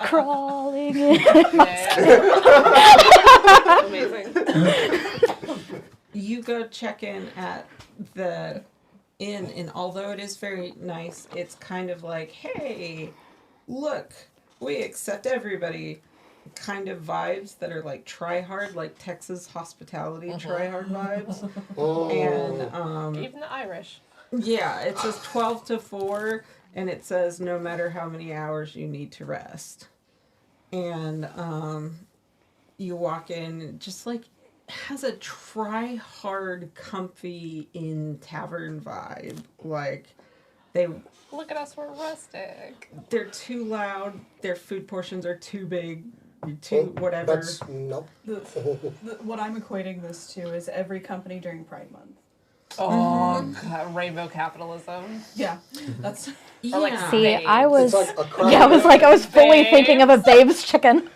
Crawling in. Yeah. Amazing. you go check in at the inn, and although it is very nice, it's kind of like, hey, look, we accept everybody kind of vibes that are like try hard, like Texas hospitality try hard vibes. Oh. And Even the Irish. yeah, it says 12 to 4, and it says no matter how many hours you need to rest. And you walk in, and just like has a try hard, comfy in tavern vibe. Like Look at us, we're rustic. they're too loud, their food portions are too big, too whatever. That's, nope. What I'm equating this to is every company during Pride Month. Oh, God, rainbow capitalism. Yeah, that's Or like Yeah. See, babes. I was. It's like a cracker, Yeah, I was fully thinking of a Babe's chicken.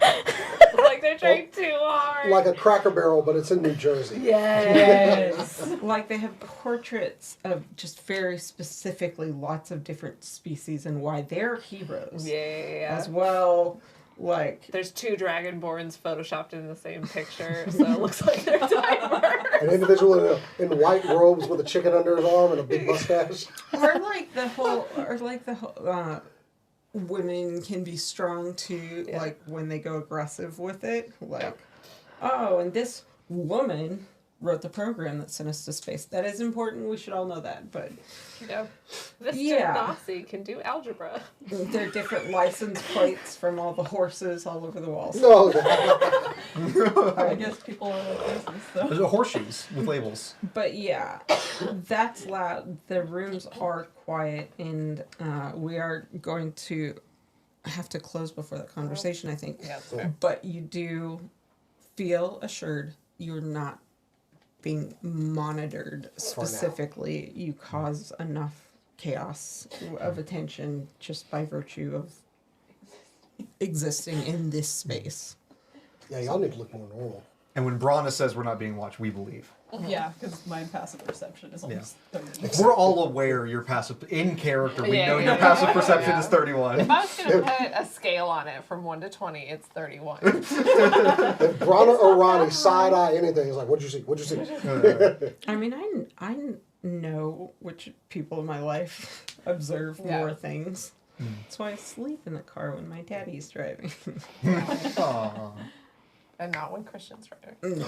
Like they're trying too hard. like a Cracker Barrel, but it's in New Jersey. yes. Like they have portraits of just very specifically lots of different species and why they're heroes Yeah. as well. Like There's 2 dragonborns photoshopped in the same picture, so it looks like they're diverse. An individual in white robes with a chicken under his arm and a big mustache. or like the whole women can be strong too, like when they go aggressive with it. Like, oh, and this woman wrote the program that sent us to space. That is important. We should all know that. But Yeah. This Yeah. Nazi can do algebra. there are different license plates from all the horses all over the walls. No, I guess people are like this, so. There's horseshoes with labels. But yeah, that's loud. The rooms are quiet, and we are going to have to close before that conversation, I think. Yeah, that's fair. But you do feel assured you're not being monitored specifically. You cause enough chaos of attention just by virtue of existing in this space. yeah, y'all need to look more normal. And when Brana says we're not being watched, we believe. Yeah, because my passive perception is almost 30. We're all aware your passive in character. We Yeah, know yeah, your yeah, passive yeah, perception yeah. is 31. If I was going to put a scale on it from 1 to 20, it's 31. If Brana or Ronnie side eye anything, it's like, what'd you see? What'd you see? I mean, I know which people in my life observe more things. That's why I sleep in the car when my daddy's driving. Aw. And not when Christian's driving.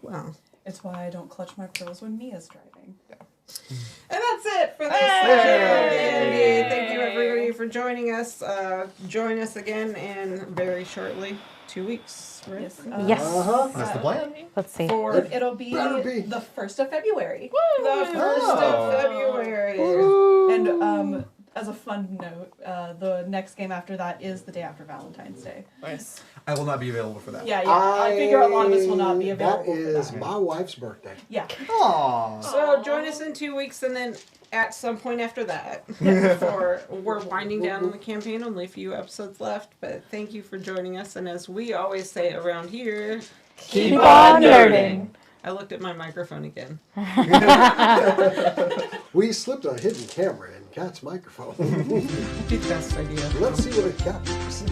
Wow. It's why I don't clutch my pearls when Mia's driving. And that's it for this General D&D. Thank you everybody for joining us. Join us again in very shortly, 2 weeks, right? Yes. Yes. That's the plan. Let's see. For It'll be Better be. the 1st of February. the 1st of February. And as a fun note, the next game after that is the day after Valentine's Day. Nice. I will not be available for that. Yeah, I figure a lot of us will not be available That is for that. my wife's birthday. Yeah. Aww. So join us in 2 weeks, and then at some point after that, we're winding down on the campaign. Only a few episodes left, but thank you for joining us. And as we always say around here, Keep on nerding. I looked at my microphone again. We slipped a hidden camera in Kat's microphone. Best idea. Let's see what it captures.